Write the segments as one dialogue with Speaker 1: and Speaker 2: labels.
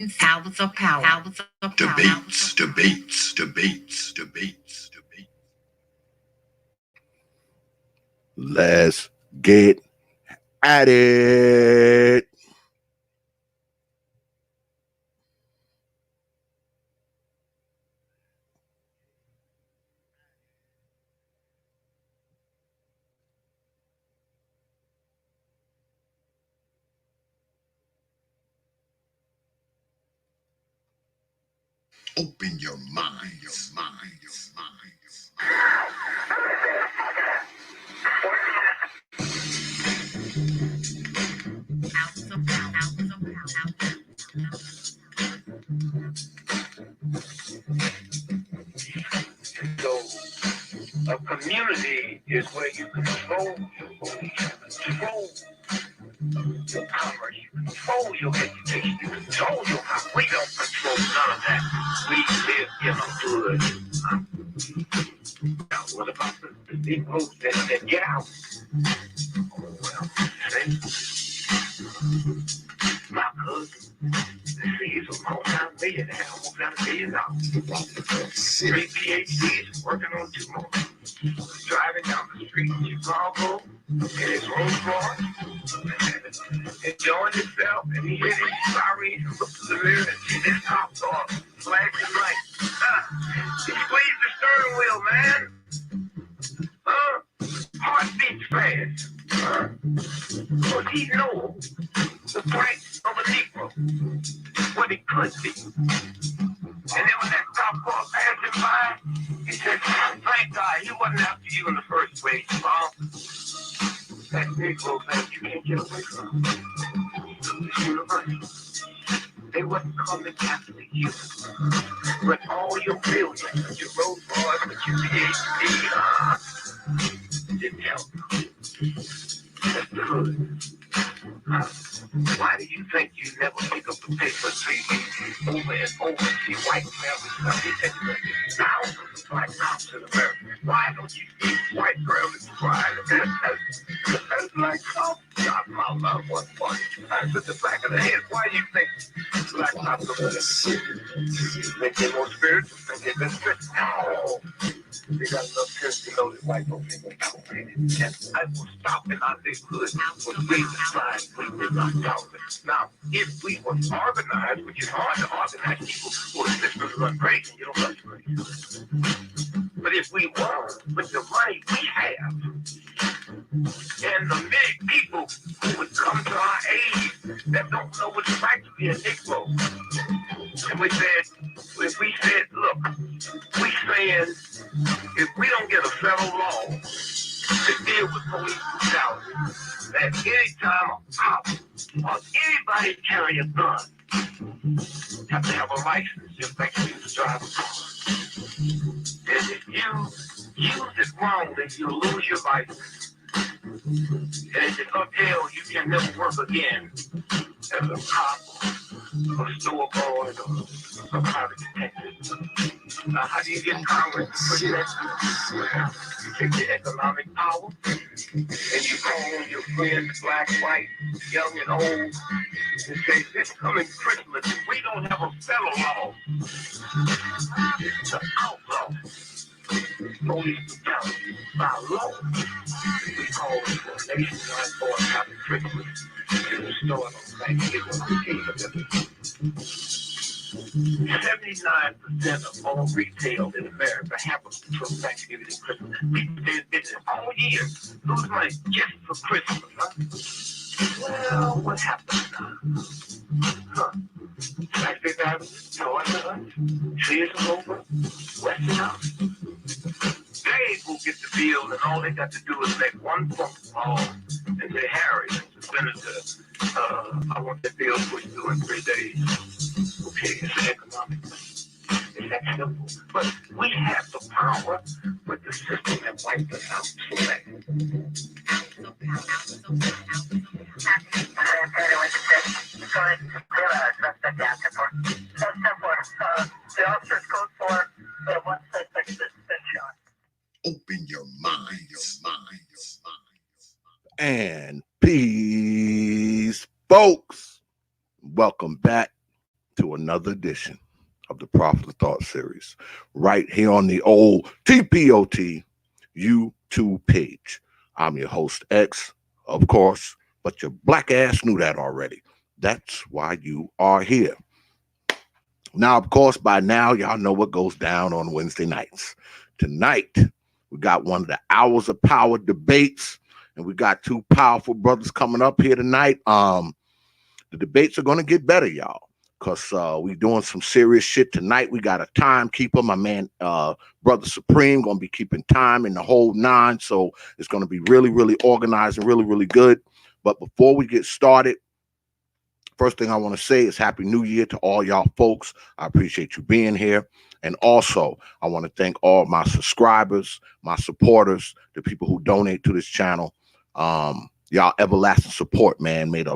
Speaker 1: Hours of power.
Speaker 2: Debates. Let's get at it. Open your mind.
Speaker 3: So, a community is where you control your beliefs, control your commerce, you control your education, you control your house. We don't control none of that. We live in a hood. Now, what about the big folks that get out? Oh, well, my cousin, he's a multi-millionaire, almost got $1 billion. 3 PhDs, working on 2 more. Driving down the street in Chicago in his Rolls Royce, enjoying himself, and he hit his siren and looked to the mirror and see this cop car flashing lights. He squeezed the steering wheel, man. Heart beats fast. Because he knows the price of a Negro, what it could be. And then when that cop car passed him by, he said, thank God he wasn't after you in the first place, Mom. That Negro that you can't get away from. This universe. They wasn't coming after you. But all your billions, your Rolls Royce, but your PhD, didn't help. That's the hood. Why do you think you never pick up the paper 3 weeks over and over and see white families? They said there's thousands of black cops in America. Why don't you see white families crying? That's like, oh, God, my love was funny. With the back of the head, why do you think black cops are make them more spiritual? Think they've been strict? No. They got enough sense to know that white folks ain't gonna tolerate it. And I will stop in our neighborhood for raising signs we will not tolerate. Now, if we were organized, which is hard to organize people who are listening to run crazy, you don't run crazy. But if we were, with the money we have, and the many people who would come to our aid that don't know what it's like to be a Negro, and we said, if we said, look, we saying, if we don't get a federal law to deal with police brutality, that anytime a cop or anybody carry a gun have to have a license just like you to drive a car. And if you use it wrong, then you'll lose your license. And if it's hotel, you can never work again as a cop, a store boy, or a private detective. How do you get Congress to put that? Well, you take the economic power and you call your friends, black, white, young, and old, and say, this coming Christmas, if we don't have a federal law to outlaw police brutality by law, we call it for a nationwide boycott of Christmas and restore on Thanksgiving. 79% of all retail in America happens from Thanksgiving and Christmas. People did business all year, lose money just for Christmas, huh? Well, what happened now? Thanksgiving Avenue, Georgia, Sears over, Western House. They will get the bill, and all they got to do is make one phone call and say, Harry, Mr. Senator, I want that bill pushed through in 3 days. Okay, it's economic. It's that simple. But we have the power with the system that wiped us out so bad.
Speaker 2: Open your mind. And peace, folks. Welcome back to another edition of the Prophet of Thought series, right here on the old T.P.O.T. YouTube page. I'm your host, X, of course, but your black ass knew that already. That's why you are here. Now, of course, by now, y'all know what goes down on Wednesday nights. Tonight, we got one of the Hours of Power debates, and we got two powerful brothers coming up here tonight. The debates are going to get better, y'all, because we doing some serious shit tonight. We got a timekeeper, my man, Brother Supreme, going to be keeping time in the whole nine, so it's going to be really, really organized and really, really good. But before we get started, first thing I want to say is Happy New Year to all y'all folks. I appreciate you being here. And also, I want to thank all my subscribers, my supporters, the people who donate to this channel. Y'all everlasting support, man, made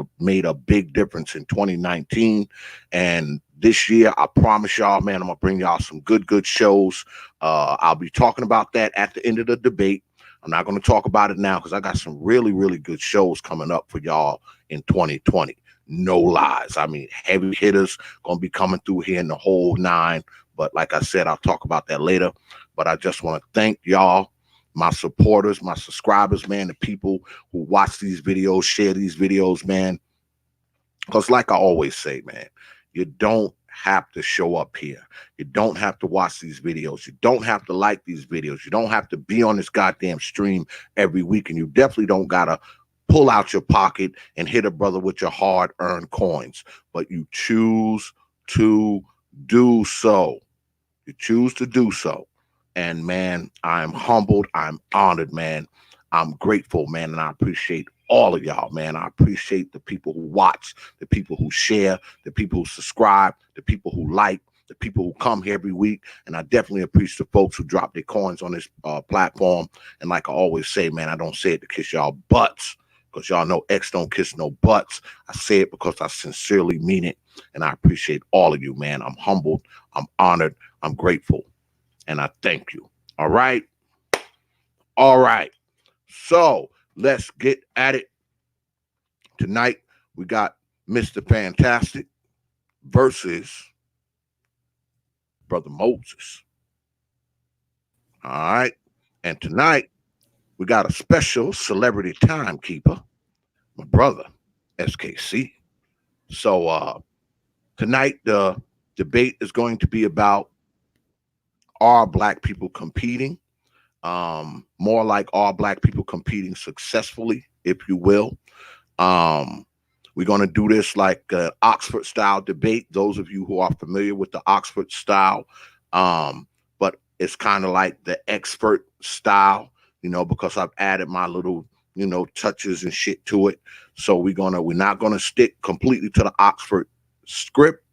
Speaker 2: a big difference in 2019. And this year, I promise y'all, man, I'm going to bring y'all some good shows. I'll be talking about that at the end of the debate. I'm not going to talk about it now because I got some really, really good shows coming up for y'all in 2020. No lies. I mean, heavy hitters going to be coming through here in the whole nine. But like I said, I'll talk about that later. But I just want to thank y'all, my supporters, my subscribers, man, the people who watch these videos, share these videos, man. Because like I always say, man, you don't have to show up here. You don't have to watch these videos. You don't have to like these videos. You don't have to be on this goddamn stream every week. And you definitely don't got to pull out your pocket and hit a brother with your hard-earned coins. But you choose to do so. You choose to do so. And, man, I'm humbled. I'm honored, man. I'm grateful, man. And I appreciate all of y'all, man. I appreciate the people who watch, the people who share, the people who subscribe, the people who like, the people who come here every week. And I definitely appreciate the folks who drop their coins on this platform. And like I always say, man, I don't say it to kiss y'all butts, because y'all know X don't kiss no butts. I say it because I sincerely mean it. And I appreciate all of you, man. I'm humbled. I'm honored. I'm grateful. And I thank you. All right. All right. So let's get at it. Tonight, we got Mr. Fantastic versus Brother Moses. All right. And tonight, we got a special celebrity timekeeper, my brother, SKC. So tonight, the debate is going to be about, are black people competing? More like, are black people competing successfully, if you will? We're going to do this like Oxford style debate. Those of you who are familiar with the Oxford style, but it's kind of like the expert style, you know, because I've added my little, you know, touches and shit to it. So we're not gonna stick completely to the Oxford script.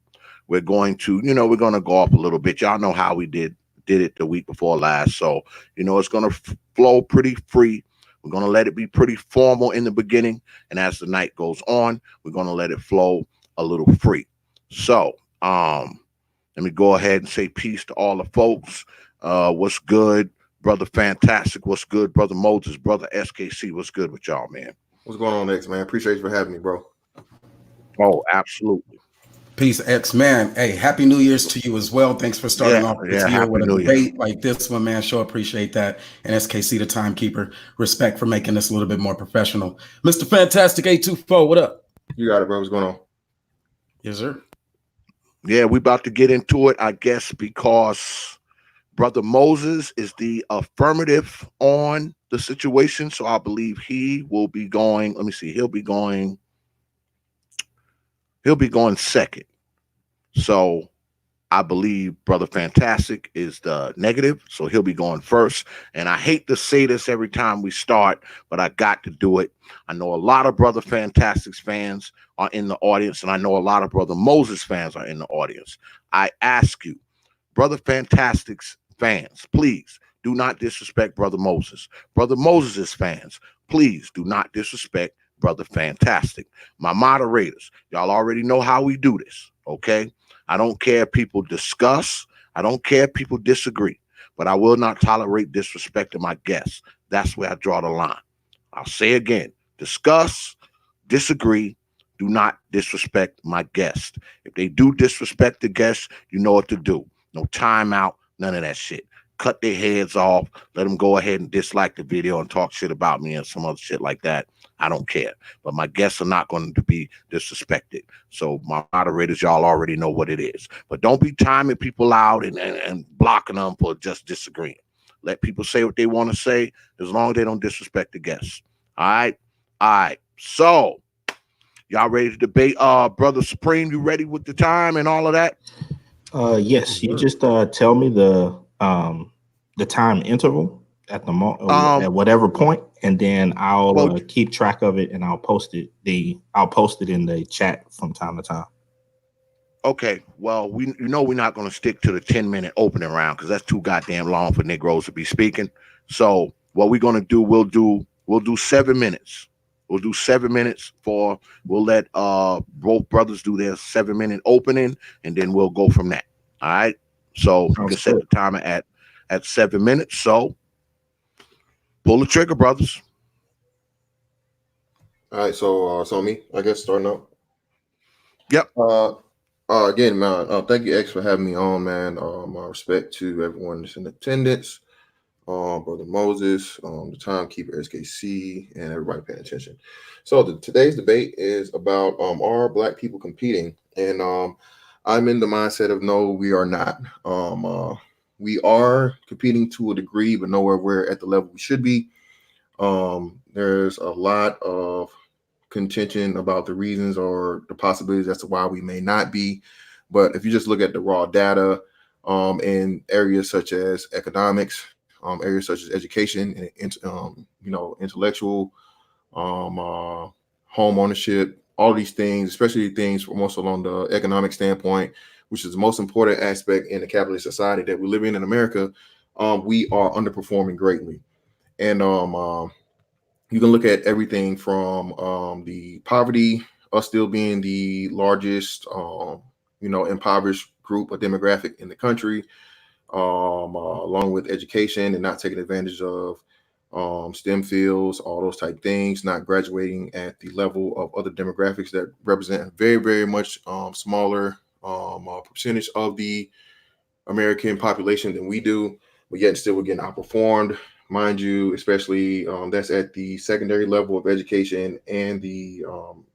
Speaker 2: We're going to, you know, we're gonna go off a little bit. Y'all know how we did it the week before last. So, you know, it's gonna flow pretty free. We're gonna let it be pretty formal in the beginning, and as the night goes on, we're gonna let it flow a little free. So, let me go ahead and say peace to all the folks. What's good, Brother Fantastic? What's good, Brother Moses? Brother SKC? What's good with y'all, man?
Speaker 1: What's going on, X, man? Appreciate you for having me, bro.
Speaker 2: Oh, absolutely.
Speaker 4: Peace, X, man. Hey, Happy New Year's to you as well. Thanks for starting off this year with a debate like this one, man. Sure appreciate that. And SKC, the timekeeper, respect for making this a little bit more professional. Mr. Fantastic 824, what up?
Speaker 1: You got it, bro. What's going on?
Speaker 4: Yes, sir.
Speaker 2: Yeah, we about to get into it, I guess, because Brother Moses is the affirmative on the situation. So I believe he will be going, let me see, he'll be going second. So I believe Brother Fantastic is the negative, so he'll be going first. And I hate to say this every time we start, but I got to do it. I know a lot of Brother Fantastic's fans are in the audience, and I know a lot of Brother Moses fans are in the audience. I ask you, Brother Fantastic's fans, please do not disrespect Brother Moses. Brother Moses's fans, please do not disrespect Brother Fantastic. My moderators, y'all already know how we do this, okay? I don't care if people discuss. I don't care if people disagree. But I will not tolerate disrespect to my guests. That's where I draw the line. I'll say again, discuss, disagree, do not disrespect my guest. If they do disrespect the guest, you know what to do. No timeout, none of that shit. Cut their heads off. Let them go ahead and dislike the video and talk shit about me and some other shit like that. I don't care. But my guests are not going to be disrespected. So my moderators, y'all already know what it is. But don't be timing people out and blocking them for just disagreeing. Let people say what they want to say as long as they don't disrespect the guests. All right? All right. So, y'all ready to debate? Brother Supreme, you ready with the time and all of that?
Speaker 5: Yes. You just tell me the time interval at the at whatever point, and then I'll keep track of it and I'll post it. I'll post it in the chat from time to time.
Speaker 2: Okay, well, we're not going to stick to the 10-minute opening round because that's too goddamn long for Negroes to be speaking. So what we're going to do, we'll do 7 minutes. We'll do 7 minutes we'll let both brothers do their 7-minute opening, and then we'll go from that. All right. So you can set the timer at 7 minutes. So pull the trigger, brothers.
Speaker 1: All right, so me, I guess, starting out.
Speaker 2: Yep.
Speaker 1: Again, man, thank you, X, for having me on, man. My respect to everyone that's in attendance, Brother Moses, the timekeeper, SKC, and everybody paying attention. So today's debate is about are Black people competing? And I'm in the mindset of no, we are not. We are competing to a degree, but nowhere we're at the level we should be. There's a lot of contention about the reasons or the possibilities as to why we may not be. But if you just look at the raw data in areas such as economics, areas such as education, and intellectual, home ownership, all these things, especially things from also along the economic standpoint, which is the most important aspect in the capitalist society that we live in America, we are underperforming greatly. And you can look at everything from the poverty, us still being the largest, impoverished group or demographic in the country, along with education and not taking advantage of STEM fields, all those type things, not graduating at the level of other demographics that represent a very, very much smaller percentage of the American population than we do, but yet still we're getting outperformed. Mind you, especially that's at the secondary level of education and the,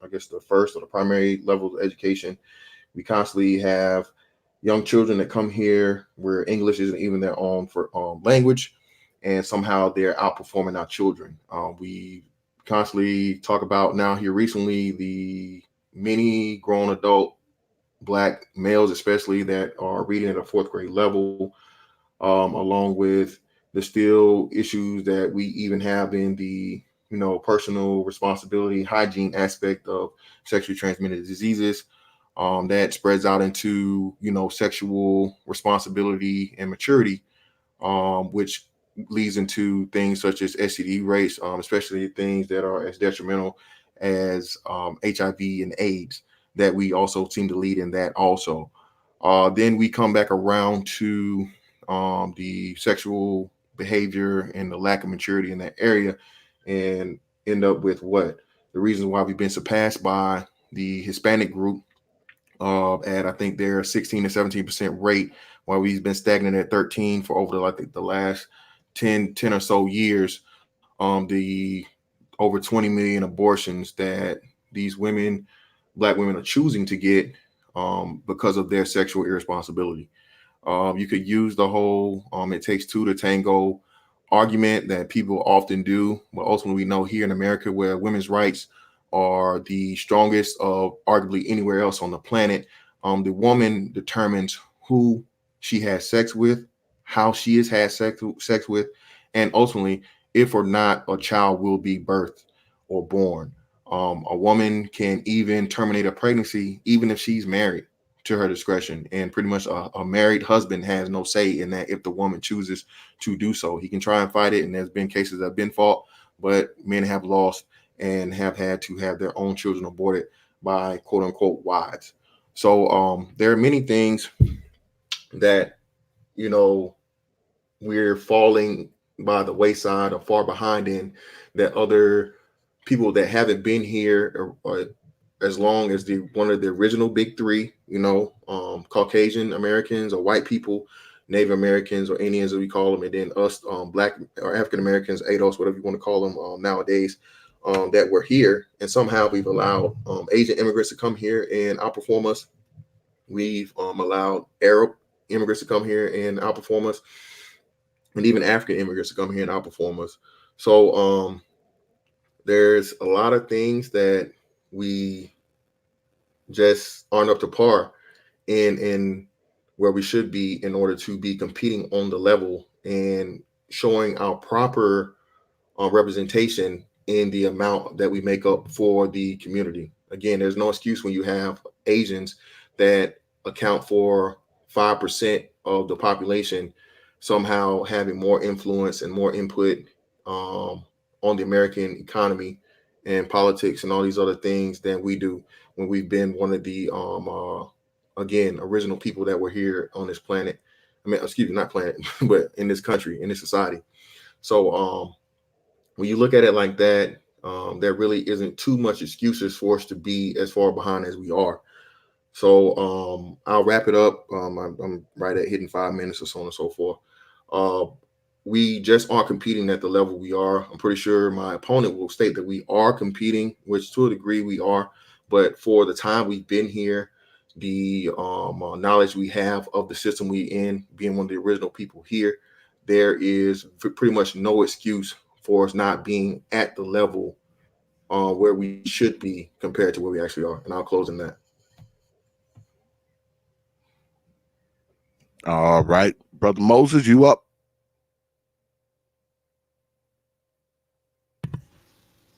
Speaker 1: the first or the primary level of education. We constantly have young children that come here where English isn't even their own for language, and somehow they're outperforming our children. We constantly talk about now here recently the many grown adult Black males, especially that are reading at a 4th grade level, along with the still issues that we even have in the, personal responsibility, hygiene aspect of sexually transmitted diseases that spreads out into, sexual responsibility and maturity, which leads into things such as STD rates, especially things that are as detrimental as HIV and AIDS, that we also seem to lead in that also. Then we come back around to the sexual behavior and the lack of maturity in that area, and end up with what the reasons why we've been surpassed by the Hispanic group at I think their 16 to 17% rate, while we've been stagnant at 13 for over the last 10 or so years. The over 20 million abortions that these women, Black women, are choosing to get because of their sexual irresponsibility. You could use the whole it takes two to tango argument that people often do, but ultimately we know here in America, where women's rights are the strongest of arguably anywhere else on the planet, the woman determines who she has sex with, how she has had sex with, and ultimately if or not a child will be birthed or born. A woman can even terminate a pregnancy even if she's married, to her discretion, and pretty much a married husband has no say in that if the woman chooses to do so. He can try and fight it, and there's been cases that have been fought, but men have lost and have had to have their own children aborted by quote unquote wives. So there are many things that, we're falling by the wayside or far behind in, that other people that haven't been here or as long as one of the original big three, Caucasian Americans or white people, Native Americans or Indians, as we call them, and then us, Black or African Americans, ADOS, whatever you want to call them nowadays, that were here. And somehow we've allowed Asian immigrants to come here and outperform us. We've allowed Arab immigrants to come here and outperform us, and even African immigrants to come here and outperform us. So there's a lot of things that we just aren't up to par in where we should be in order to be competing on the level and showing our proper representation in the amount that we make up for the community. Again, there's no excuse when you have Asians that account for 5% of the population somehow having more influence and more input on the American economy and politics and all these other things than we do, when we've been one of the again, original people that were here on this planet. I mean, excuse me, not planet, but in this country, in this society. So when you look at it like that, there really isn't too much excuses for us to be as far behind as we are. So I'll wrap it up. I'm right at hitting 5 minutes or so on and so forth. We just aren't competing at the level we are. I'm pretty sure my opponent will state that we are competing, which to a degree we are. But for the time we've been here, the knowledge we have of the system we in, being one of the original people here, there is pretty much no excuse for us not being at the level where we should be compared to where we actually are. And I'll close on that.
Speaker 2: All right, Brother Moses, you up?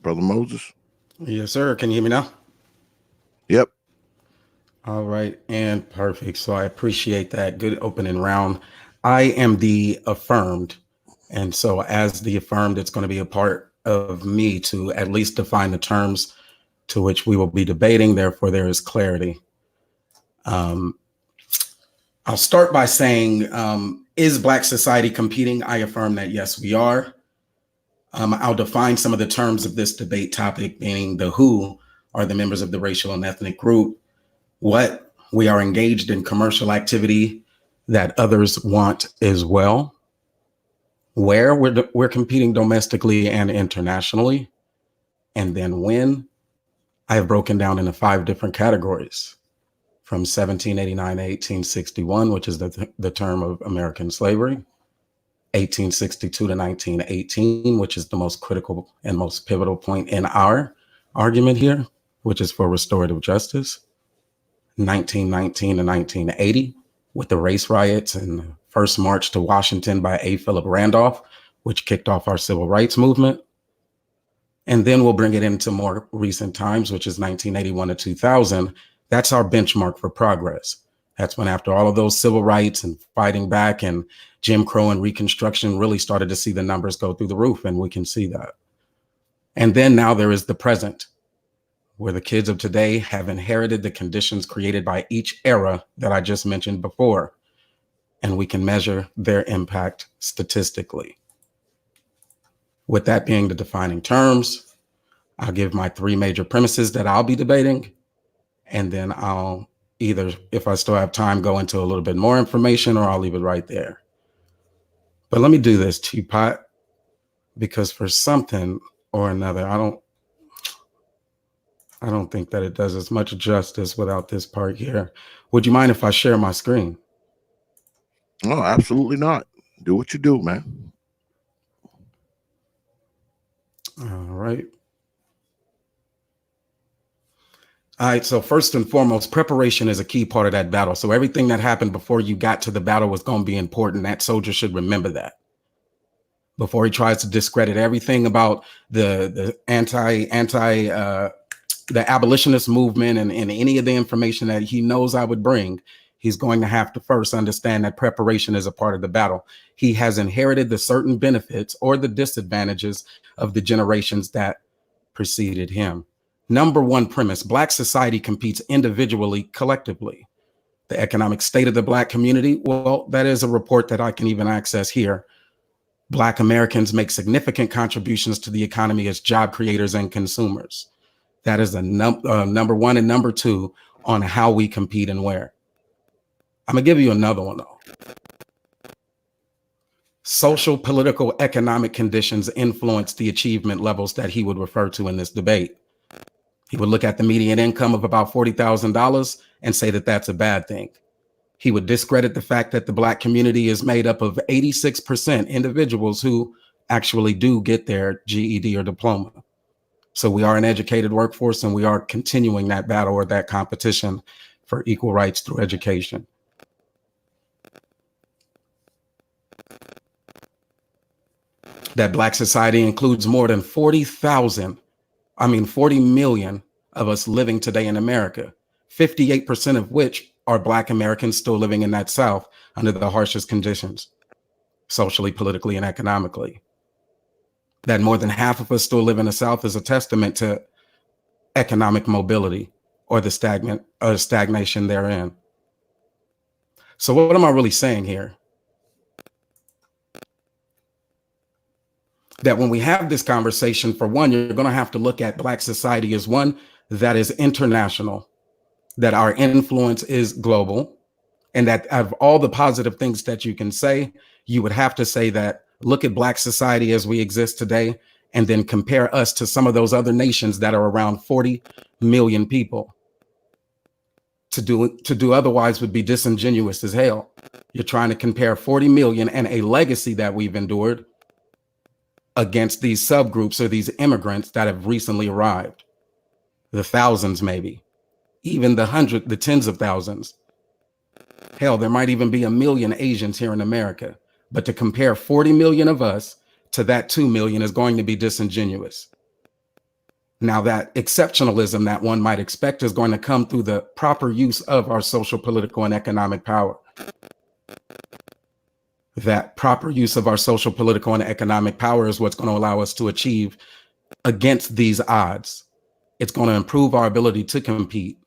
Speaker 2: Brother Moses?
Speaker 4: Yes, sir. Can you hear me now?
Speaker 2: Yep.
Speaker 4: All right, and perfect. So I appreciate that. Good opening round. I am the affirmed. And so as the affirmed, it's going to be a part of me to at least define the terms to which we will be debating. Therefore, there is clarity. I'll start by saying, is Black society competing? I affirm that, yes, we are. I'll define some of the terms of this debate topic, meaning the who are the members of the racial and ethnic group, what we are engaged in commercial activity that others want as well, where we're competing domestically and internationally, and then when. I have broken down into 5 different categories, from 1789 to 1861, which is the term of American slavery, 1862 to 1918, which is the most critical and most pivotal point in our argument here, which is for restorative justice, 1919 to 1980, with the race riots and the first march to Washington by A. Philip Randolph, which kicked off our civil rights movement. And then we'll bring it into more recent times, which is 1981 to 2000. That's our benchmark for progress. That's when, after all of those civil rights and fighting back and Jim Crow and Reconstruction, really started to see the numbers go through the roof, and we can see that. And then now there is the present, where the kids of today have inherited the conditions created by each era that I just mentioned before, and we can measure their impact statistically. With that being the defining terms, I'll give my 3 major premises that I'll be debating, and then I'll either, if I still have time, go into a little bit more information, or I'll leave it right there. But let me do this, T.P.O.T, because for something or another, I don't think that it does as much justice without this part here. Would you mind if I share my screen?
Speaker 2: No, absolutely not. Do what you do, man.
Speaker 4: All right. All right, so first and foremost, preparation is a key part of that battle. So everything that happened before you got to the battle was going to be important. That soldier should remember that. Before he tries to discredit everything about the abolitionist movement and any of the information that he knows I would bring, he's going to have to first understand that preparation is a part of the battle. He has inherited the certain benefits or the disadvantages of the generations that preceded him. Number 1 premise: Black society competes individually, collectively. The economic state of the Black community, well, that is a report that I can even access here. Black Americans make significant contributions to the economy as job creators and consumers. That is a number one and number two on how we compete and where. I'm gonna give you another one though. Social, political, economic conditions influence the achievement levels that he would refer to in this debate. He would look at the median income of about $40,000 and say that that's a bad thing. He would discredit the fact that the Black community is made up of 86% individuals who actually do get their GED or diploma. So we are an educated workforce, and we are continuing that battle or that competition for equal rights through education. That Black society includes more than 40 million of us living today in America, 58% of which are Black Americans still living in that South under the harshest conditions, socially, politically, and economically. That more than half of us still live in the South is a testament to economic mobility or the stagnation therein. So what am I really saying here? That when we have this conversation, for one, you're going to have to look at Black society as one that is international, that our influence is global, and that out of all the positive things that you can say, you would have to say that look at Black society as we exist today, and then compare us to some of those other nations that are around 40 million people. To do otherwise would be disingenuous as hell. You're trying to compare 40 million and a legacy that we've endured against these subgroups or these immigrants that have recently arrived. The thousands, maybe, even the tens of thousands. Hell, there might even be 1 million Asians here in America. But to compare 40 million of us to that 2 million is going to be disingenuous. Now, that exceptionalism that one might expect is going to come through the proper use of our social, political, and economic power. That proper use of our social, political, and economic power is what's going to allow us to achieve against these odds. It's going to improve our ability to compete.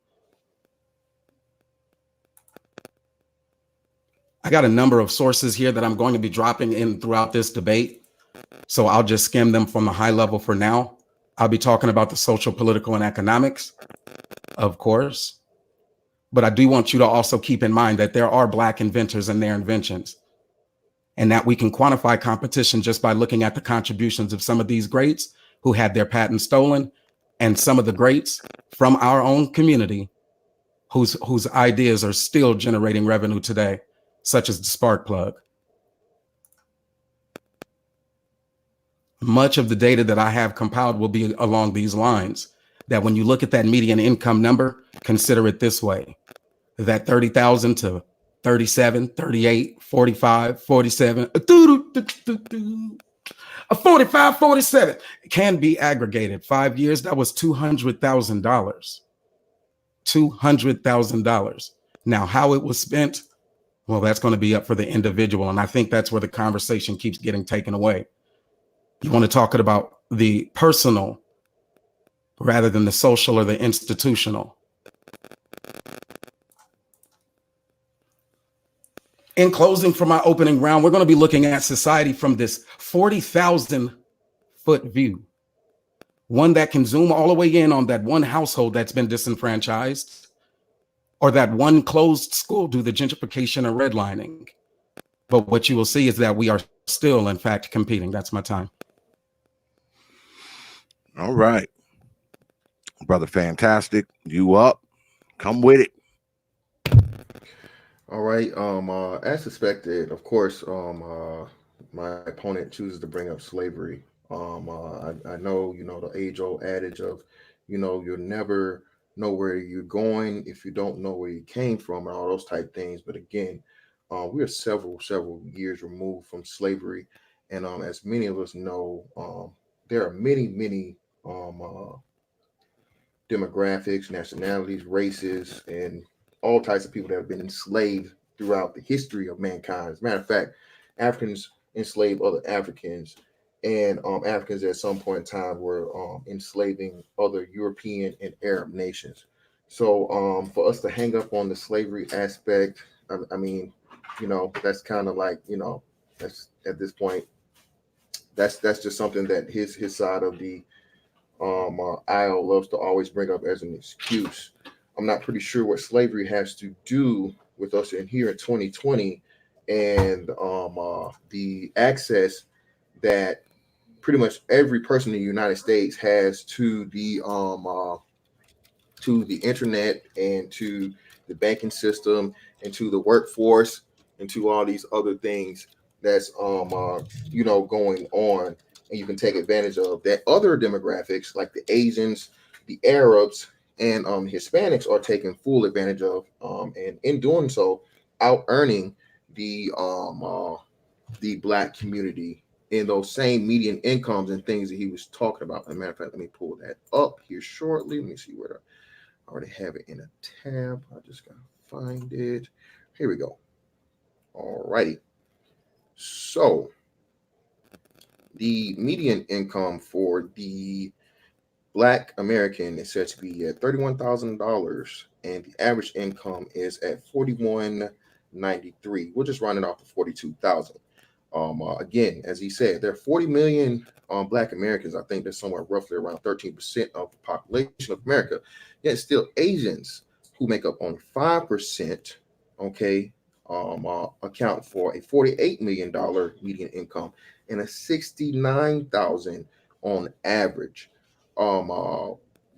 Speaker 4: I got a number of sources here that I'm going to be dropping in throughout this debate. So I'll just skim them from the high level for now. I'll be talking about the social, political, and economics, of course. But I do want you to also keep in mind that there are Black inventors and their inventions, and that we can quantify competition just by looking at the contributions of some of these greats who had their patents stolen, and some of the greats from our own community whose ideas are still generating revenue today, such as the spark plug. Much of the data that I have compiled will be along these lines, that when you look at that median income number, consider it this way, that 30,000 to 37, 38, 45, 47, 45, 47 can be aggregated. 5 years, that was $200,000. $200,000. Now, how it was spent, well, that's going to be up for the individual. And I think that's where the conversation keeps getting taken away. You want to talk about the personal rather than the social or the institutional. In closing, for my opening round, we're going to be looking at society from this 40,000-foot view, one that can zoom all the way in on that one household that's been disenfranchised, or that one closed school due to gentrification or redlining. But what you will see is that we are still, in fact, competing. That's my time.
Speaker 2: All right. Brother Fantastic, you up? Come with it.
Speaker 1: All right. As suspected, of course, my opponent chooses to bring up slavery. I know, the age-old adage of, you'll never know where you're going if you don't know where you came from and all those type things. But again, we are several years removed from slavery, and as many of us know, there are many demographics, nationalities, races, and all types of people that have been enslaved throughout the history of mankind. As a matter of fact, Africans enslaved other Africans, and Africans at some point in time were enslaving other European and Arab nations. So for us to hang up on the slavery aspect, I mean, that's kind of like, that's at this point, that's just something that his side of the Al loves to always bring up as an excuse. I'm not pretty sure what slavery has to do with us in here in 2020 and the access that pretty much every person in the United States has to the internet and to the banking system and to the workforce and to all these other things that's going on, and you can take advantage of that. Other demographics like the Asians, the Arabs, and Hispanics are taking full advantage of, and in doing so, out earning the black community in those same median incomes and things that he was talking about. As a matter of fact, let me pull that up here shortly. Let me see where I already have it in a tab. I just gotta find it. Here we go. All righty. So the median income for the Black American is said to be at $31,000, and the average income is at $41,993. We'll just round it off to 42,000. Again, as he said, there are 40 million Black Americans. I think there's somewhere roughly around 13% of the population of America. Yet still Asians, who make up only 5%, okay, account for a $48 million median income and a 69,000 on average.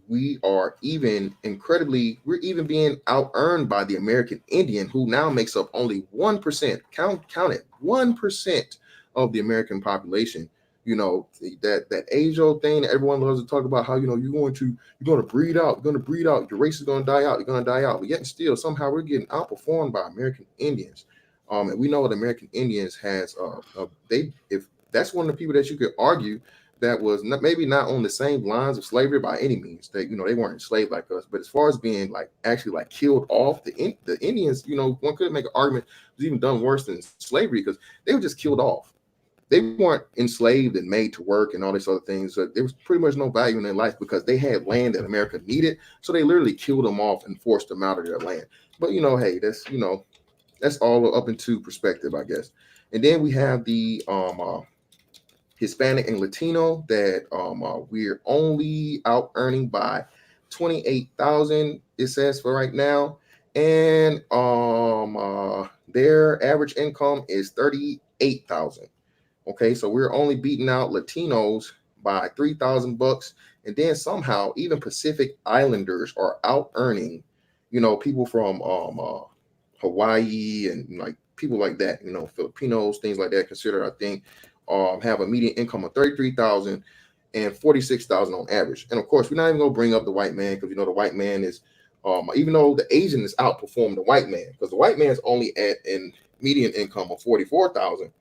Speaker 1: We are even we're even being out earned by the American Indian, who now makes up only 1%, count it, 1% of the American population. That age old thing that everyone loves to talk about, how you're going to breed out, your race is going to die out, you're going to die out. But yet and still, somehow we're getting outperformed by American Indians. And we know the American Indians has if that's one of the people that you could argue that was maybe not on the same lines of slavery by any means. They weren't enslaved like us, but as far as being actually killed off, the Indians, one could make an argument was even done worse than slavery because they were just killed off. They weren't enslaved and made to work and all these other things. So there was pretty much no value in their life because they had land that America needed. So they literally killed them off and forced them out of their land. But hey, that's all up into perspective, I guess. And then we have the Hispanic and Latino that we're only out earning by 28,000, it says, for right now, and their average income is 38,000. Okay, so we're only beating out Latinos by $3,000, and then somehow even Pacific Islanders are out earning, people from Hawaii and people like that, Filipinos, things like that, considered, I think, have a median income of 33,000 and 46,000 on average. And of course, we're not even gonna bring up the white man because the white man is, even though the Asian is outperforming the white man, because the white man is only at a median income of 44,000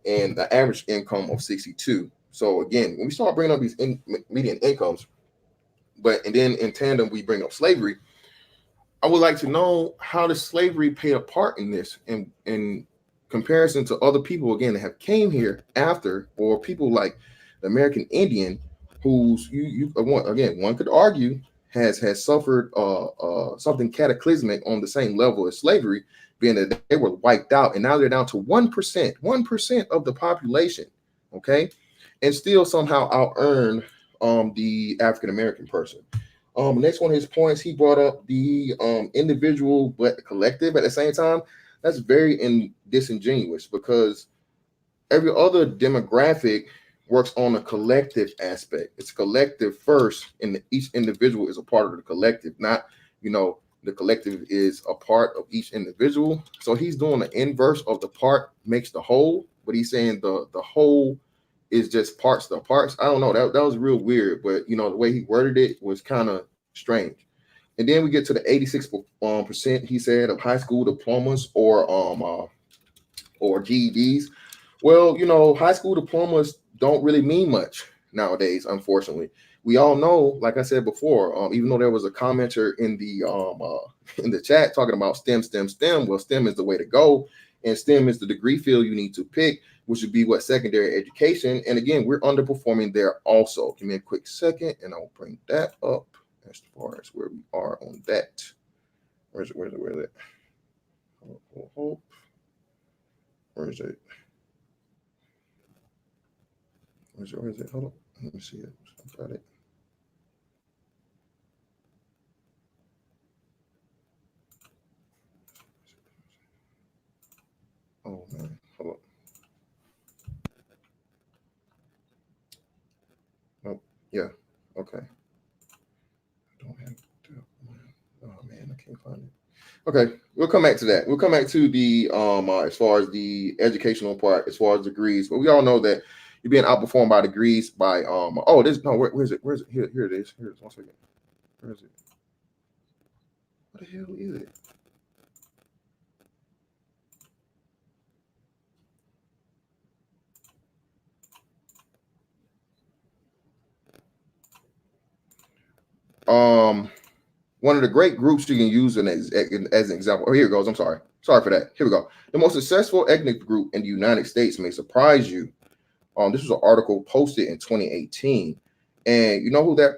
Speaker 1: and the average income of 62. So again, when we start bringing up these median incomes, and then in tandem we bring up slavery, I would like to know, how does slavery play a part in this, in comparison to other people again that have came here after, or people like the American Indian, who's one could argue has suffered something cataclysmic on the same level as slavery, being that they were wiped out and now they're down to 1% of the population, okay, and still somehow out earn the African American person. Next one of his points, he brought up the individual but collective at the same time. That's very disingenuous because every other demographic works on a collective aspect. It's collective first, and each individual is a part of the collective, not, the collective is a part of each individual. So he's doing the inverse of the part makes the whole, but he's saying the whole is just parts of the parts. I don't know. That was real weird, but the way he worded it was kind of strange. And then we get to the 86% he said of high school diplomas or GEDs. Well, high school diplomas don't really mean much nowadays, unfortunately. We all know, like I said before, even though there was a commenter in the chat talking about STEM. Well, STEM is the way to go, and STEM is the degree field you need to pick, which would be secondary education. And again, we're underperforming there also. Give me a quick second, and I'll bring that up as far as where we are on that. Where is it? Where is it? Where is it? Hold on. Let me see it. I got it. Oh man, hold up. Oh yeah, okay. Don't have to. Oh man, I can't find it. Okay, we'll come back to that. We'll come back to the as far as the educational part, as far as degrees. But we all know that you're being outperformed by degrees by oh this no where is it? Where is it? Here it is. Here it is. 1 second. Where is it? What the hell is it? One of the great groups you can use as an example. Oh, here it goes. I'm sorry for that. Here we go. The most successful ethnic group in the United States may surprise you. This was an article posted in 2018, and you know who that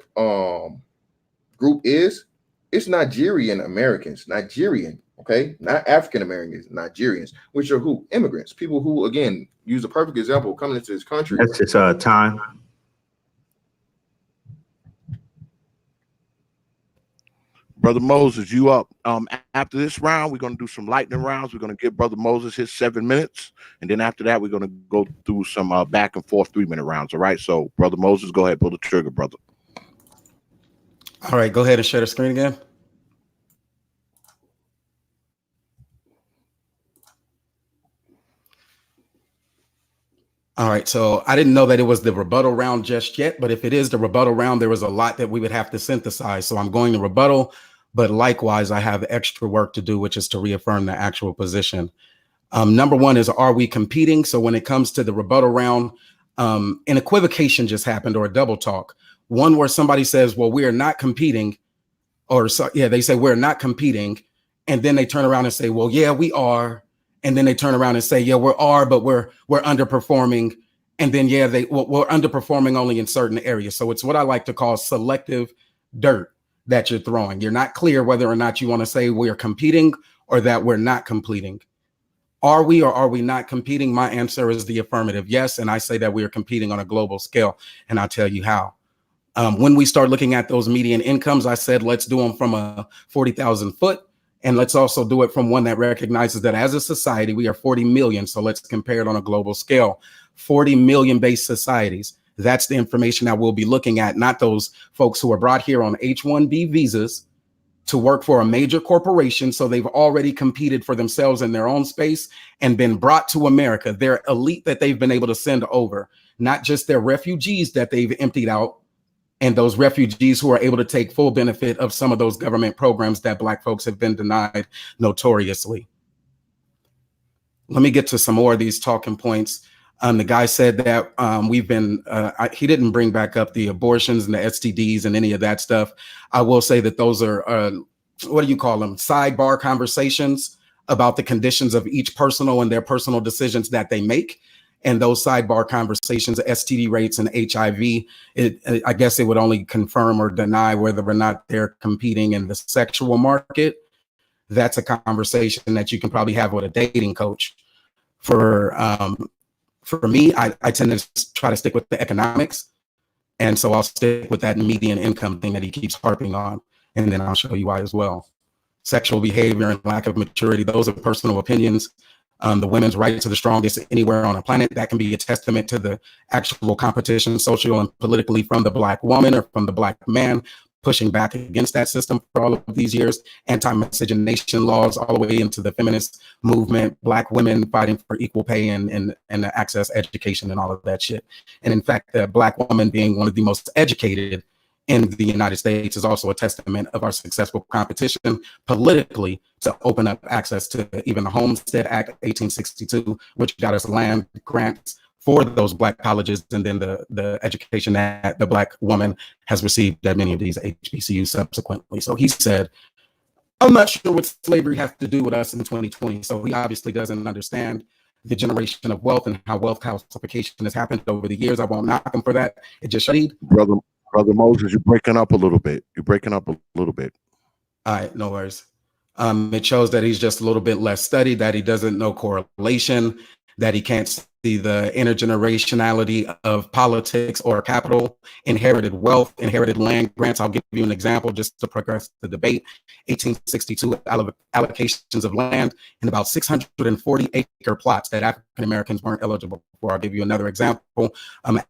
Speaker 1: group is? It's Nigerian Americans. Nigerian, okay, not African Americans. Nigerians, which are who? Immigrants, people who, again, use a perfect example coming into this country.
Speaker 5: That's just time.
Speaker 2: Brother Moses, you up? After this round, we're going to do some lightning rounds. We're going to give Brother Moses his 7 minutes. And then after that, we're going to go through some back and forth 3-minute rounds. All right. So, Brother Moses, go ahead. Pull the trigger, brother.
Speaker 4: All right. Go ahead and share the screen again. All right. So I didn't know that it was the rebuttal round just yet. But if it is the rebuttal round, there was a lot that we would have to synthesize. So I'm going to rebuttal. But likewise, I have extra work to do, which is to reaffirm the actual position. Number one is, are we competing? So when it comes to the rebuttal round, an equivocation just happened, or a double talk. One where somebody says, well, we are not competing, or so, yeah, they say we're not competing. And then they turn around and say, well, yeah, we are. And then they turn around and say, yeah, we are, but we're underperforming. And then, yeah, we're underperforming only in certain areas. So it's what I like to call selective dirt that you're throwing. You're not clear whether or not you want to say we're competing or that we're not completing. Are we or are we not competing? My answer is the affirmative yes. And I say that we are competing on a global scale. And I'll tell you how. When we start looking at those median incomes, I said, let's do them from a 40,000 foot. And let's also do it from one that recognizes that as a society, we are 40 million. So let's compare it on a global scale. 40 million based societies. That's the information that we'll be looking at, not those folks who are brought here on H-1B visas to work for a major corporation. So they've already competed for themselves in their own space and been brought to America. Their elite that they've been able to send over, not just their refugees that they've emptied out, and those refugees who are able to take full benefit of some of those government programs that Black folks have been denied notoriously. Let me get to some more of these talking points. The guy said that we've been, he didn't bring back up the abortions and the STDs and any of that stuff. I will say that those are, what do you call them? Sidebar conversations about the conditions of each personal and their personal decisions that they make. And those sidebar conversations, STD rates and HIV, I guess it would only confirm or deny whether or not they're competing in the sexual market. That's a conversation that you can probably have with a dating coach. For me, I tend to try to stick with the economics. And so I'll stick with that median income thing that he keeps harping on. And then I'll show you why as well. Sexual behavior and lack of maturity, those are personal opinions. The women's right to the strongest anywhere on a planet, that can be a testament to the actual competition, social and politically, from the Black woman or from the Black man pushing back against that system for all of these years, anti-miscegenation laws all the way into the feminist movement, Black women fighting for equal pay and access education and all of that shit. And in fact, the Black woman being one of the most educated in the United States is also a testament of our successful competition politically to open up access to even the Homestead Act 1862, which got us land grants for those Black colleges, and then the education that the Black woman has received at many of these HBCUs subsequently. So he said, I'm not sure what slavery has to do with us in 2020. So he obviously doesn't understand the generation of wealth and how wealth calcification has happened over the years. I won't knock him for that. It just showed.
Speaker 2: Brother Moses, you're breaking up a little bit.
Speaker 4: All right, no worries. It shows that he's just a little bit less studied, that he doesn't know correlation, that he can't the intergenerationality of politics or capital, inherited wealth, inherited land grants. I'll give you an example just to progress the debate. 1862 allocations of land in about 640-acre plots that African Americans weren't eligible for. I'll give you another example.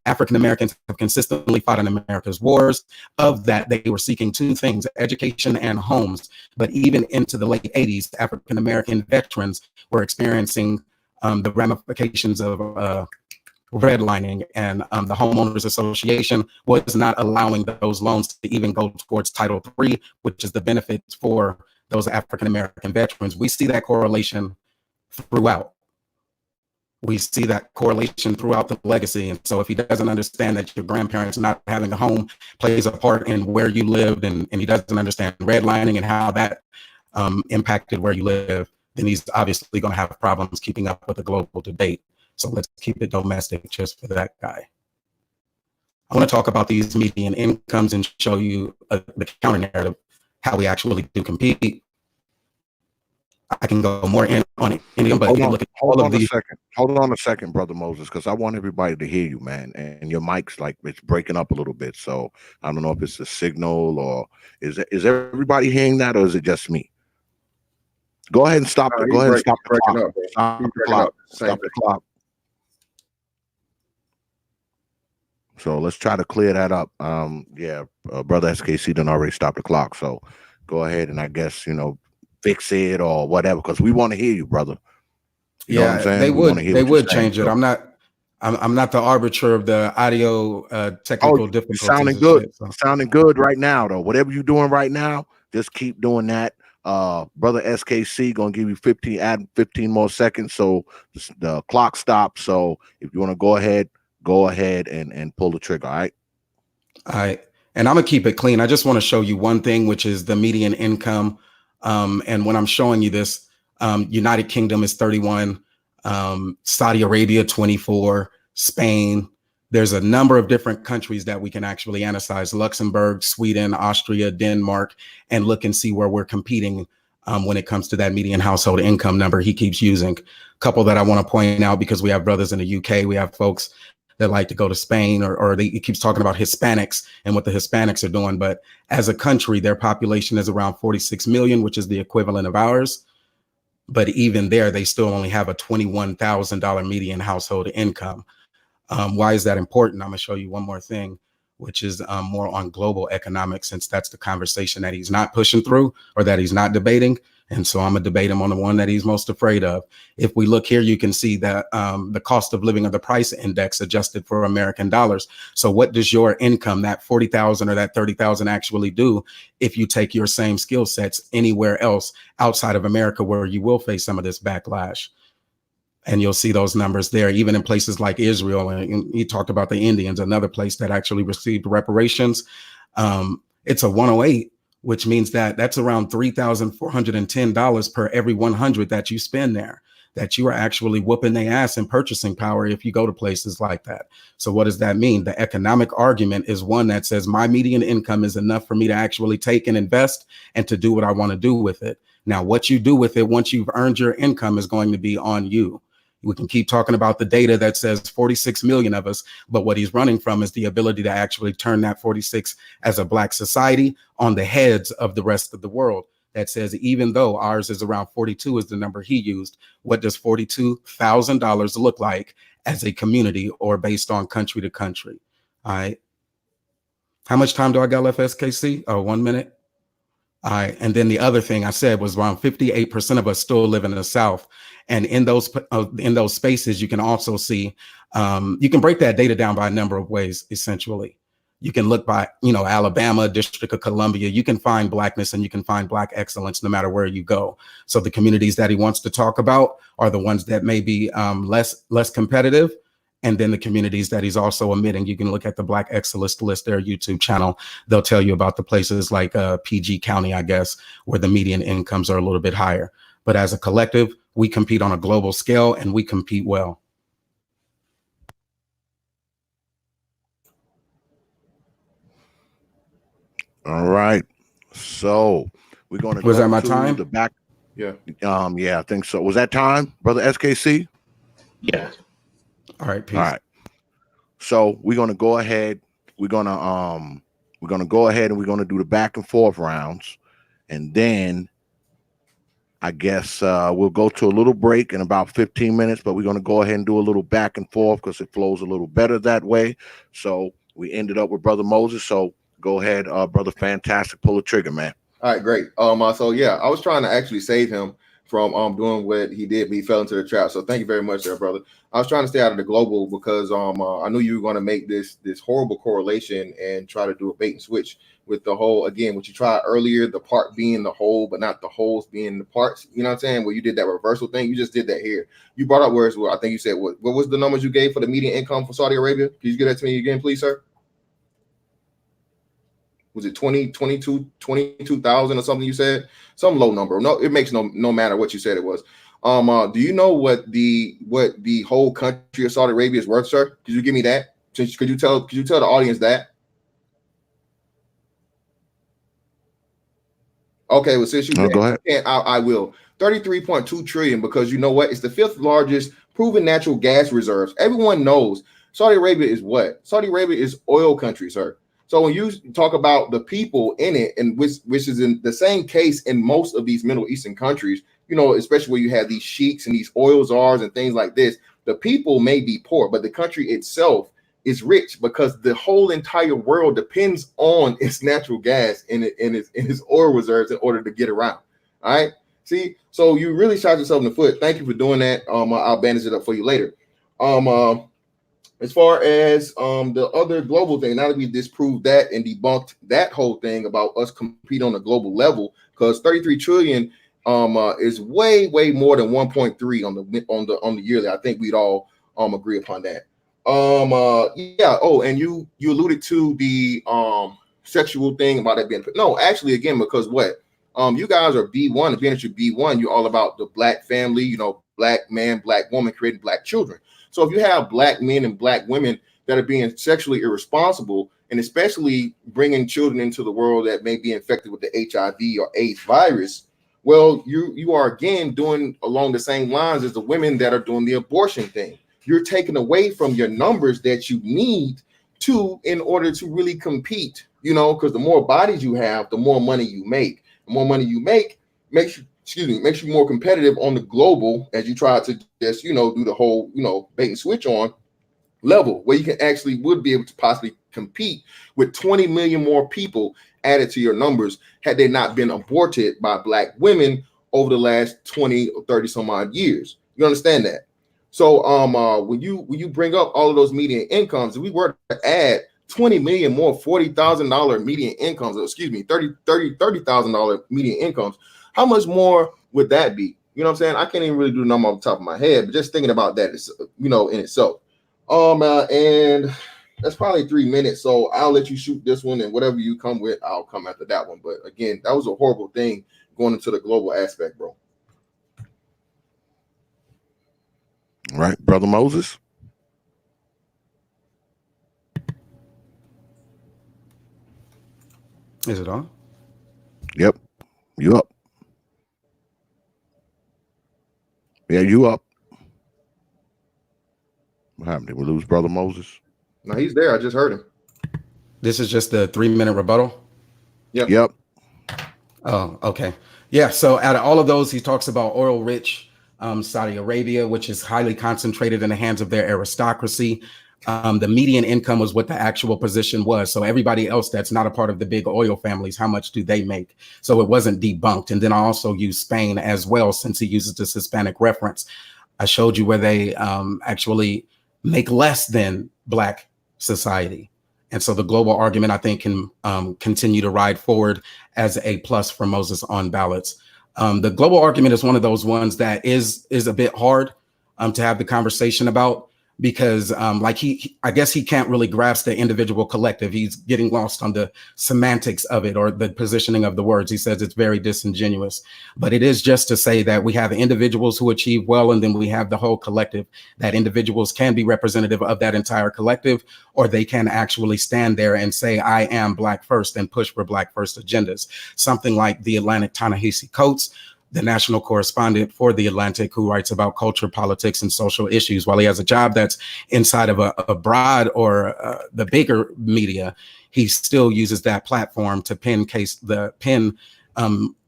Speaker 4: African Americans have consistently fought in America's wars. Of that, they were seeking two things: education and homes. But even into the late 80s, African American veterans were experiencing the ramifications of redlining, and the Homeowners Association was not allowing those loans to even go towards Title III, which is the benefits for those African American veterans. We see that correlation throughout. We see that correlation throughout the legacy. And so if he doesn't understand that your grandparents not having a home plays a part in where you lived, and he doesn't understand redlining and how that impacted where you live, then he's obviously going to have problems keeping up with the global debate. So let's keep it domestic just for that guy. I want to talk about these median incomes and show you the counter narrative, how we actually do compete. I can go more in on it, but
Speaker 2: hold on a second, Brother Moses, because I want everybody to hear you, man. And your mic's like it's breaking up a little bit, so I don't know if it's a signal or is everybody hearing that, or is it just me? Go ahead and stop. Go ahead and stop the clock. Stop the clock. Stop the clock. So let's try to clear that up. Brother SKC done already stopped the clock, so go ahead and I guess fix it or whatever, because we want to hear you, brother. You know what I'm saying?
Speaker 4: They would change it. I'm not the arbiter of the audio technical difficulties.
Speaker 2: Sounding good. Sounding good right now, though. Whatever you're doing right now, just keep doing that. Brother SKC gonna give you add 15 more seconds, so the clock stops. So if you want to go ahead and pull the trigger. All right.
Speaker 4: And I'm gonna keep it clean. I just want to show you one thing, which is the median income. And when I'm showing you this, United Kingdom is 31, Saudi Arabia 24, Spain. There's a number of different countries that we can actually analyze: Luxembourg, Sweden, Austria, Denmark, and look and see where we're competing when it comes to that median household income number he keeps using. A couple that I want to point out, because we have brothers in the UK, we have folks that like to go to Spain, or he keeps talking about Hispanics and what the Hispanics are doing. But as a country, their population is around 46 million, which is the equivalent of ours. But even there, they still only have a $21,000 median household income. Why is that important? I'm going to show you one more thing, which is more on global economics, since that's the conversation that he's not pushing through or that he's not debating. And so I'm going to debate him on the one that he's most afraid of. If we look here, you can see that the cost of living of the price index adjusted for American dollars. So what does your income, that 40,000 or that 30,000, actually do if you take your same skill sets anywhere else outside of America, where you will face some of this backlash? And you'll see those numbers there, even in places like Israel. And he talked about the Indians, another place that actually received reparations. It's a 108. Which means that that's around $3,410 per every 100 that you spend there, that you are actually whooping their ass in purchasing power if you go to places like that. So what does that mean? The economic argument is one that says my median income is enough for me to actually take and invest and to do what I want to do with it. Now, what you do with it once you've earned your income is going to be on you. We can keep talking about the data that says 46 million of us, but what he's running from is the ability to actually turn that 46 as a Black society on the heads of the rest of the world. That says, even though ours is around 42 is the number he used, what does $42,000 look like as a community or based on country to country? All right. How much time do I got left, SKC? Oh, 1 minute. All right. And then the other thing I said was around 58% of us still live in the South. And in those spaces, you can also see, you can break that data down by a number of ways, essentially. You can look by, Alabama, District of Columbia. You can find Blackness and you can find Black excellence no matter where you go. So the communities that he wants to talk about are the ones that may be less competitive. And then the communities that he's also omitting, you can look at the Black Excellence list, their YouTube channel. They'll tell you about the places like PG County, I guess, where the median incomes are a little bit higher. But as a collective, we compete on a global scale and we compete well.
Speaker 2: All right. So we're going to
Speaker 4: Was
Speaker 2: go
Speaker 4: that my
Speaker 2: to
Speaker 4: time?
Speaker 2: the back.
Speaker 1: Yeah.
Speaker 2: Yeah, I think so. Was that time, Brother SKC?
Speaker 5: Yeah.
Speaker 4: All right, peace.
Speaker 2: All right. So we're gonna go ahead. We're gonna go ahead and we're gonna do the back and forth rounds, and then I guess we'll go to a little break in about 15 minutes. But we're gonna go ahead and do a little back and forth because it flows a little better that way. So we ended up with Brother Moses. So go ahead, Brother Fantastic, pull the trigger, man.
Speaker 1: All right, great. So yeah, I was trying to actually save him from doing what he did, but he fell into the trap. So thank you very much there, brother. I was trying to stay out of the global because I knew you were going to make this horrible correlation and try to do a bait and switch with the whole, again, what you tried earlier, the part being the whole, but not the wholes being the parts. You know what I'm saying? Where you did that reversal thing. You just did that here. You brought up words where I think you said, what was the numbers you gave for the median income for Saudi Arabia? Can you give that to me again, please, sir? Was it 22,000 or something you said? Some low number. No, it makes no matter what you said it was. Do you know what the whole country of Saudi Arabia is worth, sir? Could you give me that? Could you tell the audience that? Okay, well, since you
Speaker 2: go ahead.
Speaker 1: I will. 33.2 trillion, because you know what? It's the 5th largest proven natural gas reserves. Everyone knows Saudi Arabia is what? Saudi Arabia is oil country, sir. So when you talk about the people in it, and which is in the same case in most of these Middle Eastern countries, you know, especially where you have these sheiks and these oil czars and things like this, the people may be poor, but the country itself is rich because the whole entire world depends on its natural gas and its oil reserves in order to get around. All right. See, so you really shot yourself in the foot. Thank you for doing that. I'll bandage it up for you later. As far as the other global thing, now that we disproved that and debunked that whole thing about us compete on a global level, because 33 trillion is way more than 1.3 on the yearly. I think we'd all agree upon that. Yeah. Oh, and you alluded to the sexual thing about it being no, actually, again, because what you guys are B1, being that you're B1, you're all about the black family, you know, black man, black woman, creating black children. So if you have black men and black women that are being sexually irresponsible, and especially bringing children into the world that may be infected with the HIV or AIDS virus, well, you are again doing along the same lines as the women that are doing the abortion thing. You're taking away from your numbers that you need to in order to really compete, you know, because the more bodies you have, the more money you make. The more money you make makes you more competitive on the global as you try to just, you know, do the whole, you know, bait and switch on level where you can actually would be able to possibly compete with 20 million more people added to your numbers had they not been aborted by black women over the last 20 or 30 some odd years. You understand that? So when you bring up all of those median incomes, if we were to add 20 million more $40,000 median incomes, $30,000 median incomes, how much more would that be? You know what I'm saying? I can't even really do the number off the top of my head, but just thinking about that is, you know, in itself. And that's probably 3 minutes. So I'll let you shoot this one, and whatever you come with, I'll come after that one. But again, that was a horrible thing going into the global aspect, bro.
Speaker 2: All right, Brother Moses.
Speaker 4: Is it on?
Speaker 2: Yep. You up. Yeah, you up. What happened? Did we lose Brother Moses?
Speaker 1: No, he's there. I just heard him.
Speaker 4: This is just the 3-minute rebuttal?
Speaker 2: Yep.
Speaker 4: Oh, okay. Yeah, so out of all of those, he talks about oil-rich Saudi Arabia, which is highly concentrated in the hands of their aristocracy. The median income was what the actual position was. So everybody else that's not a part of the big oil families, how much do they make? So it wasn't debunked. And then I also use Spain as well, since he uses this Hispanic reference. I showed you where they actually make less than Black society. And so the global argument, I think, can continue to ride forward as a plus for Moses on ballots. The global argument is one of those ones that is a bit hard to have the conversation about, because I guess he can't really grasp the individual collective. He's getting lost on the semantics of it or the positioning of the words. He says it's very disingenuous, but it is just to say that we have individuals who achieve well, and then we have the whole collective, that individuals can be representative of that entire collective, or they can actually stand there and say, I am Black first, and push for Black first agendas. Something like the Atlantic Ta-Nehisi Coates, the national correspondent for The Atlantic, who writes about culture, politics, and social issues. While he has a job that's inside of a broad or the bigger media, he still uses that platform to pin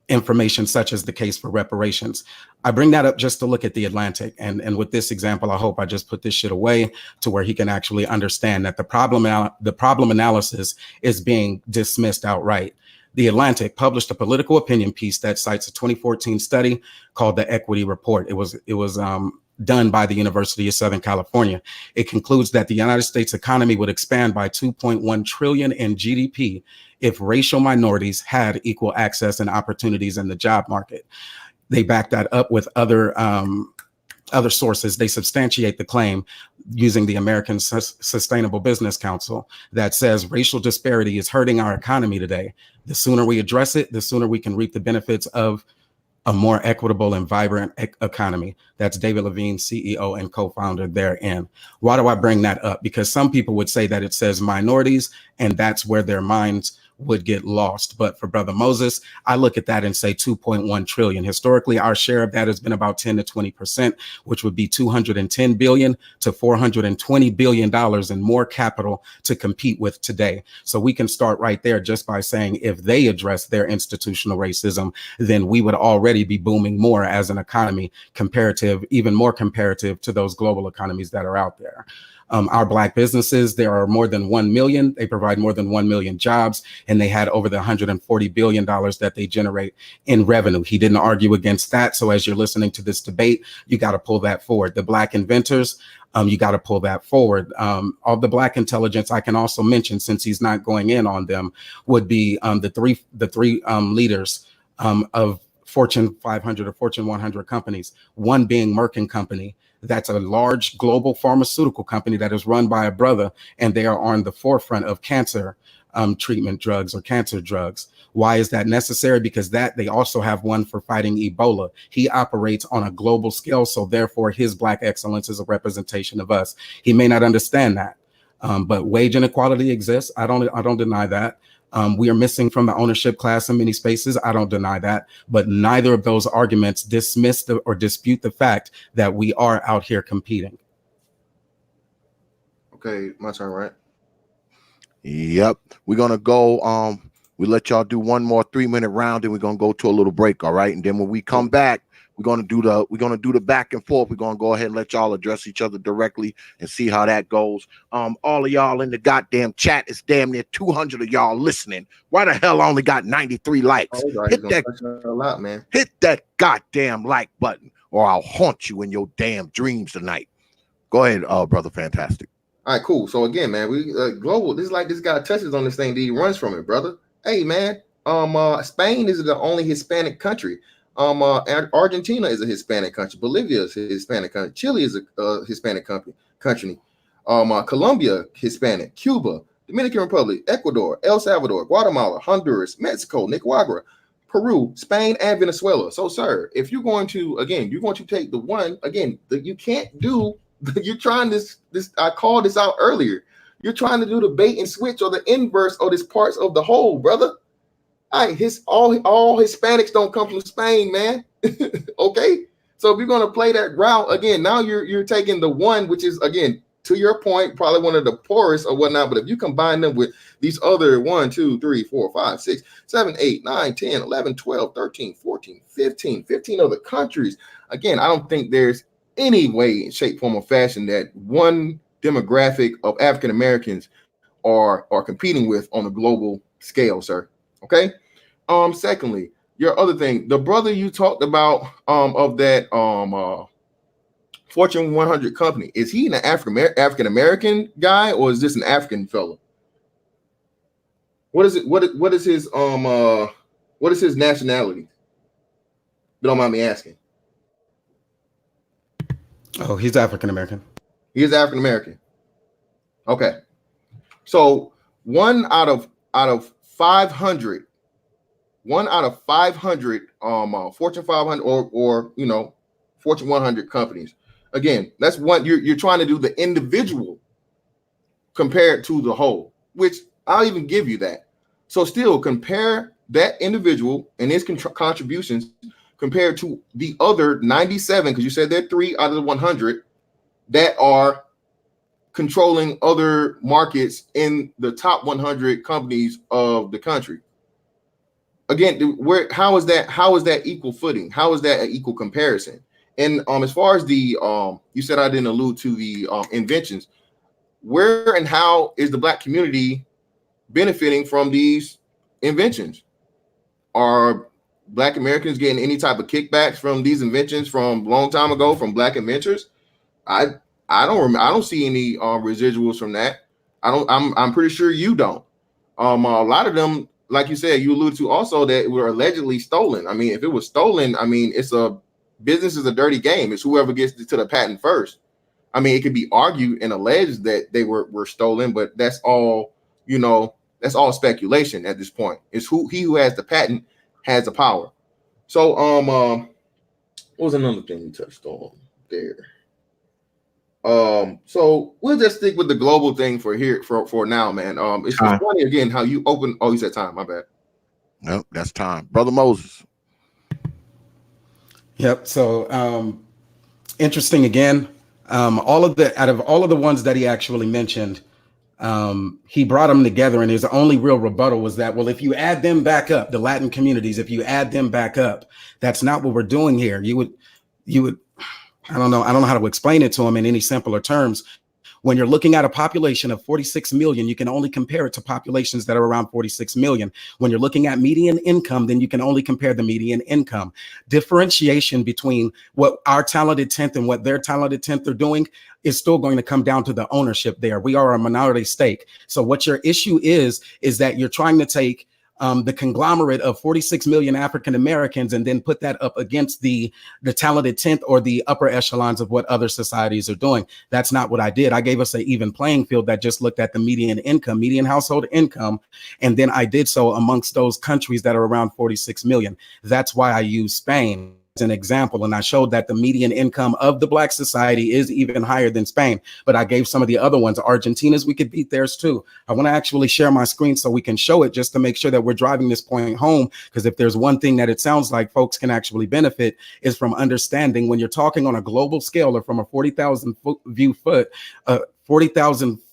Speaker 4: information such as the case for reparations. I bring that up just to look at The Atlantic. And with this example, I hope I just put this shit away to where he can actually understand that the problem analysis is being dismissed outright. The Atlantic published a political opinion piece that cites a 2014 study called the Equity Report. It was done by the University of Southern California. It concludes that the United States economy would expand by 2.1 trillion in GDP if racial minorities had equal access and opportunities in the job market. They back that up with other sources. They substantiate the claim using the American Sustainable Business Council that says racial disparity is hurting our economy today. The sooner we address it, the sooner we can reap the benefits of a more equitable and vibrant economy. That's David Levine, CEO and co-founder therein. Why do I bring that up? Because some people would say that it says minorities, and that's where their minds would get lost. But for Brother Moses, I look at that and say 2.1 trillion. Historically, our share of that has been about 10 to 20%, which would be 210 billion to 420 billion dollars in more capital to compete with today. So we can start right there just by saying if they address their institutional racism, then we would already be booming more as an economy, even more comparative to those global economies that are out there. Our Black businesses, there are more than 1 million. They provide more than 1 million jobs, and they had over the $140 billion that they generate in revenue. He didn't argue against that. So as you're listening to this debate, you got to pull that forward. The Black inventors, you got to pull that forward. All the Black intelligence I can also mention, since he's not going in on them, would be the three leaders of Fortune 500 or Fortune 100 companies, one being Merck & Company. That's a large global pharmaceutical company that is run by a brother, and they are on the forefront of cancer treatment drugs or cancer drugs. Why is that necessary? Because they also have one for fighting Ebola. He operates on a global scale, so therefore his Black excellence is a representation of us. He may not understand that, but wage inequality exists. I don't deny that. We are missing from the ownership class in many spaces. I don't deny that, but neither of those arguments dismiss or dispute the fact that we are out here competing.
Speaker 1: Okay, my turn, right?
Speaker 2: Yep. We're gonna go. We let y'all do one more 3-minute round, and we're gonna go to a little break. All right, and then when we come back, we're gonna do the back and forth. We're gonna go ahead and let y'all address each other directly and see how that goes. All of y'all in the goddamn chat, is damn near 200 of y'all listening. Why the hell I only got 93 likes? Hit that goddamn like button, or I'll haunt you in your damn dreams tonight. Go ahead, brother Fantastic.
Speaker 1: All right, cool. So again, man, we global. This is like this guy touches on this thing, he runs from it, brother. Hey, man, Spain is the only Hispanic country. Argentina is a Hispanic country. Bolivia is a Hispanic country. Chile is a Hispanic country. Colombia, Hispanic. Cuba, Dominican Republic, Ecuador, El Salvador, Guatemala, Honduras, Mexico, Nicaragua, Peru, Spain, and Venezuela. So, sir, if you're going to take the one again that you can't do. You're trying this. I called this out earlier. You're trying to do the bait and switch or the inverse of this parts of the whole, brother. All right, all Hispanics don't come from Spain, man. Okay, so if you're gonna play that route again, now you're taking the one, which is again to your point, probably one of the poorest or whatnot. But if you combine them with these other 1, 2, 3, 4, 5, 6, 7, 8, 9, 10, 11, 12, 13, 14, 15 other countries. Again, I don't think there's any way, shape, form, or fashion that one demographic of African Americans are competing with on a global scale, sir. Okay. Secondly, your other thing, the brother you talked about of that Fortune 100 company, is he an African American guy, or is this an African fellow? What is it? What is his nationality? Don't mind me asking.
Speaker 4: Oh, he's African American.
Speaker 1: He is African American. Okay. So one out of 500 Fortune 500 or Fortune 100 companies. Again, that's one you're trying to do the individual compared to the whole, which I'll even give you that. So still compare that individual and his contributions compared to the other 97, because you said there are 3 out of the 100 that are controlling other markets in the top 100 companies of the country. Again, how is that equal footing? How is that an equal comparison? And as far as the you said I didn't allude to the inventions. Where and how is the Black community benefiting from these inventions? Are Black Americans getting any type of kickbacks from these inventions from a long time ago from Black inventors? I don't see any residuals from that. I'm pretty sure you don't. A lot of them, like you said, you alluded to also that were allegedly stolen. I mean, if it was stolen, I mean, business is a dirty game. It's whoever gets to the patent first. I mean, it could be argued and alleged that they were stolen, but that's all, that's all speculation at this point. It's he who has the patent has the power. So, what was another thing you touched on there? So we'll just stick with the global thing for now, man. It's funny again how you open. Oh, you said time. My bad.
Speaker 2: Nope, that's time, Brother Moses.
Speaker 4: Yep. So interesting again. Out of all of the ones that he actually mentioned, he brought them together, and his only real rebuttal was that, well, if you add them back up, the Latin communities, if you add them back up, that's not what we're doing here. You would. I don't know how to explain it to him in any simpler terms. When you're looking at a population of 46 million, you can only compare it to populations that are around 46 million. When you're looking at median income, then you can only compare the median income. Differentiation between what our talented 10th and what their talented 10th are doing is still going to come down to the ownership there. We are a minority stake. So what your issue is that you're trying to take the conglomerate of 46 million African Americans and then put that up against the talented 10th or the upper echelons of what other societies are doing. That's not what I did. I gave us an even playing field that just looked at the median household income. And then I did so amongst those countries that are around 46 million. That's why I use Spain as an example. And I showed that the median income of the Black society is even higher than Spain. But I gave some of the other ones. Argentina's, we could beat theirs too. I want to actually share my screen so we can show it, just to make sure that we're driving this point home. Because if there's one thing that it sounds like folks can actually benefit is from understanding when you're talking on a global scale or from a 40,000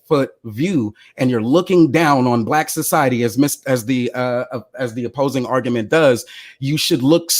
Speaker 4: foot view, and you're looking down on Black society as the opposing argument does, you should look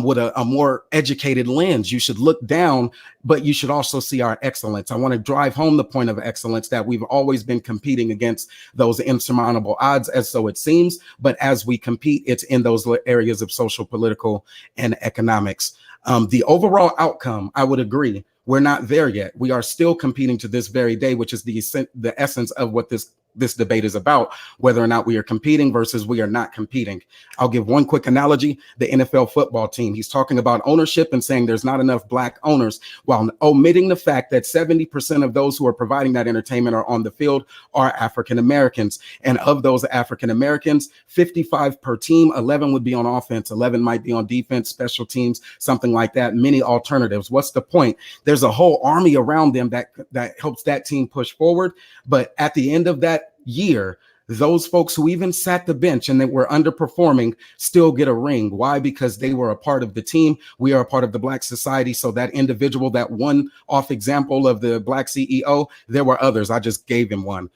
Speaker 4: with a more educated lens. You should look down, but you should also see our excellence. I want to drive home the point of excellence, that we've always been competing against those insurmountable odds, as so it seems. But as we compete, it's in those areas of social, political, and economics. The overall outcome, I would agree, we're not there yet. We are still competing to this very day, which is the essence of what this debate is about, whether or not we are competing versus we are not competing. I'll give one quick analogy. The NFL football team, he's talking about ownership and saying there's not enough Black owners, while omitting the fact that 70% of those who are providing that entertainment are on the field are African Americans. And of those African Americans, 55 per team, 11 would be on offense, 11 might be on defense, special teams, something like that, many alternatives. What's the point? There's a whole army around them that helps that team push forward. But at the end of that year, those folks who even sat the bench and that were underperforming still get a ring. Why? Because they were a part of the team. We are a part of the Black society. So that individual, that one-off example of the Black CEO, there were others. I just gave him one.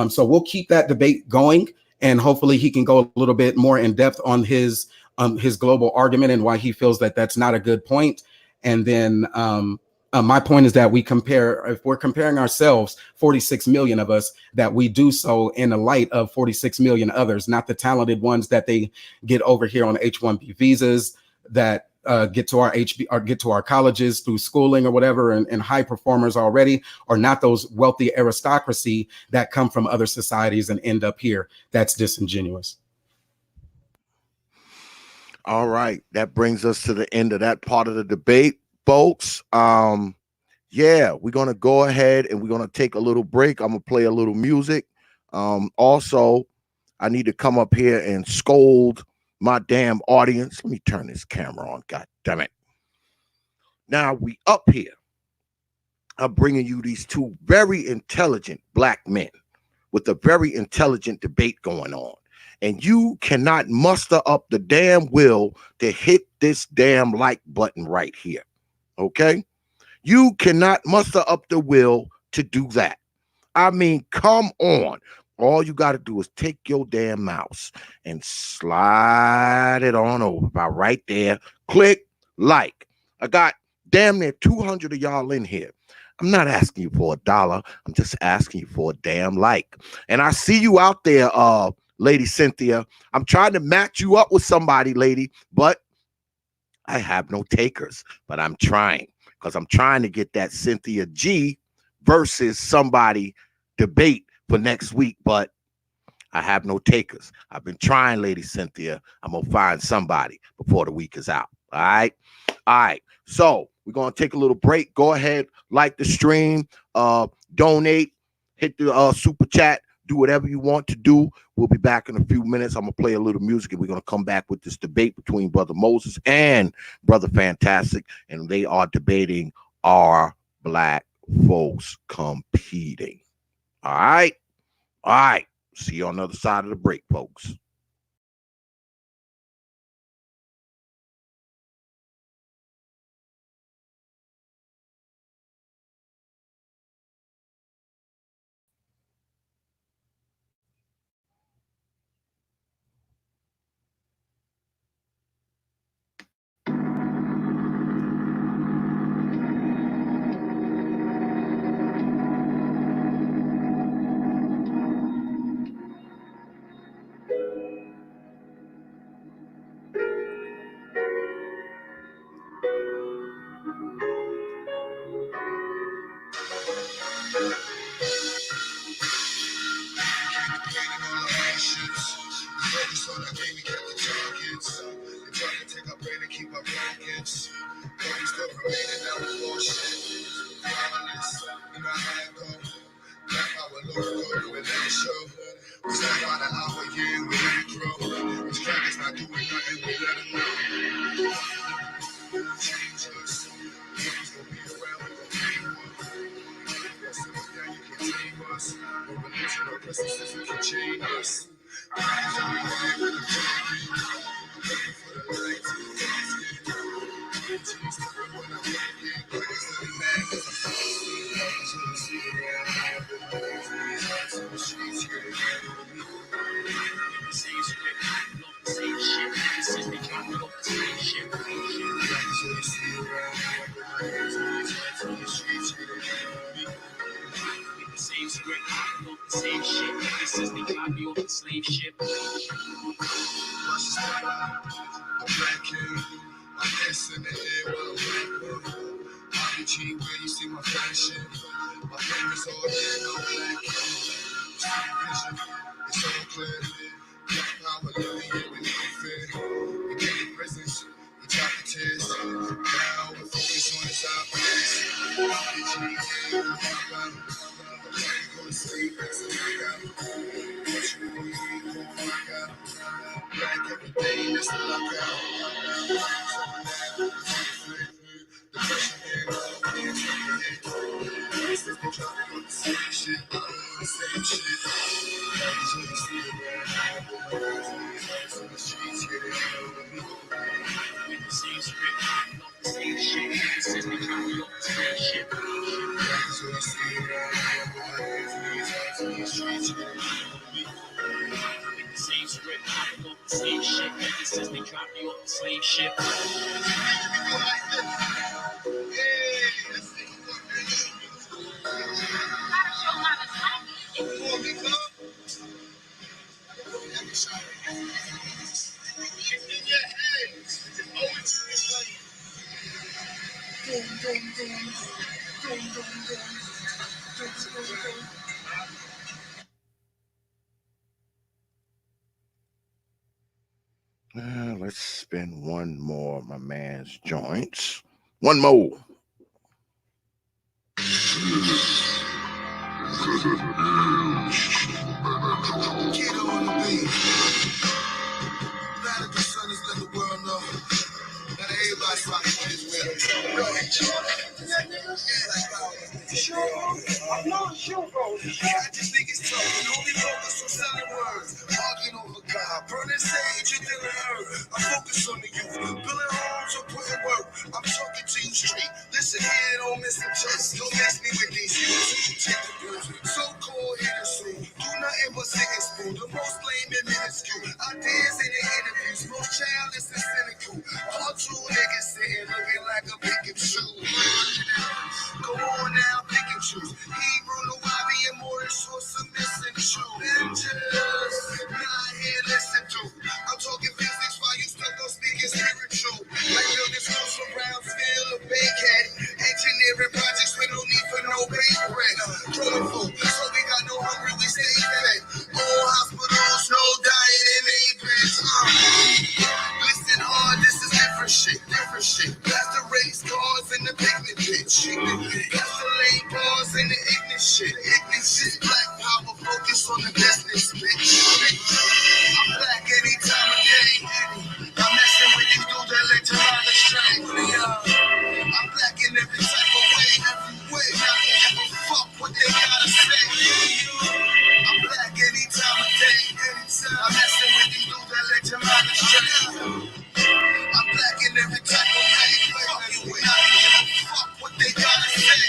Speaker 4: So we'll keep that debate going, and hopefully he can go a little bit more in depth on his global argument and why he feels that that's not a good point. And then my point is that if we're comparing ourselves, 46 million of us, that we do so in the light of 46 million others, not the talented ones that they get over here on H-1B visas, that get to our colleges through schooling or whatever, and high performers already, or not those wealthy aristocracy that come from other societies and end up here. That's disingenuous.
Speaker 2: All right, that brings us to the end of that part of the debate, folks. Yeah, we're gonna go ahead and we're gonna take a little break. I'm gonna play a little music. Also, I need to come up here and scold my damn audience. Let me turn this camera on. God damn it. Now we up here. I'm bringing you these two very intelligent Black men with a very intelligent debate going on. and you cannot muster up the damn will to hit this damn like button right here. Okay? You cannot muster up the will to do that. I mean, come on. All you got to do is take your damn mouse and slide it on over about right there. Click like. I got damn near 200 of y'all in here. I'm not asking you for $1. I'm just asking you for a damn like. And I see you out there, Lady Cynthia. I'm trying to match you up with somebody, lady, but I have no takers. But I'm trying, because I'm trying to get that Cynthia G versus somebody debate for next week, but I have no takers. I've been trying, Lady Cynthia. I'm going to find somebody before the week is out. All right? All right. So we're going to take a little break. Go ahead, like the stream, donate, hit the super chat, do whatever you want to do. We'll be back in a few minutes. I'm going to play a little music, and we're going to come back with this debate between Brother Moses and Brother Fantastic, and they are debating, are black folks competing? All right? All right. See you on the other side of the break, folks. Let's spin one more of my man's joints. One more.
Speaker 3: agent than a herd. I focus on the youth, building homes or putting work. I'm talking to you straight. Listen here, don't miss the chance. Don't mess me with these youths. Check the bills. So-called innocent. Do nothing but sit and spoon. The most lame and minuscule. Ideas in the interviews. Most childish and cynical. Cartoon niggas sitting looking like a pick and shoe. Go on now, pick and choose. Hebrew, Nawabi, and more than short submission true. Ninjas, not here, listen to. I'm talking physics while you stuck on speaking spiritual. Like building schools from Brownsville or Bankhead. Engineering projects with no need for no bank bread. Growing food, so we got no hungry, we stay fed. All hospitals, no diet and aphids. Listen hard, this is different shit, different shit. That's the race cars and the picnic bitch. That's the lane bars and the ignorant shit. Ignorant shit, black power, focus on the business, bitch. I'm black any time of day. I'm messing with these dudes that let your mind astray. I'm black in every type of way, every way. I don't give a fuck what they gotta say. I'm black any time of day, anytime. I'm messing with these dudes that let your mind astray. I'm black in every type of way. Fuck you, and I don't give a fuck what they gotta say.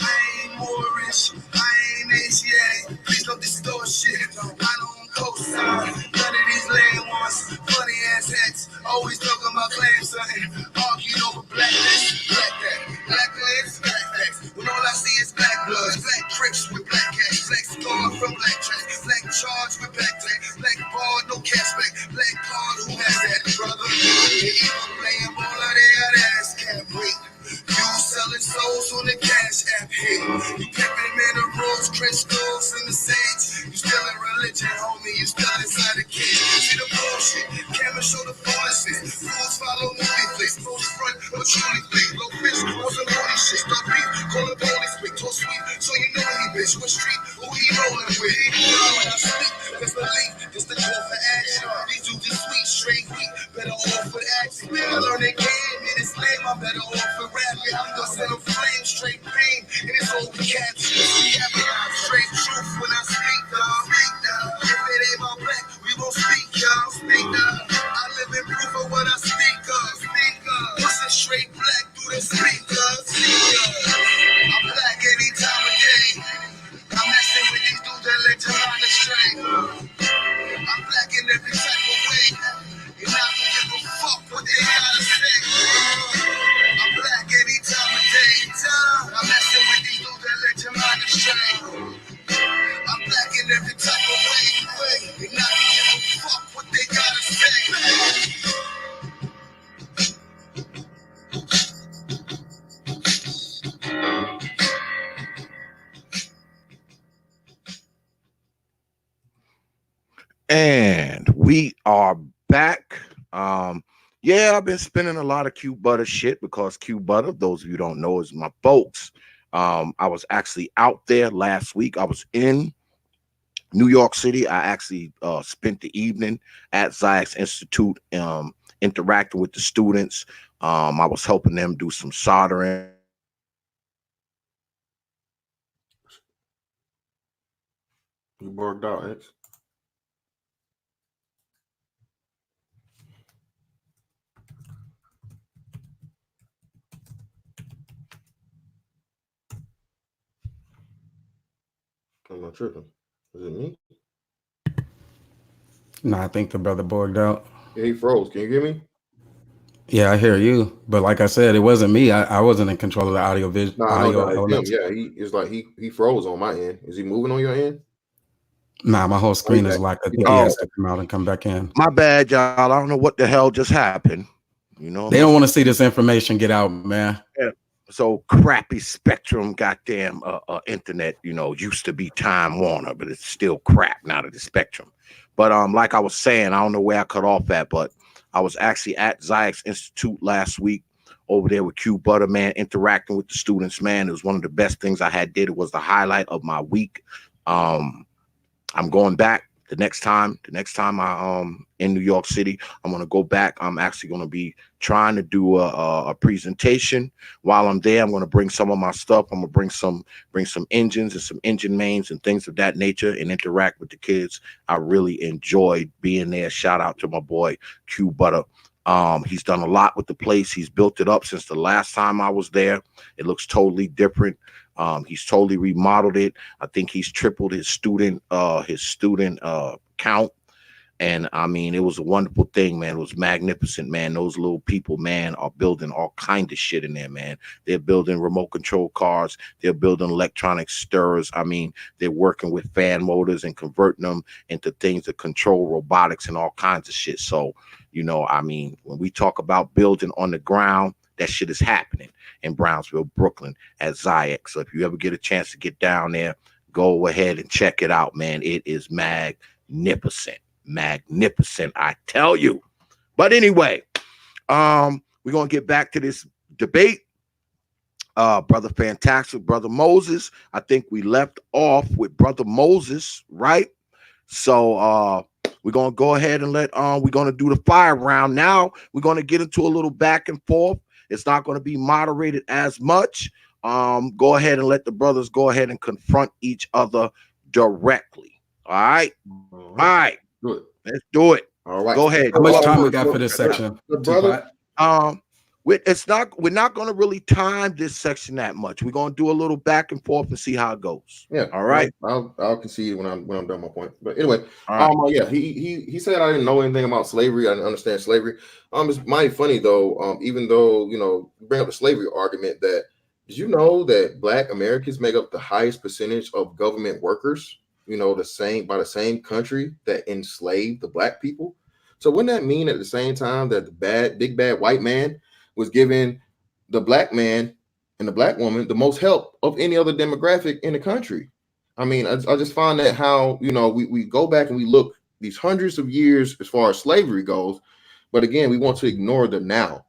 Speaker 3: I ain't Moorish, I ain't Asian. Please don't distort shit. I don't co-sign none of these lame ones. Funny ass hats, always talking about claim something. Arguing over black this, black that. Black lives, black facts. When all I see is black blood, black crips with black cats, black scar from black tracks, black charge with black tag, black bar, no cashback, black card, who has that, brother? They even playing ball of their ass can't wait. You selling souls on the cash app hit. You pimping minerals, crystals, and the sage. You still in religion, homie. You still inside the cage. See the bullshit. Cameras show the foolishness. Fools follow movie flicks. Most front, but truly fake. Low fish on some holy shit. Start beef, call the police quick. Too sweet, so you know he bitch. What street? Who he rolling with? He know when I speak. That's the link. That's the call for action. These dudes is sweet, straight wheat. Better off with action. I learned they game in this lame. I'm better off with rapping. I'm gonna send them flames, straight pain. And it's all we capture. Straight truth when I speak, dog. If it ain't my black, we won't speak, y'all. I live in proof of what I speak of. Pushing straight black through the speakers. I'm black any time of day. I'm messing with these dudes that let your mind astray. I'm black in every type of way. And I don't give a fuck what they gotta say. I'm black any time of day. I'm messing with these dudes that let your mind astray. I'm black in every type of way. And I don't give a fuck what they gotta say.
Speaker 2: And we are back. Yeah, I've been spending a lot of Q-Butter shit because Q-Butter, those of you who don't know, is my folks. I was actually out there last week. I was in New York City. I actually spent the evening at Zayek's Institute interacting with the students. I was helping them do some soldering.
Speaker 1: You bugged out, X. I'm not tripping. Is it me?
Speaker 4: No, I think the brother bugged out.
Speaker 1: Yeah, he froze. Can you hear me?
Speaker 4: Yeah, I hear you. But like I said, it wasn't me. I wasn't in control of the audio
Speaker 1: No,
Speaker 4: elements.
Speaker 1: yeah, it's like he froze on my end. Is he moving on your end?
Speaker 4: Nah, my whole screen is locked. I think he has to come out and come back in.
Speaker 2: My bad, y'all. I don't know what the hell just happened. You know,
Speaker 4: they don't want to see this information get out, man.
Speaker 2: Yeah. So crappy Spectrum, goddamn internet. You know, used to be Time Warner, but it's still crap now that it's Spectrum. But like I was saying, I don't know where I cut off at, but I was actually at Zayek's Institute last week over there with Q-Butter, man, interacting with the students, man. It was one of the best things I had did. It was the highlight of my week. I'm going back the next time I in New York City, I'm gonna go back. I'm actually gonna be trying to do a presentation. While I'm there, I'm gonna bring some of my stuff. I'm gonna bring some engines and some engine mains and things of that nature, and interact with the kids. I really enjoyed being there. Shout out to my boy Q Butter. He's done a lot with the place. He's built it up since the last time I was there. It looks totally different. He's totally remodeled it. I think he's tripled his student count. And I mean, it was a wonderful thing, man. It was magnificent, man. Those little people, man, are building all kind of shit in there, man. They're building remote control cars. They're building electronic stirrers. I mean, they're working with fan motors and converting them into things that control robotics and all kinds of shit. So, you know, I mean, when we talk about building on the ground, that shit is happening in Brownsville, Brooklyn at Ziac. So if you ever get a chance to get down there, go ahead and check it out, man. It is magnificent. Magnificent, I tell you. But anyway, we're gonna get back to this debate. Brother Fantastic, Brother Moses. I think we left off with Brother Moses, right? So we're gonna go ahead and we're gonna do the fire round. Now we're gonna get into a little back and forth. It's not gonna be moderated as much. Go ahead and let the brothers go ahead and confront each other directly. All right. All right.
Speaker 1: Do it.
Speaker 2: Let's do it.
Speaker 1: All right.
Speaker 2: Go ahead.
Speaker 4: How much time we got for this section?
Speaker 1: Brother?
Speaker 2: We're not going to really time this section that much. We're going to do a little back and forth and see how it goes.
Speaker 1: Yeah.
Speaker 2: All right.
Speaker 1: I'll concede when I'm done my point. But anyway,
Speaker 2: right.
Speaker 1: Yeah, he said I didn't know anything about slavery. I didn't understand slavery. It's mighty funny though. Even though bring up the slavery argument, that did you know that Black Americans make up the highest percentage of government workers? The same country that enslaved the Black people. So wouldn't that mean at the same time that the big bad white man was giving the Black man and the Black woman the most help of any other demographic in the country? I mean, I just find that how, we go back and we look these hundreds of years as far as slavery goes, but again, we want to ignore the now.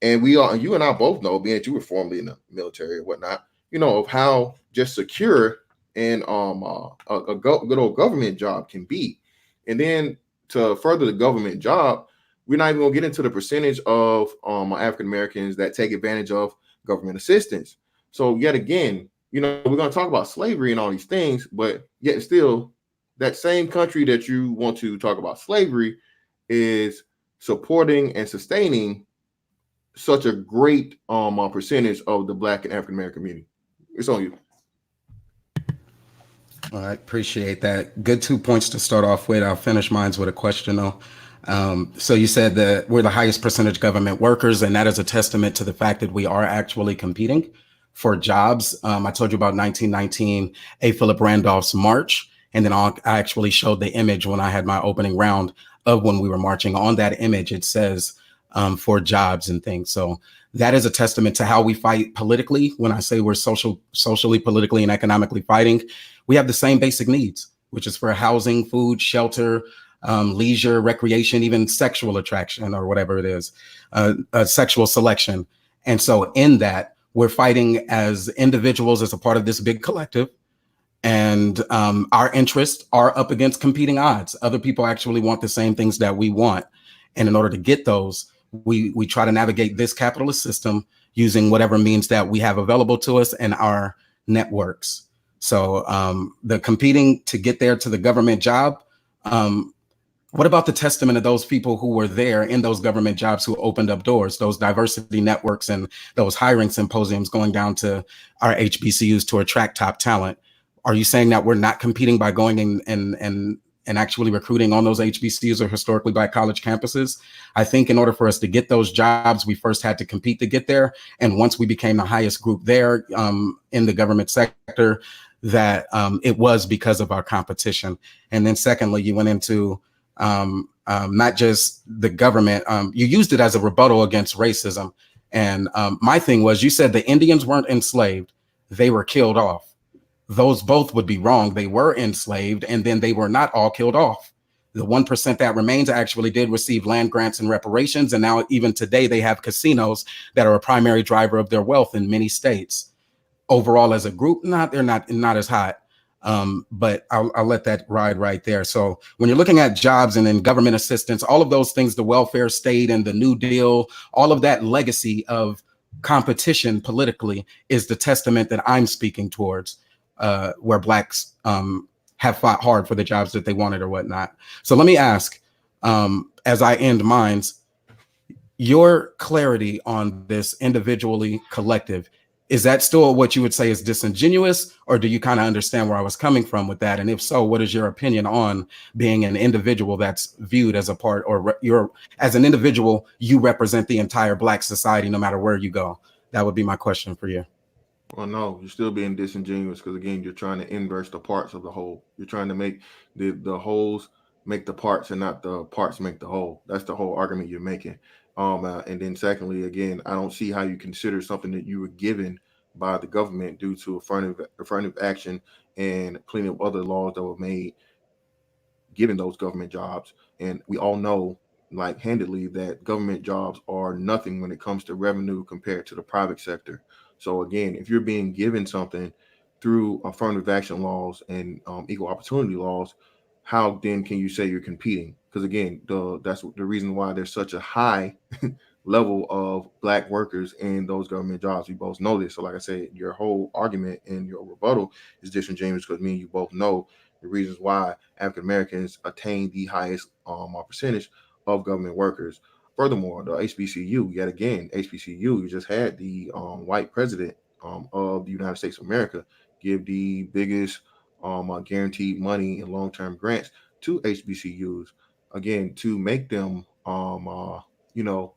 Speaker 1: And you and I both know, being that you were formerly in the military or whatnot, of how just secure and a good old government job can be. And then to further the government job, we're not even gonna get into the percentage of African Americans that take advantage of government assistance. So yet again, we're gonna talk about slavery and all these things, but yet still that same country that you want to talk about slavery is supporting and sustaining such a great percentage of the Black and African American community. It's on you.
Speaker 4: All right, appreciate that. Good 2 points to start off with. I'll finish mine with a question though. So you said that we're the highest percentage government workers, and that is a testament to the fact that we are actually competing for jobs. I told you about 1919, A. Philip Randolph's march, and then I actually showed the image when I had my opening round of when we were marching. On that image, it says for jobs and things. So that is a testament to how we fight politically. When I say we're socially, politically, and economically fighting, we have the same basic needs, which is for housing, food, shelter, leisure, recreation, even sexual attraction or whatever it is, sexual selection. And so in that, we're fighting as individuals as a part of this big collective. And our interests are up against competing odds. Other people actually want the same things that we want. And in order to get those, we try to navigate this capitalist system using whatever means that we have available to us and our networks. So the competing to get there to the government job, what about the testament of those people who were there in those government jobs who opened up doors, those diversity networks and those hiring symposiums going down to our HBCUs to attract top talent? Are you saying that we're not competing by going and actually recruiting on those HBCUs or historically Black college campuses? I think in order for us to get those jobs, we first had to compete to get there. And once we became the highest group there in the government sector, that it was because of our competition. And then secondly, you went into not just the government, you used it as a rebuttal against racism. And my thing was, you said the Indians weren't enslaved, they were killed off. Those both would be wrong. They were enslaved, and then they were not all killed off. The 1% that remains actually did receive land grants and reparations. And now even today, they have casinos that are a primary driver of their wealth in many states. Overall, as a group, they're not as hot. But I'll let that ride right there. So when you're looking at jobs and then government assistance, all of those things, the welfare state and the New Deal, all of that legacy of competition politically is the testament that I'm speaking towards, where Blacks have fought hard for the jobs that they wanted or whatnot. So let me ask, as I end mines, your clarity on this individually collective, is that still what you would say is disingenuous, or do you kind of understand where I was coming from with that? And if so, what is your opinion on being an individual that's viewed as a part, or you're as an individual, you represent the entire Black society no matter where you go? That would be my question for you.
Speaker 1: Well, no, you're still being disingenuous because again, you're trying to inverse the parts of the whole. You're trying to make the wholes make the parts and not the parts make the whole. That's the whole argument you're making. And then secondly, again, I don't see how you consider something that you were given by the government due to affirmative action and plenty of other laws that were made giving those government jobs. And we all know, like handedly, that government jobs are nothing when it comes to revenue compared to the private sector. So again, if you're being given something through affirmative action laws and equal opportunity laws, how then can you say you're competing? Because again, that's the reason why there's such a high level of Black workers in those government jobs. We both know this. So like I said, your whole argument and your rebuttal is disingenuous because me and you both know the reasons why African Americans attain the highest percentage of government workers. Furthermore, the HBCU, yet again, HBCU, you just had the white president of the United States of America give the biggest guaranteed money and long-term grants to HBCUs, again, to make them, you know,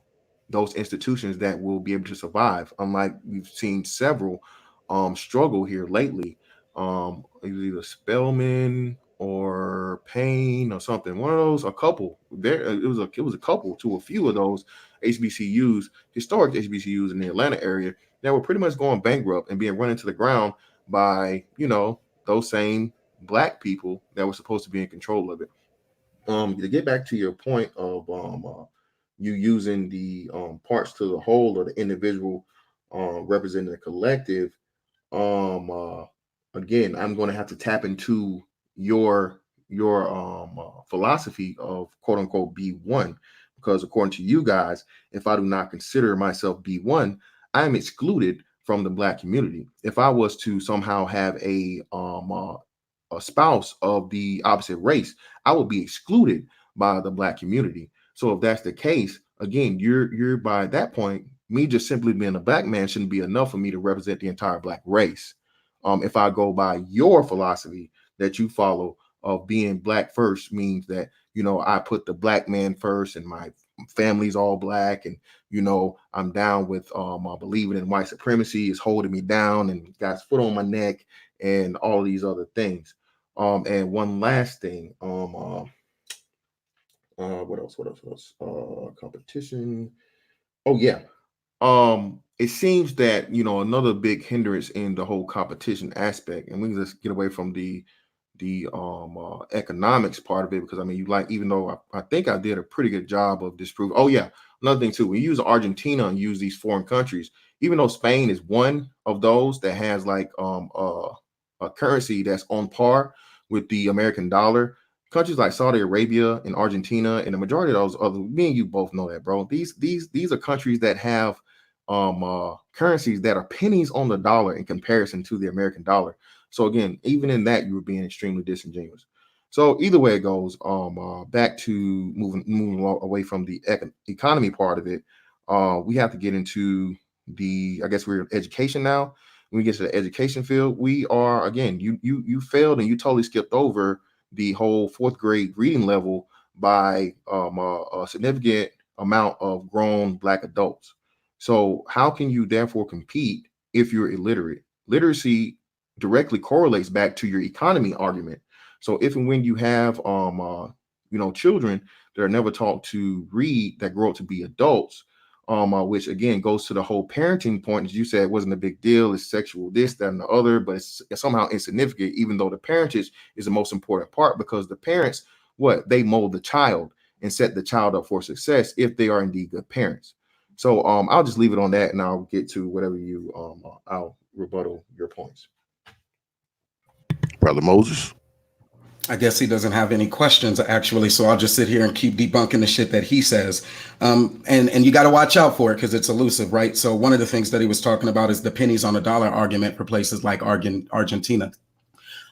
Speaker 1: those institutions that will be able to survive. Unlike we've seen several struggle here lately, either Spelman or Payne or something. One of those, a couple. There, it was a couple to a few of those HBCUs, historic HBCUs in the Atlanta area that were pretty much going bankrupt and being run into the ground by those same Black people that were supposed to be in control of it. To get back to your point of you using the parts to the whole or the individual representing the collective, again, I'm going to have to tap into your philosophy of quote unquote B1, because according to you guys, if I do not consider myself B1, I am excluded from the Black community. If I was to somehow have a spouse of the opposite race, I would be excluded by the Black community. So if that's the case, again, you're by that point, me just simply being a Black man shouldn't be enough for me to represent the entire Black race. If I go by your philosophy that you follow of being Black first, means that I put the Black man first and my family's all Black, and I'm down with believing in white supremacy is holding me down and got his foot on my neck and all these other things. And one last thing, what else? Competition. Oh yeah. It seems that another big hindrance in the whole competition aspect, and we can just get away from the economics part of it, because I mean, even though I think I did a pretty good job of disproving. Oh yeah, another thing too, we use Argentina and use these foreign countries, even though Spain is one of those that has like a currency that's on par with the American dollar. Countries like Saudi Arabia and Argentina and the majority of those other, me and you both know that, bro. These are countries that have currencies that are pennies on the dollar in comparison to the American dollar. So again, even in that, you were being extremely disingenuous. So either way it goes, back to moving away from the economy part of it, we have to get into I guess we're in education now. When we get to the education field, we are, again, you failed and you totally skipped over the whole fourth grade reading level by a significant amount of grown Black adults. So how can you therefore compete if you're illiterate? Literacy directly correlates back to your economy argument. So if and when you have children that are never taught to read that grow up to be adults, which again goes to the whole parenting point, as you said, it wasn't a big deal, it's sexual this, that, and the other, but it's somehow insignificant, even though the parentage is the most important part, because the parents, they mold the child and set the child up for success if they are indeed good parents. So I'll just leave it on that, and I'll get to whatever I'll rebuttal your points.
Speaker 2: Brother Moses.
Speaker 4: I guess he doesn't have any questions, actually, so I'll just sit here and keep debunking the shit that he says. And you got to watch out for it because it's elusive, right? So one of the things that he was talking about is the pennies on a dollar argument for places like Argentina.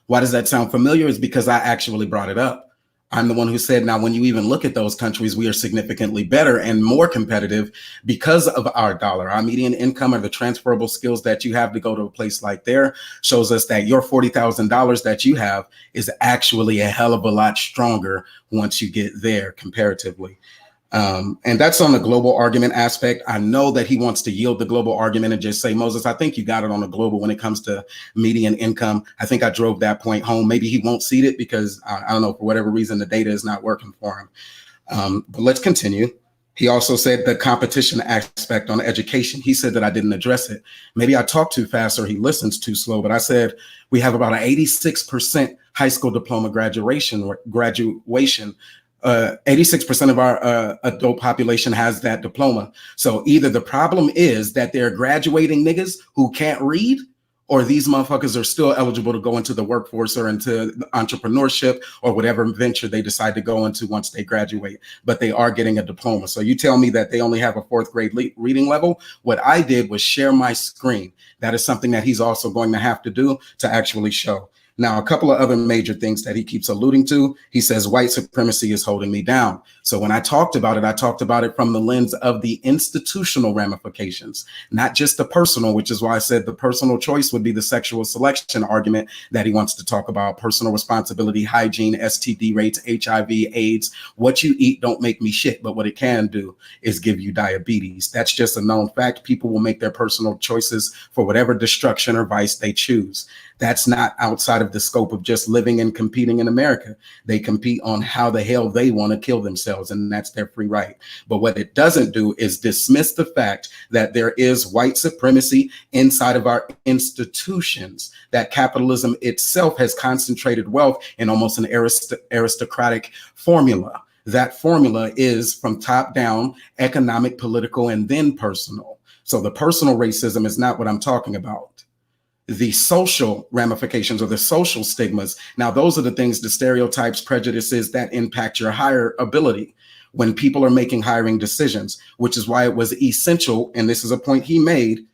Speaker 4: Why does that sound familiar? Is because I actually brought it up. I'm the one who said, now, when you even look at those countries, we are significantly better and more competitive because of our dollar. Our median income or the transferable skills that you have to go to a place like there shows us that your $40,000 that you have is actually a hell of a lot stronger once you get there comparatively. And that's on the global argument aspect. I know that he wants to yield the global argument and just say, Moses, I think you got it on the global when it comes to median income. I think I drove that point home. Maybe he won't see it because I don't know, for whatever reason, the data is not working for him. But let's continue. He also said the competition aspect on education. He said that I didn't address it. Maybe I talk too fast or he listens too slow, but I said we have about an 86% high school diploma graduation. 86% of our adult population has that diploma. So either the problem is that they're graduating niggas who can't read, or these motherfuckers are still eligible to go into the workforce or into entrepreneurship or whatever venture they decide to go into once they graduate, but they are getting a diploma. So you tell me that they only have a fourth grade reading level. What I did was share my screen. That is something that he's also going to have to do to actually show. Now, a couple of other major things that he keeps alluding to. He says white supremacy is holding me down. So when I talked about it, I talked about it from the lens of the institutional ramifications, not just the personal, which is why I said the personal choice would be the sexual selection argument that he wants to talk about: personal responsibility, hygiene, STD rates, HIV, AIDS. What you eat don't make me shit, but what it can do is give you diabetes. That's just a known fact. People will make their personal choices for whatever destruction or vice they choose. That's not outside of the scope of just living and competing in America. They compete on how the hell they want to kill themselves, and that's their free right. But what it doesn't do is dismiss the fact that there is white supremacy inside of our institutions, that capitalism itself has concentrated wealth in almost an aristocratic formula. That formula is from top down, economic, political, and then personal. So the personal racism is not what I'm talking about. The social ramifications or the social stigmas. Now, those are the things, the stereotypes, prejudices that impact your hire ability when people are making hiring decisions, which is why it was essential. And this is a point he made.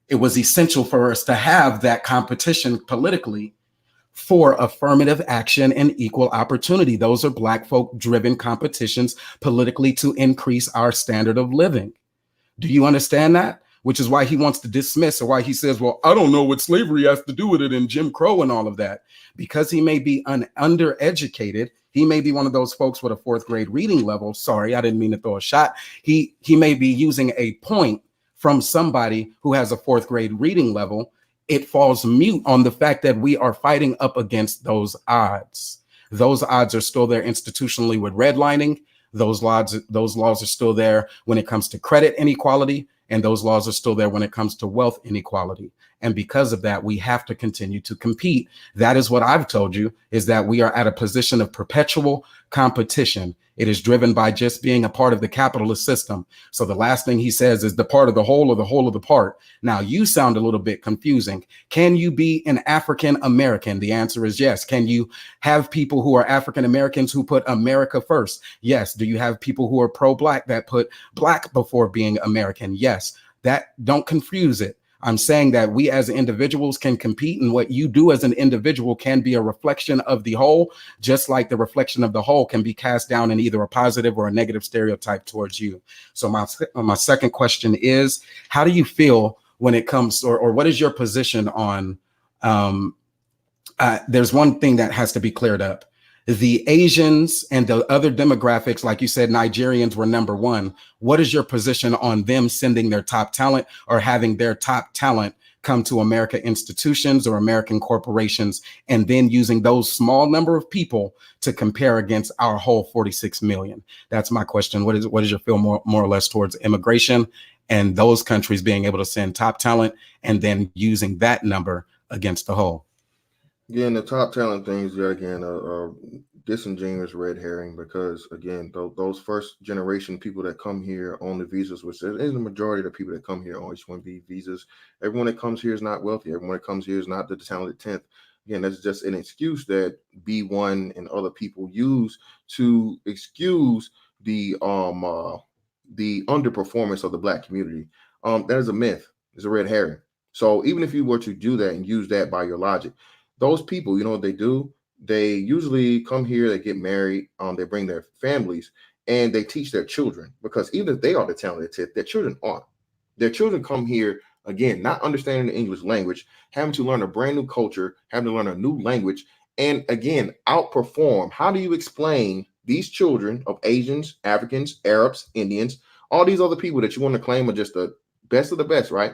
Speaker 4: It was essential for us to have that competition politically for affirmative action and equal opportunity. Those are Black folk driven competitions politically to increase our standard of living. Do you understand that? Which is why he wants to dismiss, or why he says, well, I don't know what slavery has to do with it and Jim Crow and all of that. Because he may be undereducated. He may be one of those folks with a fourth grade reading level. Sorry, I didn't mean to throw a shot. He may be using a point from somebody who has a fourth grade reading level. It falls mute on the fact that we are fighting up against those odds. Those odds are still there institutionally with redlining. Those laws are still there when it comes to credit inequality. And those laws are still there when it comes to wealth inequality. And because of that, we have to continue to compete. That is what I've told you, is that we are at a position of perpetual competition. It is driven by just being a part of the capitalist system. So the last thing he says is the part of the whole or the whole of the part. Now, you sound a little bit confusing. Can you be an African American? The answer is yes. Can you have people who are African Americans who put America first? Yes. Do you have people who are pro-Black that put Black before being American? Yes. That, don't confuse it. I'm saying that we as individuals can compete, and what you do as an individual can be a reflection of the whole, just like the reflection of the whole can be cast down in either a positive or a negative stereotype towards you. So my second question is, how do you feel when it comes, or what is your position on, there's one thing that has to be cleared up. The Asians and the other demographics, like you said, Nigerians were number one. What is your position on them sending their top talent or having their top talent come to American institutions or American corporations, and then using those small number of people to compare against our whole 46 million? That's my question. What is your feel more or less towards immigration and those countries being able to send top talent and then using that number against the whole?
Speaker 1: Again, the top talent things, yet again, disingenuous red herring, because again, those first generation people that come here on the visas, which is the majority of the people that come here on H-1B visas, everyone that comes here is not wealthy. Everyone that comes here is not the talented 10th. Again, that's just an excuse that B1 and other people use to excuse the underperformance of the Black community. That is a myth. It's a red herring. So even if you were to do that and use that by your logic, those people, you know what they do? They usually come here, they get married, they bring their families, and they teach their children, because even if they are the talented, their children aren't. Their children come here, again, not understanding the English language, having to learn a brand new culture, having to learn a new language, and again, outperform. How do you explain these children of Asians, Africans, Arabs, Indians, all these other people that you want to claim are just the best of the best, right?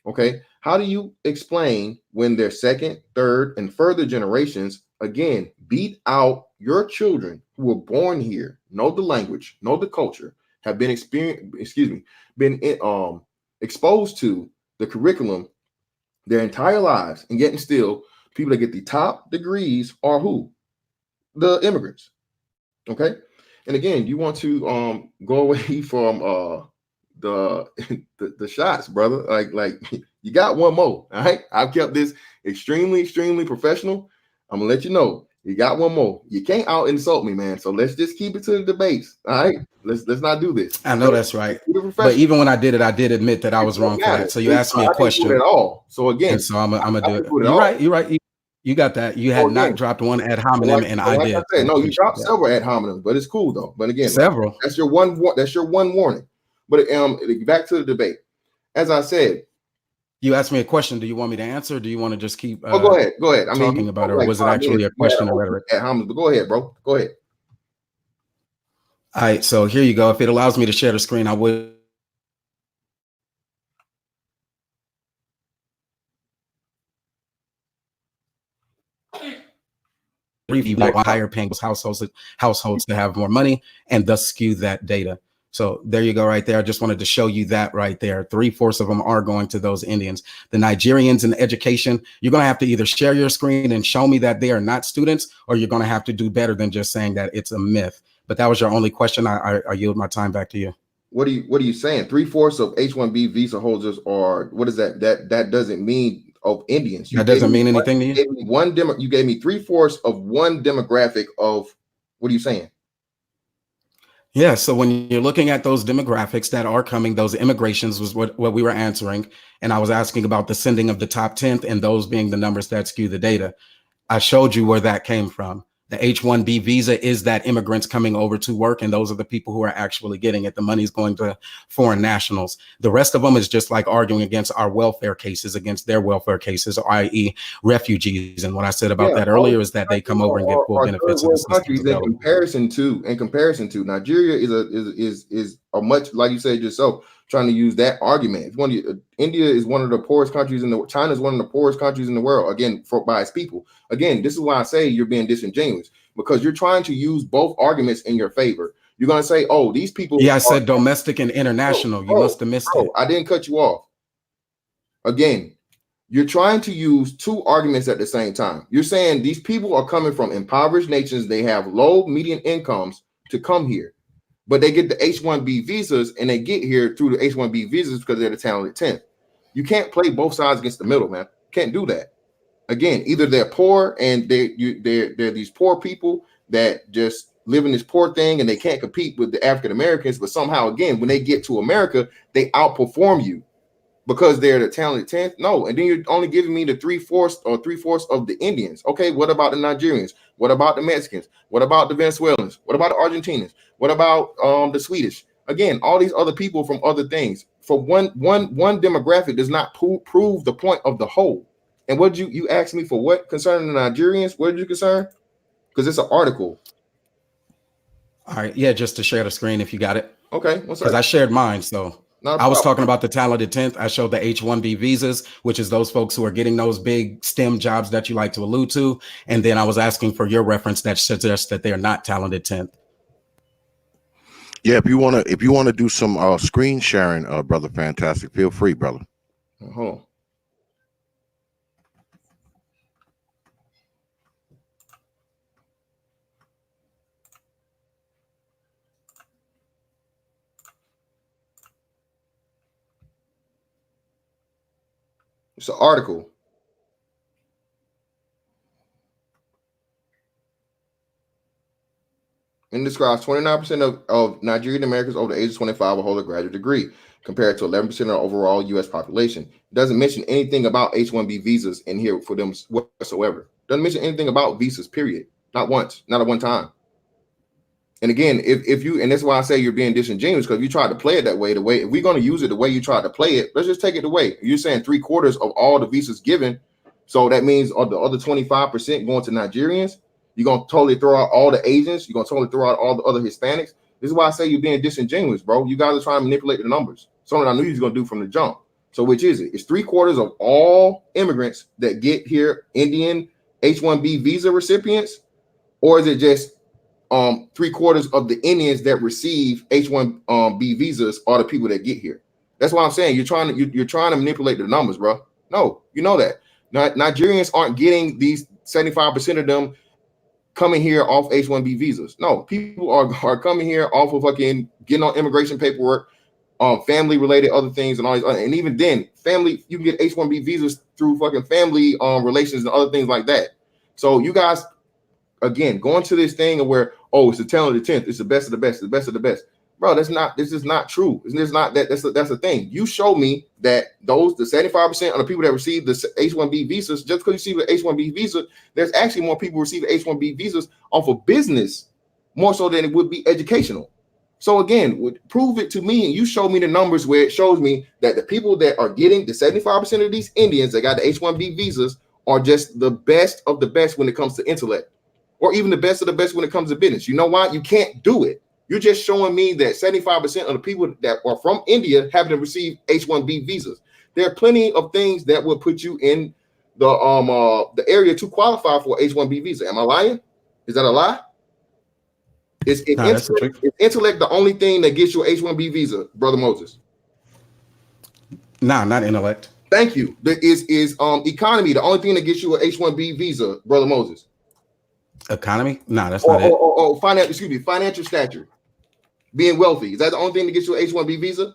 Speaker 1: Okay. How do you explain when their second, third, and further generations, again, beat out your children who were born here, know the language, know the culture, have been exposed to the curriculum their entire lives, and yet and still people that get the top degrees are who? The immigrants. Okay. And again, you want to go away from the, the shots, brother. Like you got one more. All right. I've kept this extremely professional. I'm gonna let you know you got one more. You can't out insult me, man. So let's just keep it to the debates. All right. Let's not do this.
Speaker 4: I know that's right. But even when I did it, I did admit that I was wrong for that. So you asked me a question
Speaker 1: at all. So again,
Speaker 4: and so I'm gonna do it. You're right. You're right. You got that. You had not dropped one ad hominem, and I did.
Speaker 1: I said, no, you dropped several ad hominem, but it's cool though. But again,
Speaker 4: several.
Speaker 1: That's your one warning. But back to the debate. As I said,
Speaker 4: you asked me a question. Do you want me to answer? Or do you want to just keep?
Speaker 1: Go ahead. I mean,
Speaker 4: talking about it, or was it actually a question or rhetoric?
Speaker 1: But go ahead, bro. Go ahead.
Speaker 4: All right. So here you go. If it allows me to share the screen, I would. Review higher paying households to have more money and thus skew that data. So there you go right there. I just wanted to show you that right there. 3/4 of them are going to those Indians. The Nigerians in education, you're going to have to either share your screen and show me that they are not students, or you're going to have to do better than just saying that it's a myth. But that was your only question. I yield my time back to you.
Speaker 1: What are you saying? 3/4 of H-1B visa holders are, what is that? That doesn't mean of Indians.
Speaker 4: That doesn't mean anything to you?
Speaker 1: You gave me 3/4 of one demographic of, what are you saying?
Speaker 4: Yeah, so when you're looking at those demographics that are coming, those immigrations was what we were answering. And I was asking about the sending of the top 10th and those being the numbers that skew the data. I showed you where that came from. The H-1B visa is that immigrants coming over to work, and those are the people who are actually getting it. The money's going to foreign nationals. The rest of them is just like arguing against our welfare cases, against their welfare cases, i.e. refugees. And what I said about that earlier is that they come over and get full benefits of the systems
Speaker 1: in comparison to Nigeria is a much, like you said yourself, trying to use that argument. India is one of the poorest countries in the world. China is one of the poorest countries in the world, again, by its people. Again, this is why I say you're being disingenuous, because you're trying to use both arguments in your favor. You're going to say, oh, these people.
Speaker 4: Yeah, I said domestic and international. You must have missed it.
Speaker 1: I didn't cut you off. Again, you're trying to use two arguments at the same time. You're saying these people are coming from impoverished nations. They have low median incomes to come here, but they get the H-1B visas, and they get here through the H-1B visas because they're the talented 10th. You can't play both sides against the middle, man. You can't do that. Again, either they're poor and they're these poor people that just live in this poor thing and they can't compete with the African Americans, but somehow, again, when they get to America, they outperform you because they're the talented 10th. No, and then you're only giving me the 3/4 of the Indians. Okay, what about the Nigerians? What about the Mexicans? What about the Venezuelans? What about the Argentinians? What about the Swedish? Again, all these other people from other things. For one demographic does not prove the point of the whole. And what you asked me for, what concerning the Nigerians? What did you concern? Because it's an article.
Speaker 4: All right, yeah, just to share the screen if you got it.
Speaker 1: Okay,
Speaker 4: because I shared mine, so. I was talking about the talented 10th. I showed the H-1B visas, which is those folks who are getting those big STEM jobs that you like to allude to. And then I was asking for your reference that suggests that they are not talented 10th.
Speaker 2: Yeah, if you want to do some screen sharing, brother, fantastic. Feel free, brother.
Speaker 1: Uh-huh. It's an article. and describes 29% of Nigerian Americans over the age of 25 will hold a graduate degree, compared to 11% of the overall U.S. population. It doesn't mention anything about H-1B visas in here for them whatsoever. Doesn't mention anything about visas, period. Not once, not at one time. And again, if you, and that's why I say you're being disingenuous, because if you try to play it that way, if we're going to use it the way you tried to play it, let's just take it away. You're saying 3/4 of all the visas given, so that means of the other 25% going to Nigerians. You're going to totally throw out all the Asians. You're going to totally throw out all the other Hispanics. This is why I say you're being disingenuous, bro. You guys are trying to manipulate the numbers. Something I knew you was going to do from the jump. So which is it? It's 3/4 of all immigrants that get here, Indian H-1B visa recipients, or is it just 3/4 of the Indians that receive H-1B visas are the people that get here? That's why I'm saying you're trying to manipulate the numbers, bro. No, you know that. Nigerians aren't getting these 75% of them coming here off H-1B visas. No, people are coming here off of fucking getting on immigration paperwork, family related other things and all these other, and even then, family, you can get H-1B visas through fucking family relations and other things like that. So you guys, again, going to this thing of where, oh, it's the 10th of the 10th, it's the best of the best, the best of the best. Bro, this is not true. It's not that. That's the thing. You show me that the 75% of the people that receive the H-1B visas, just because you receive an H-1B visa, there's actually more people receiving H-1B visas off of business, more so than it would be educational. So again, prove it to me, and you show me the numbers where it shows me that the people that are getting the 75% of these Indians that got the H-1B visas are just the best of the best when it comes to intellect, or even the best of the best when it comes to business. You know why? You can't do it. You're just showing me that 75% of the people that are from India happen to receive H-1B visas. There are plenty of things that will put you in the area to qualify for H-1B visa. Am I lying? Is that a lie? Is intellect the only thing that gets you an H-1B visa, Brother Moses?
Speaker 4: Nah, not intellect.
Speaker 1: Thank you. Is economy the only thing that gets you an H-1B visa, Brother Moses?
Speaker 4: Economy? Nah, that's not it.
Speaker 1: Financial stature. Being wealthy. Is that the only thing that gets you an H-1B visa?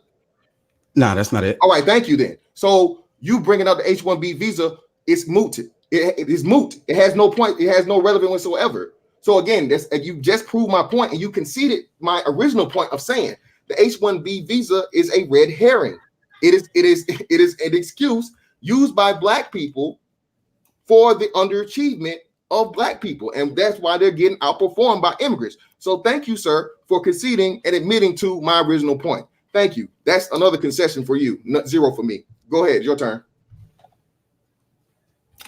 Speaker 4: Nah, that's not it.
Speaker 1: All right, thank you then. So you bringing up the H-1B visa, it's moot. It is moot. It has no point. It has no relevance whatsoever. So again, you just proved my point, and you conceded my original point of saying the H-1B visa is a red herring. It is an excuse used by Black people for the underachievement of Black people, and that's why they're getting outperformed by immigrants. So thank you, sir, for conceding and admitting to my original point. Thank you. That's another concession for you, not zero for me. Go ahead, your turn.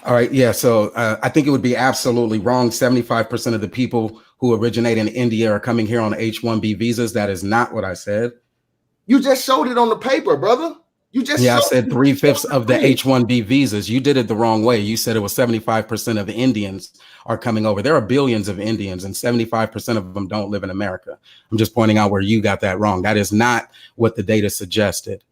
Speaker 4: All right, yeah, so I think it would be absolutely wrong. 75% of the people who originate in India are coming here on H-1B visas. That is not what I said.
Speaker 1: You just showed it on the paper, brother.
Speaker 4: I said 3/5 of the H-1B visas. You did it the wrong way. You said it was 75% of Indians are coming over. There are billions of Indians, and 75% of them don't live in America. I'm just pointing out where you got that wrong. That is not what the data suggested.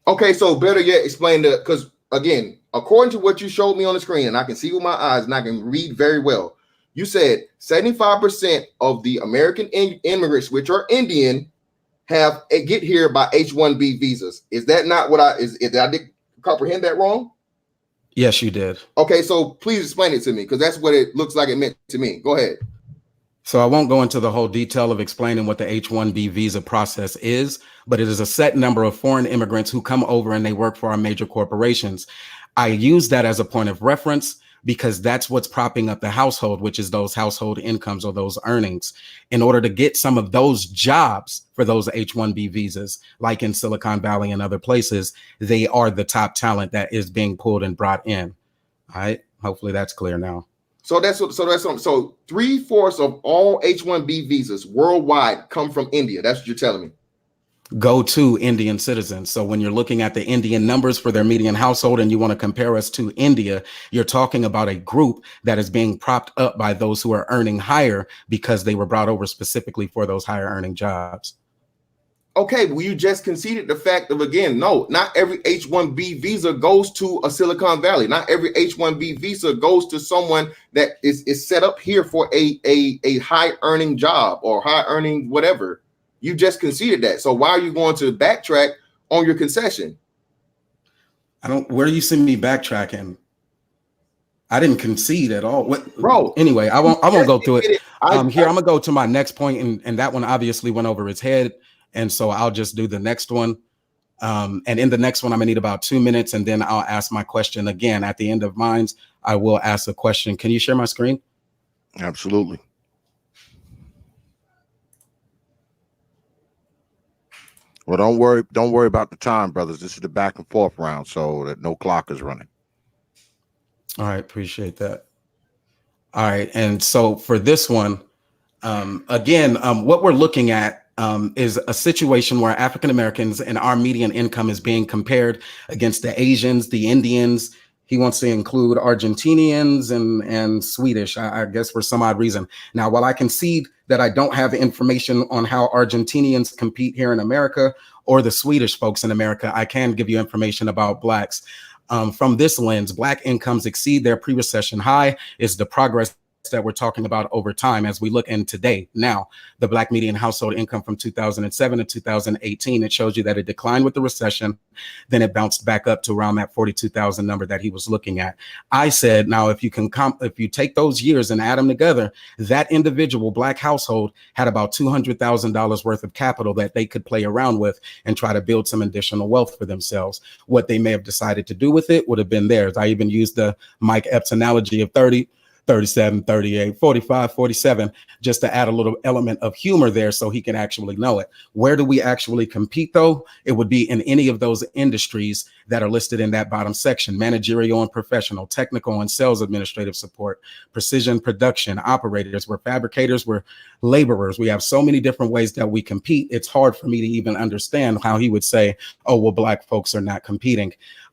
Speaker 1: Okay, so better yet, explain because again, according to what you showed me on the screen, and I can see with my eyes and I can read very well, you said 75% of the American immigrants, which are Indian, get here by H-1B visas. Is that not what I did comprehend that wrong?
Speaker 4: Yes, you did.
Speaker 1: Okay, so please explain it to me, because that's what it looks like it meant to me. Go ahead.
Speaker 4: So I won't go into the whole detail of explaining what the H-1B visa process is, but it is a set number of foreign immigrants who come over and they work for our major corporations. I use that as a point of reference because that's what's propping up the household, which is those household incomes or those earnings. In order to get some of those jobs for those H-1B visas, like in Silicon Valley and other places, they are the top talent that is being pulled and brought in. All right. Hopefully that's clear now.
Speaker 1: So 3/4 of all H-1B visas worldwide come from India. That's what you're telling me.
Speaker 4: Go to Indian citizens. So when you're looking at the Indian numbers for their median household and you want to compare us to India, you're talking about a group that is being propped up by those who are earning higher because they were brought over specifically for those higher earning jobs.
Speaker 1: Okay, well, you just conceded the fact of, again, no, not every H-1B visa goes to a Silicon Valley. Not every H-1B visa goes to someone that is set up here for a high earning job or high earning whatever. You just conceded that. So why are you going to backtrack on your concession?
Speaker 4: Where do you see me backtracking? I didn't concede at all.
Speaker 1: Bro.
Speaker 4: Anyway, I won't go through it. I'm gonna go to my next point, and that one obviously went over his head, and so I'll just do the next one. And in the next one, I'm gonna need about 2 minutes, and then I'll ask my question again. At the end of mine, I will ask a question. Can you share my screen?
Speaker 2: Absolutely. Well, don't worry about the time, brothers. This is the back and forth round, so that no clock is running.
Speaker 4: All right, appreciate that. All right, and so for this one, again, what we're looking at is a situation where African Americans and our median income is being compared against the Asians, the Indians. He wants to include Argentinians and Swedish, I guess, for some odd reason. Now, while I concede that I don't have information on how Argentinians compete here in America or the Swedish folks in America, I can give you information about Blacks. From this lens, Black incomes exceed their pre-recession high is the progress that we're talking about over time as we look in today. Now, the Black median household income from 2007 to 2018, it shows you that it declined with the recession, then it bounced back up to around that 42,000 number that he was looking at. I said, now, if you take those years and add them together, that individual Black household had about $200,000 worth of capital that they could play around with and try to build some additional wealth for themselves. What they may have decided to do with it would have been theirs. I even used the Mike Epps analogy of 30, 37, 38, 45, 47, just to add a little element of humor there so he can actually know it. Where do we actually compete, though? It would be in any of those industries that are listed in that bottom section: managerial and professional, technical and sales administrative support, precision production, operators, we're fabricators, we're laborers. We have so many different ways that we compete. It's hard for me to even understand how he would say, oh, well, Black folks are not competing.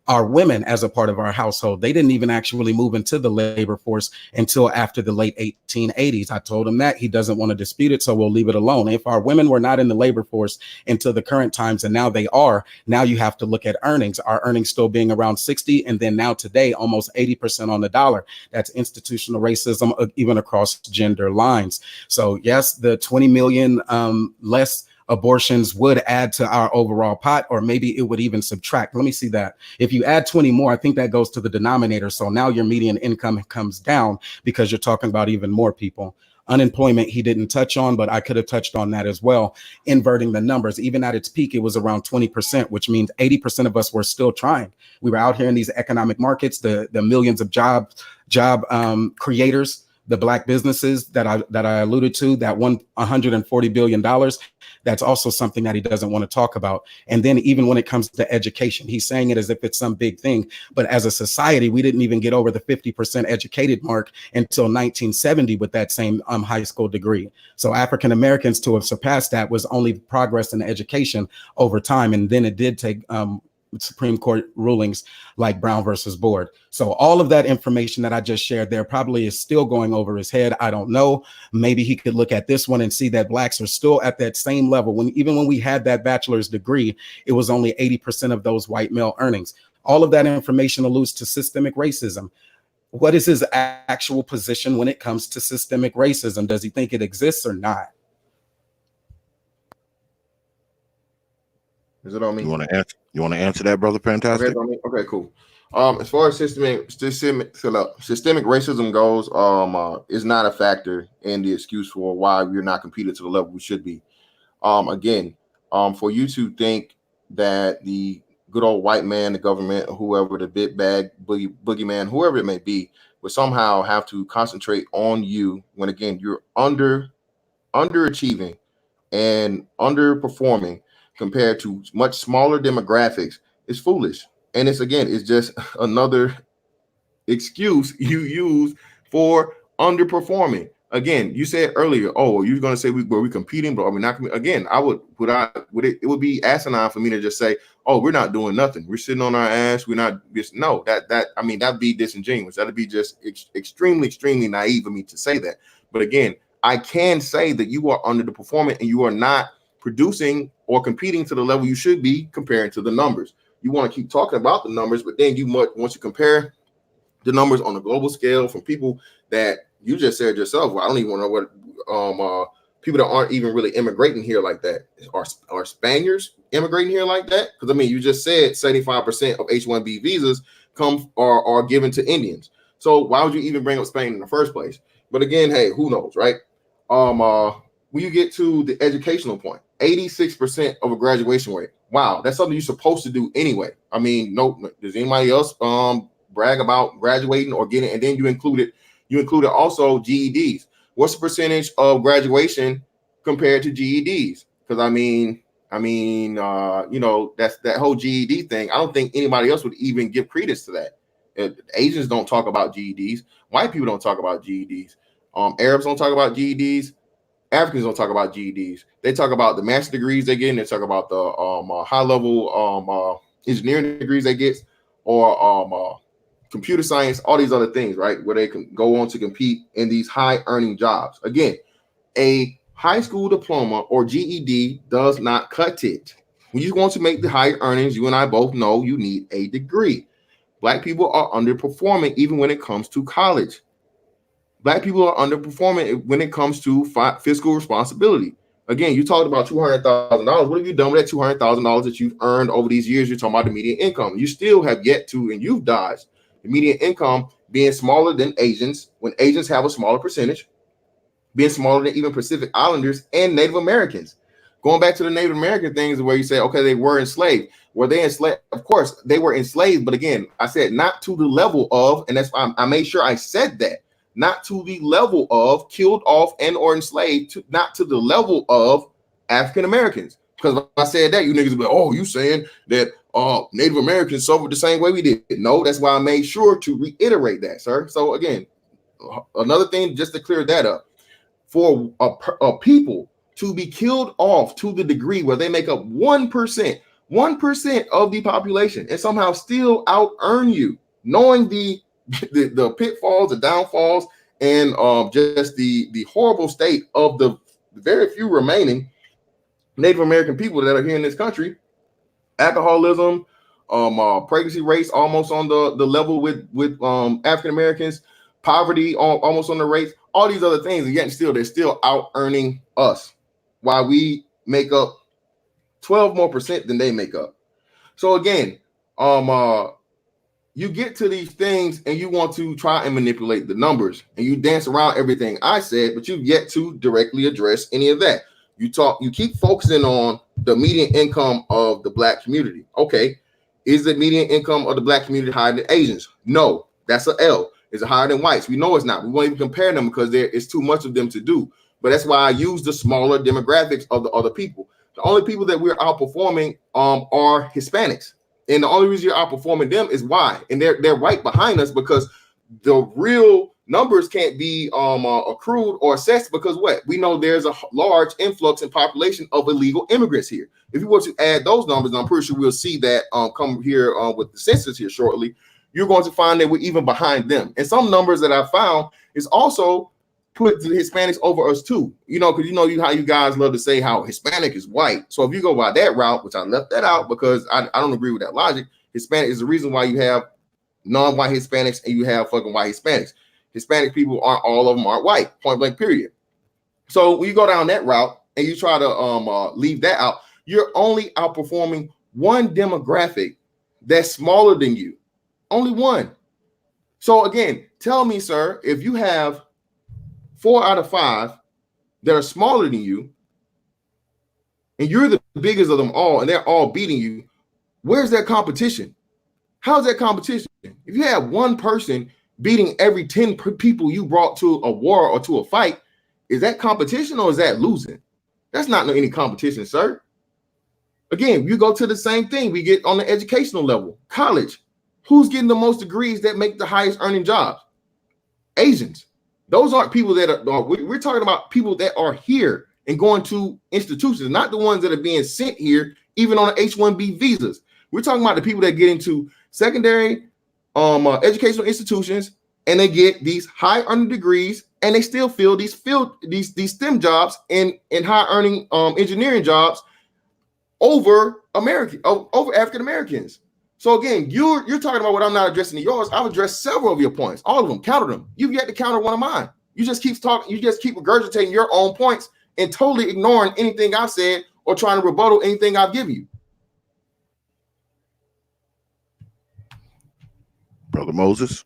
Speaker 4: Our women, as a part of our household, they didn't even actually move into the labor force until after the late 1880s. I told him that. He doesn't want to dispute it, so we'll leave it alone. If our women were not in the labor force until the current times, and now they are, now you have to look at earnings. Our earnings still being around 60, and then now today, almost 80% on the dollar. That's institutional racism, even across gender lines. So yes, the 20 million less abortions would add to our overall pot, or maybe it would even subtract. Let me see that. If you add 20 more, I think that goes to the denominator. So now your median income comes down because you're talking about even more people. Unemployment, he didn't touch on, but I could have touched on that as well. Inverting the numbers, even at its peak, it was around 20%, which means 80% of us were still trying. We were out here in these economic markets, the millions of job creators, the Black businesses that I alluded to, that $140 billion. That's also something that he doesn't want to talk about. And then even when it comes to education, he's saying it as if it's some big thing. But as a society, we didn't even get over the 50% educated mark until 1970 with that same high school degree. So African Americans to have surpassed that was only progress in education over time. And then it did take Supreme Court rulings like Brown versus Board. So all of that information that I just shared there probably is still going over his head. I don't know. Maybe he could look at this one and see that Blacks are still at that same level. Even when we had that bachelor's degree, it was only 80% of those white male earnings. All of that information alludes to systemic racism. What is his actual position when it comes to systemic racism? Does he think it exists or not?
Speaker 1: Is it on me?
Speaker 2: You want to answer that, brother? Fantastic.
Speaker 1: Okay, cool. As far as systemic racism goes, is not a factor in the excuse for why we're not competing to the level we should be. Again, for you to think that the good old white man, the government, or whoever, the big bag boogeyman, whoever it may be, would somehow have to concentrate on you when, again, you're underachieving and underperforming compared to much smaller demographics, is foolish. And it's just another excuse you use for underperforming. Again, you said earlier, oh, you're going to say we're competing, but are we not? Again, it would be asinine for me to just say, oh, we're not doing nothing. We're sitting on our ass. We're not just, no, that'd be disingenuous. That'd be just extremely, extremely naive of me to say that. But again, I can say that you are underperforming and you are not producing or competing to the level you should be comparing to the numbers. You want to keep talking about the numbers, but then once you compare the numbers on a global scale from people that you just said yourself, well, I don't even want to know what people that aren't even really immigrating here like that. Are Spaniards immigrating here like that? Because I mean, you just said 75% of H-1B visas are given to Indians. So why would you even bring up Spain in the first place? But again, hey, who knows, right? when you get to the educational point, 86% of a graduation rate. Wow, that's something you're supposed to do anyway. I mean, no, does anybody else brag about graduating or getting? And then you included also GEDs. What's the percentage of graduation compared to GEDs? Because I mean, that's that whole GED thing. I don't think anybody else would even give credence to that. Asians don't talk about GEDs. White people don't talk about GEDs. Arabs don't talk about GEDs. Africans don't talk about GEDs. They talk about the master degrees they get, and they talk about the high level engineering degrees they get, or computer science, all these other things, right? Where they can go on to compete in these high earning jobs. Again, a high school diploma or GED does not cut it. When you want to make the high earnings, you and I both know you need a degree. Black people are underperforming even when it comes to college. Black people are underperforming when it comes to fiscal responsibility. Again, you talked about $200,000. What have you done with that $200,000 that you've earned over these years? You're talking about the median income. You still have yet to, and you've dodged the median income being smaller than Asians, when Asians have a smaller percentage, being smaller than even Pacific Islanders and Native Americans. Going back to the Native American things where you say, okay, they were enslaved. Were they enslaved? Of course, they were enslaved. But again, I said not to the level of, and that's why I made sure I said that, not to the level of killed off and or enslaved, not to the level of African Americans. Because if I said that, you niggas would be, oh, you saying that Native Americans suffered the same way we did. No, that's why I made sure to reiterate that, sir. So again, another thing, just to clear that up, for a people to be killed off to the degree where they make up 1% of the population and somehow still out earn you, knowing the pitfalls, the downfalls, and just the horrible state of the very few remaining Native American people that are here in this country. Alcoholism, pregnancy rates almost on the level with African Americans, poverty almost on the rates, all these other things, and yet still they're still out earning us, while we make up 12% more than they make up. So again, you get to these things and you want to try and manipulate the numbers and you dance around everything I said, but you've yet to directly address any of that. You keep focusing on the median income of the Black community. Okay, is the median income of the Black community higher than Asians? No, that's an L. Is it higher than whites? We know it's not. We won't even compare them because there is too much of them to do. But that's why I use the smaller demographics of the other people. The only people that we're outperforming are Hispanics. And the only reason you're outperforming them is why. And they're right behind us because the real numbers can't be accrued or assessed because what? We know there's a large influx in population of illegal immigrants here. If you want to add those numbers, I'm pretty sure we'll see that come here with the census here shortly. You're going to find that we're even behind them. And some numbers that I found is also put the Hispanics over us too. Because how you guys love to say how Hispanic is white. So if you go by that route, which I left that out because I don't agree with that logic, Hispanic is the reason why you have non-white Hispanics and you have fucking white Hispanics. Hispanic people aren't, all of them aren't white, point blank period. So when you go down that route and you try to leave that out, you're only outperforming one demographic that's smaller than you. Only one. So again, tell me, sir, if you have 4 out of 5 that are smaller than you, and you're the biggest of them all, and they're all beating you, where's that competition? How's that competition? If you have one person beating every 10 people you brought to a war or to a fight, is that competition or is that losing? That's not any competition, sir. Again, you go to the same thing. We get on the educational level, college. Who's getting the most degrees that make the highest earning jobs? Asians. Those aren't people that are, we're talking about people that are here and going to institutions, not the ones that are being sent here, even on the H-1B visas. We're talking about the people that get into secondary educational institutions and they get these high earning degrees and they still fill these STEM jobs and high earning engineering jobs over African Americans. So again, you're talking about what I'm not addressing in yours. I've addressed several of your points, all of them, counted them. You've yet to counter one of mine. You just keep talking, you just keep regurgitating your own points and totally ignoring anything I've said or trying to rebuttal anything I've given you.
Speaker 2: Brother Moses.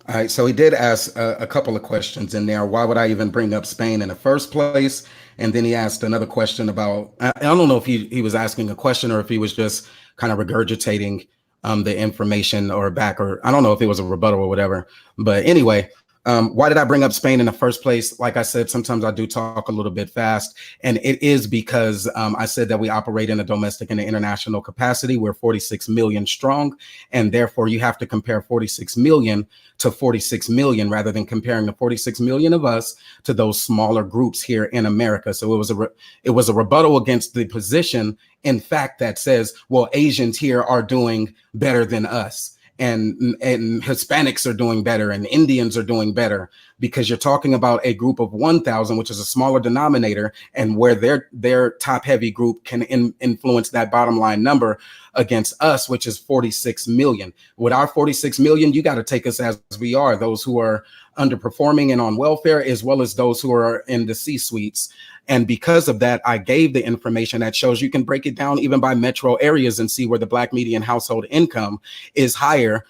Speaker 4: All right, so he did ask a couple of questions in there. Why would I even bring up Spain in the first place? And then he asked another question about, I don't know if he was asking a question or if he was just kind of regurgitating the information or back, or I don't know if it was a rebuttal or whatever. But anyway, why did I bring up Spain in the first place? Like I said, sometimes I do talk a little bit fast, and it is because I said that we operate in a domestic and an international capacity. We're 46 million strong, and therefore you have to compare 46 million to 46 million rather than comparing the 46 million of us to those smaller groups here in America. So it was a rebuttal against the position, in fact, that says, well, Asians here are doing better than us. And Hispanics are doing better and Indians are doing better, because you're talking about a group of 1,000, which is a smaller denominator, and where their top heavy group can influence that bottom line number against us, which is 46 million. With our 46 million, you got to take us as we are, those who are underperforming and on welfare, as well as those who are in the C-suites. And because of that, I gave the information that shows you can break it down even by metro areas and see where the Black median household income is higher.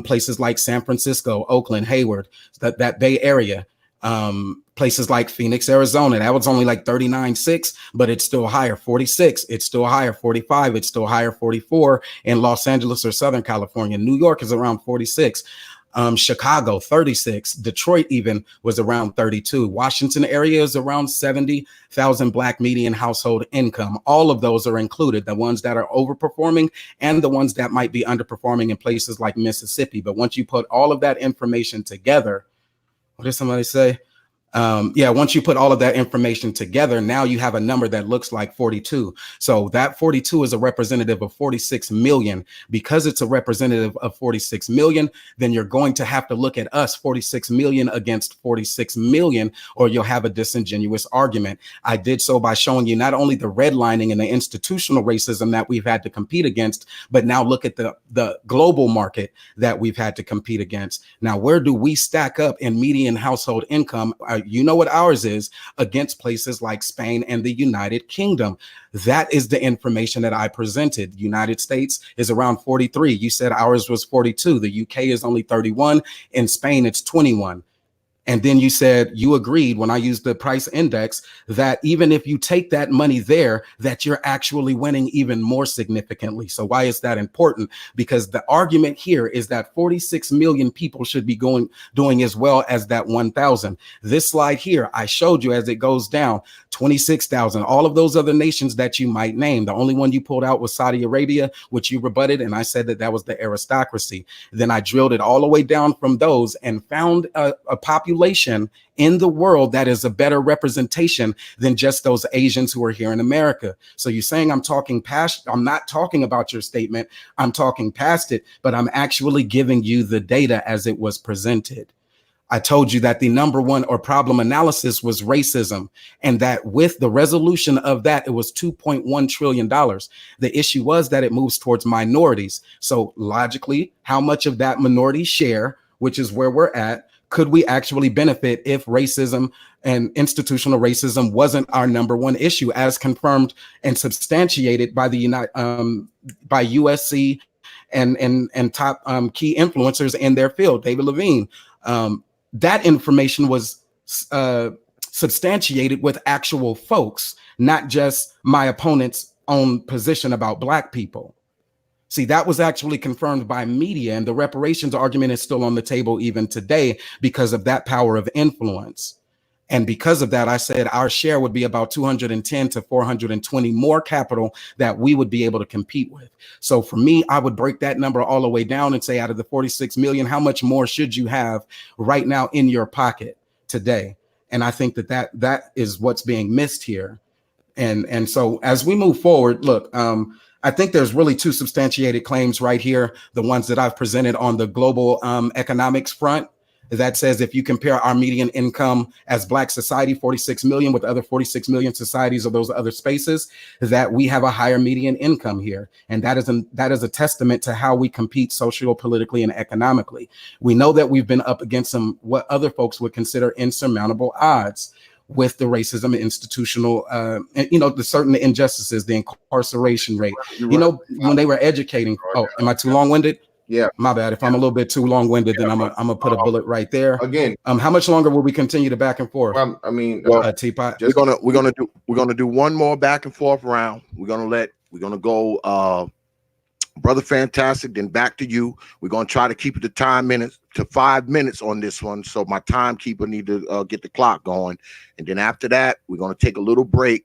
Speaker 4: Places like San Francisco, Oakland, Hayward, that Bay Area, places like Phoenix, Arizona, that was only like 39.6, but it's still higher. 46, it's still higher. 45, it's still higher. 44 in Los Angeles or Southern California. New York is around 46. Chicago 36, Detroit even was around 32. Washington area is around 70,000 Black median household income. All of those are included, the ones that are overperforming and the ones that might be underperforming in places like Mississippi. But once you put all of that information together, what did somebody say? Once you put all of that information together, now you have a number that looks like 42. So that 42 is a representative of 46 million. Because it's a representative of 46 million, then you're going to have to look at us 46 million against 46 million, or you'll have a disingenuous argument. I did so by showing you not only the redlining and the institutional racism that we've had to compete against, but now look at the global market that we've had to compete against. Now, where do we stack up in median household income? You know what ours is against places like Spain and the United Kingdom. That is the information that I presented. United States is around 43. You said ours was 42. The UK is only 31. In Spain, it's 21. And then you said you agreed when I used the price index that even if you take that money there, that you're actually winning even more significantly. So why is that important? Because the argument here is that 46 million people should be doing as well as that 1,000. This slide here, I showed you as it goes down, 26,000, all of those other nations that you might name. The only one you pulled out was Saudi Arabia, which you rebutted. And I said that was the aristocracy. Then I drilled it all the way down from those and found a population in the world that is a better representation than just those Asians who are here in America. So you're saying I'm talking past, I'm not talking about your statement, I'm talking past it, but I'm actually giving you the data as it was presented. I told you that the number one or problem analysis was racism, and that with the resolution of that, it was $2.1 trillion. The issue was that it moves towards minorities. So logically, how much of that minority share, which is where we're at, could we actually benefit if racism and institutional racism wasn't our number one issue, as confirmed and substantiated by by USC and top key influencers in their field, David Levine. That information was substantiated with actual folks, not just my opponent's own position about Black people. See, that was actually confirmed by media, and the reparations argument is still on the table even today because of that power of influence. And because of that, I said our share would be about 210 to 420 more capital that we would be able to compete with. So for me, I would break that number all the way down and say, out of the 46 million, how much more should you have right now in your pocket today? And I think that is what's being missed here. And so as we move forward, look, I think there's really two substantiated claims right here. The ones that I've presented on the global economics front, that says if you compare our median income as Black society, 46 million, with other 46 million societies or those other spaces, that we have a higher median income here. And that is a testament to how we compete sociopolitically and economically. We know that we've been up against what other folks would consider insurmountable odds with the racism, institutional, the certain injustices, the incarceration rate. When they were educating, am I too long-winded?
Speaker 1: Yeah.
Speaker 4: My bad. If I'm a little bit too long-winded, then I'm gonna put a bullet right there.
Speaker 1: Again,
Speaker 4: how much longer will we continue to back and forth?
Speaker 1: I mean,
Speaker 4: T.P.O.T.
Speaker 2: We're gonna do one more back and forth round. We're gonna go Brother Fantastic, then back to you. We're gonna try to keep it to 5 minutes on this one. So my timekeeper need to get the clock going. And then after that, we're gonna take a little break.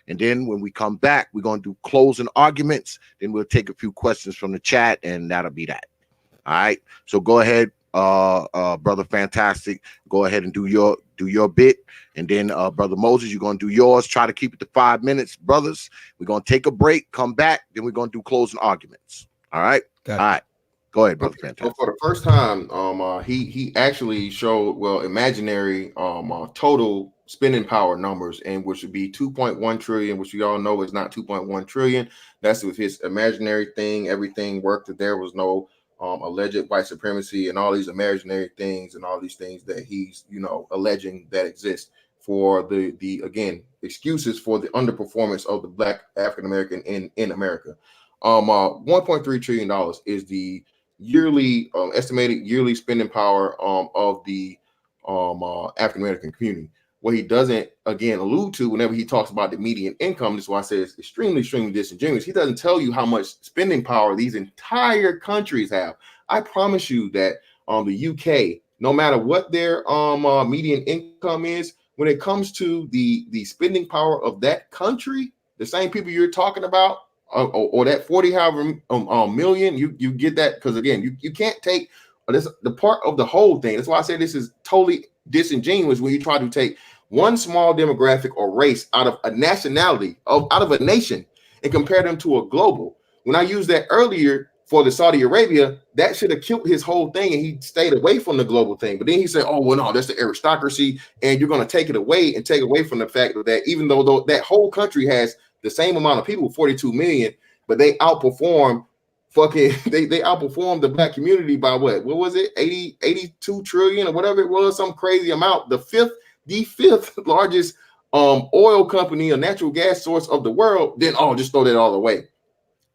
Speaker 2: And then when we come back, we're gonna do closing arguments. Then we'll take a few questions from the chat, and that'll be that. All right. So go ahead, Brother Fantastic. Go ahead and do your bit. And then Brother Moses, you're gonna do yours. Try to keep it to 5 minutes, brothers. We're gonna take a break, come back, then we're gonna do closing arguments. All right. All right. Go ahead, Brother Fantastic.
Speaker 1: So for the first time, he actually showed imaginary total spending power numbers, and which would be 2.1 trillion, which we all know is not 2.1 trillion. That's with his imaginary thing. Everything worked. That there was no alleged white supremacy and all these imaginary things and all these things that he's alleging that exist for the again excuses for the underperformance of the Black African American in America. $1.3 trillion is the yearly estimated yearly spending power of the African American community. What he doesn't again allude to whenever he talks about the median income, this is why I say it's extremely disingenuous. He doesn't tell you how much spending power these entire countries have. I promise you that the UK, no matter what their median income is, when it comes to the spending power of that country, the same people you're talking about, or that 40 however million, you get that, because again, you can't take this the part of the whole thing. That's why I say this is totally disingenuous when you try to take one small demographic or race out of a nationality, out of a nation, and compare them to a global. When I used that earlier for the Saudi Arabia, that should have killed his whole thing, and he stayed away from the global thing. But then he said, oh, well, no, that's the aristocracy, and you're going to take it away and take away from the fact that even though that whole country has the same amount of people, 42 million, but they outperform they outperformed the Black community by what was it, 82 trillion or whatever it was, some crazy amount. The fifth largest oil company, a natural gas source of the world. Then just throw that all away.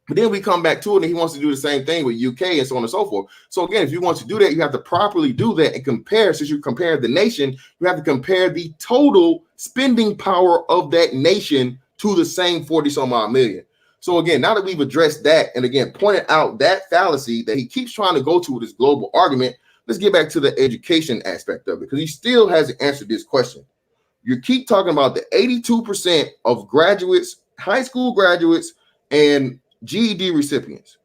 Speaker 1: But then we come back to it, and he wants to do the same thing with UK and so on and so forth. So again, if you want to do that, you have to properly do that and compare. Since you compare the nation, you have to compare the total spending power of that nation to the same 40 some odd million. So again, now that we've addressed that, and again pointed out that fallacy that he keeps trying to go to with this global argument, let's get back to the education aspect of it, because he still hasn't answered this question. You keep talking about the 82% of graduates, high school graduates, and GED recipients.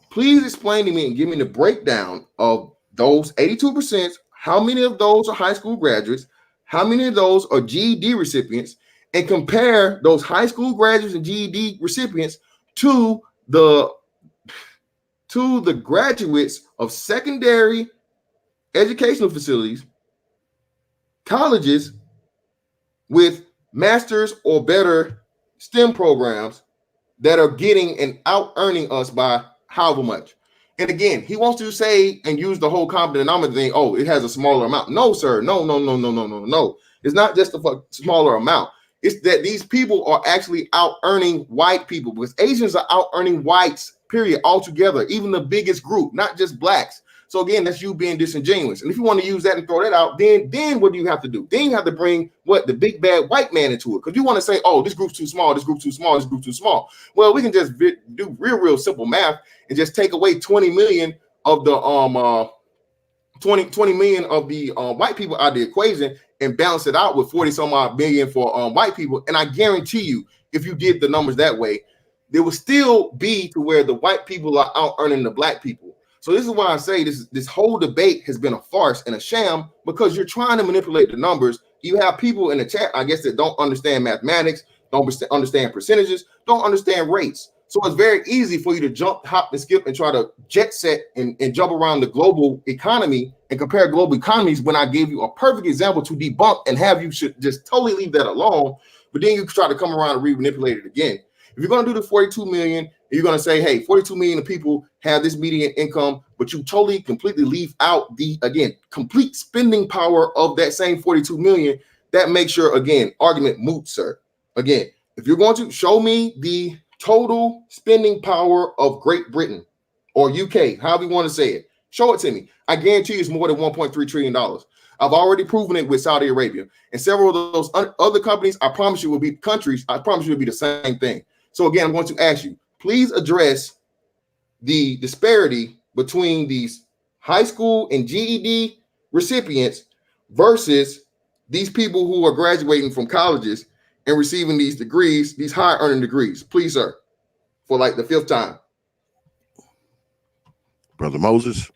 Speaker 1: Please explain to me and give me the breakdown of those 82%. How many of those are high school graduates? How many of those are GED recipients? And compare those high school graduates and GED recipients to the graduates of secondary educational facilities, colleges with master's or better STEM programs that are getting and out earning us by however much. And again, he wants to say and use the whole common denominator thing. Oh, it has a smaller amount. No, sir. No. It's not just a smaller amount. It's that these people are actually out earning white people, because Asians are out earning whites, period, altogether, even the biggest group, not just blacks. So again, that's you being disingenuous. And if you want to use that and throw that out, then what do you have to do? Then you have to bring the big bad white man into it. Because you want to say, oh, this group's too small, this group's too small, this group's too small. Well, we can just do real simple math and just take away 20 million of the 20 million of the white people out of the equation and balance it out with 40 some odd million for white people. And I guarantee you, if you did the numbers that way, there will still be to where the white people are out earning the black people. So this is why I say this whole debate has been a farce and a sham, because you're trying to manipulate the numbers. You have people in the chat, I guess, that don't understand mathematics, don't understand percentages, don't understand rates. So it's very easy for you to jump, hop, and skip and try to jet set and jump around the global economy and compare global economies when I gave you a perfect example to debunk and have you should just totally leave that alone. But then you try to come around and re-manipulate it again. If you're going to do the 42 million, you're going to say, hey, 42 million of people have this median income, but you totally, completely leave out the, again, complete spending power of that same 42 million. That makes your, again, argument moot, sir. Again, if you're going to show me the total spending power of Great Britain or UK, however you want to say it. Show it to me. I guarantee you it's more than $1.3 trillion. I've already proven it with Saudi Arabia. And several of those other companies, I promise you will be countries, I promise you will be the same thing. So again, I'm going to ask you, please address the disparity between these high school and GED recipients versus these people who are graduating from colleges and receiving these degrees, these high earning degrees. Please, sir, for like the 5th time.
Speaker 2: Brother Moses.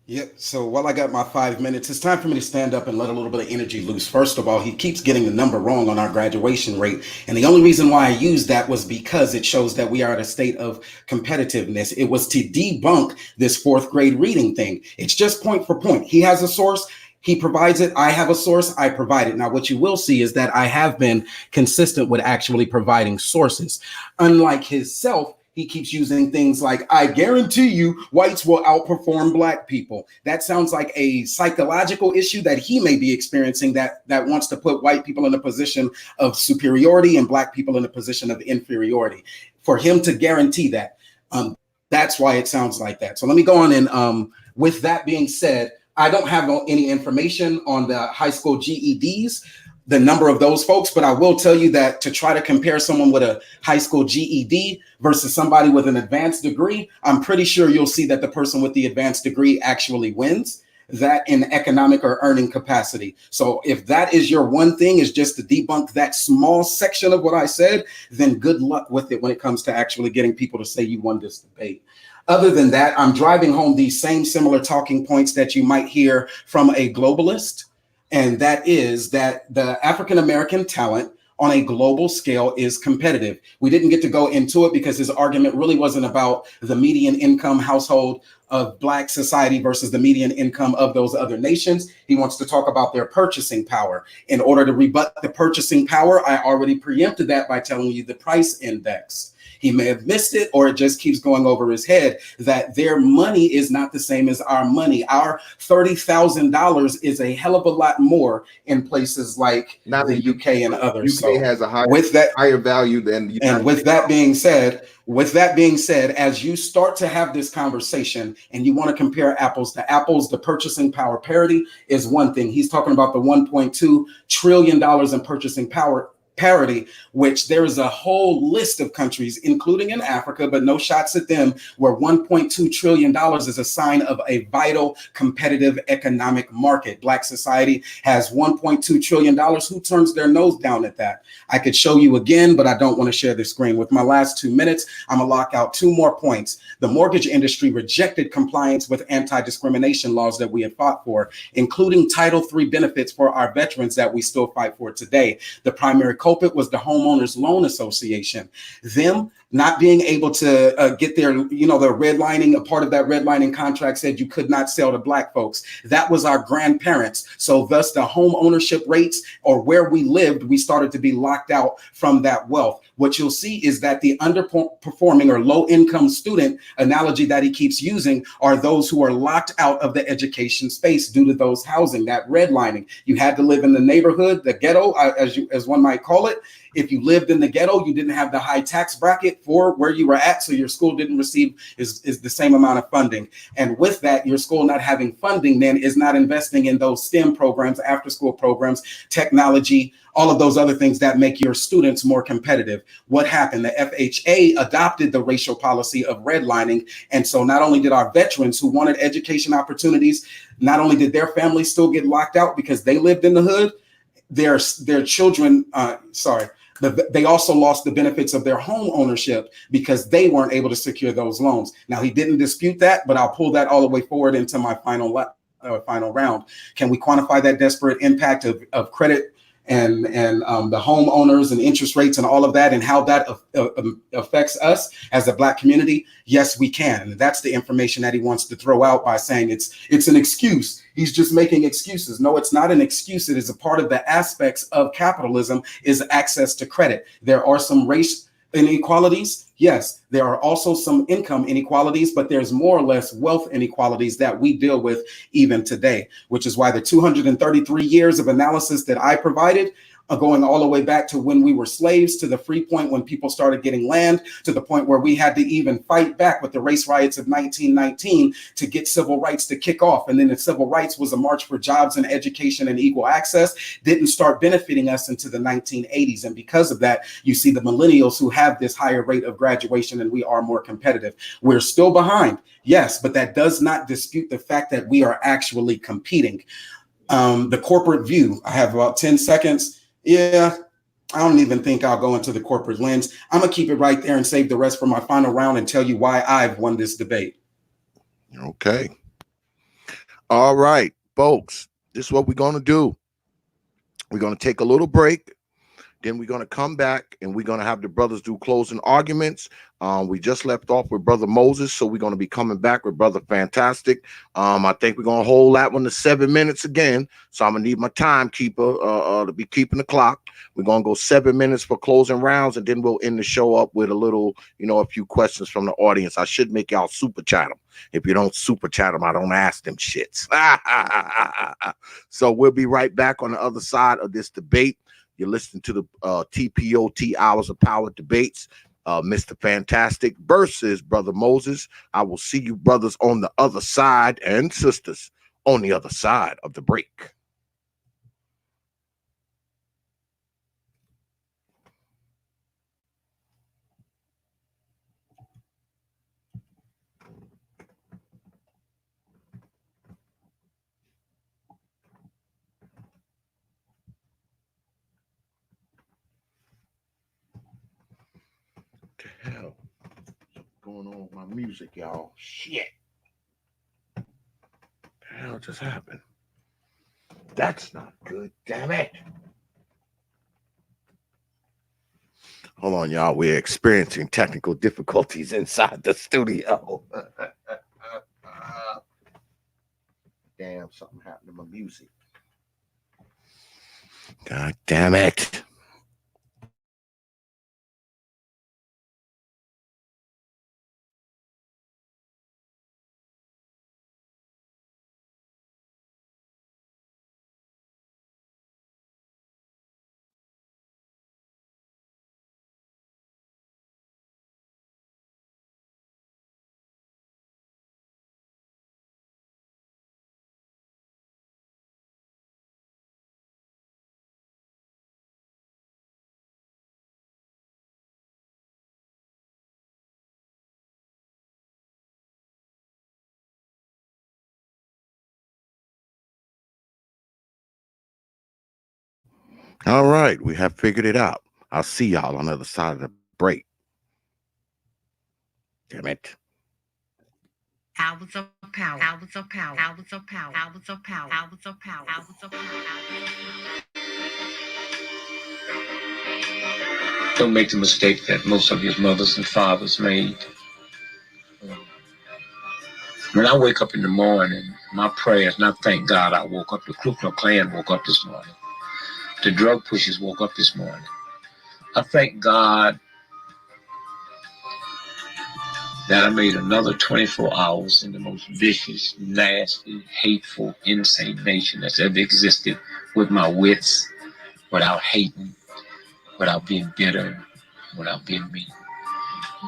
Speaker 4: Yep. So while I got my 5 minutes, it's time for me to stand up and let a little bit of energy loose. First of all, he keeps getting the number wrong on our graduation rate. And the only reason why I used that was because it shows that we are at a state of competitiveness. It was to debunk this 4th grade reading thing. It's just point for point. He has a source. He provides it. I have a source. I provide it. Now, what you will see is that I have been consistent with actually providing sources. Unlike himself, he keeps using things like, I guarantee you whites will outperform black people. That sounds like a psychological issue that he may be experiencing that wants to put white people in a position of superiority and black people in a position of inferiority. For him to guarantee that, that's why it sounds like that. So let me go on. And with that being said, I don't have any information on the high school GEDs, the number of those folks, but I will tell you that to try to compare someone with a high school GED versus somebody with an advanced degree, I'm pretty sure you'll see that the person with the advanced degree actually wins that in economic or earning capacity. So if that is your one thing, is just to debunk that small section of what I said, then good luck with it when it comes to actually getting people to say you won this debate. Other than that, I'm driving home these same similar talking points that you might hear from a globalist. And that is that the African-American talent on a global scale is competitive. We didn't get to go into it because his argument really wasn't about the median income household of Black society versus the median income of those other nations. He wants to talk about their purchasing power. In order to rebut the purchasing power, I already preempted that by telling you the price index. He may have missed it, or it just keeps going over his head that their money is not the same as our money. Our $30,000 is a hell of a lot more in places like the UK and others.
Speaker 1: UK has a higher value than the United
Speaker 4: States. With that being said, as you start to have this conversation and you want to compare apples to apples, the purchasing power parity is one thing. He's talking about the $1.2 trillion in purchasing power parity, which there is a whole list of countries, including in Africa, but no shots at them, where $1.2 trillion is a sign of a vital competitive economic market. Black society has $1.2 trillion. Who turns their nose down at that? I could show you again, but I don't want to share the screen. With my last 2 minutes, I'm gonna lock out 2 more points. The mortgage industry rejected compliance with anti-discrimination laws that we had fought for, including Title III benefits for our veterans that we still fight for today. The primary culprit was the Homeowners Loan Association. Them not being able to get their, their redlining, a part of that redlining contract said you could not sell to Black folks. That was our grandparents. So thus the home ownership rates, or where we lived, we started to be locked out from that wealth. What you'll see is that the underperforming or low income student analogy that he keeps using are those who are locked out of the education space due to those housing, that redlining. You had to live in the neighborhood, the ghetto, as one might call it. If you lived in the ghetto, you didn't have the high tax bracket for where you were at, so your school didn't receive is the same amount of funding. And with that, your school not having funding then is not investing in those STEM programs, after school programs, technology, all of those other things that make your students more competitive. What happened? The FHA adopted the racial policy of redlining. And so not only did our veterans who wanted education opportunities, not only did their families still get locked out because they lived in the hood, their children, they also lost the benefits of their home ownership because they weren't able to secure those loans. Now, he didn't dispute that, but I'll pull that all the way forward into my final round. Can we quantify that disparate impact of credit and the homeowners and interest rates and all of that, and how that affects us as a Black community? Yes, we can. And that's the information that he wants to throw out by saying it's an excuse. He's just making excuses. No, it's not an excuse. It is a part of the aspects of capitalism is access to credit. There are some race inequalities. Yes, there are also some income inequalities, but there's more or less wealth inequalities that we deal with even today, which is why the 233 years of analysis that I provided going all the way back to when we were slaves, to the free point when people started getting land, to the point where we had to even fight back with the race riots of 1919 to get civil rights to kick off. And then the civil rights was a march for jobs and education and equal access, didn't start benefiting us into the 1980s. And because of that, you see the millennials who have this higher rate of graduation and we are more competitive. We're still behind, yes, but that does not dispute the fact that we are actually competing. The corporate view, I have about 10 seconds. Yeah, I don't even think I'll go into the corporate lens. I'm going to keep it right there and save the rest for my final round and tell you why I've won this debate.
Speaker 2: Okay. All right, folks, this is what we're going to do. We're going to take a little break. Then we're going to come back and we're going to have the brothers do closing arguments. We just left off with Brother Moses, so we're going to be coming back with Brother Fantastic. I think we're going to hold that one to 7 minutes again. So I'm going to need my timekeeper to be keeping the clock. We're going to go 7 minutes for closing rounds, and then we'll end the show up with a little, a few questions from the audience. I should make y'all super chat them. If you don't super chat them, I don't ask them shits. So we'll be right back on the other side of this debate. You're listening to the T.P.O.T. Hours of Power debates, Mr. Fantastic versus Brother Moses. I will see you brothers on the other side and sisters on the other side of the break. What the hell? What's going on with my music, y'all? Shit. What the hell just happened? That's not good, damn it. Hold on, y'all. We're experiencing technical difficulties inside the studio. Damn, something happened to my music. God damn it. All right, we have figured it out. I'll see y'all on the other side of the break. Damn it.
Speaker 3: Hours of power, hours of power, hours of power, hours of power, hours of power, hours of power. Don't make the mistake that most of your mothers and fathers made. When I wake up in the morning, my prayers, and I thank God I woke up, the Ku Klux Klan woke up this morning. The drug pushers woke up this morning. I thank God that I made another 24 hours in the most vicious, nasty, hateful, insane nation that's ever existed, with my wits, without hating, without being bitter, without being mean.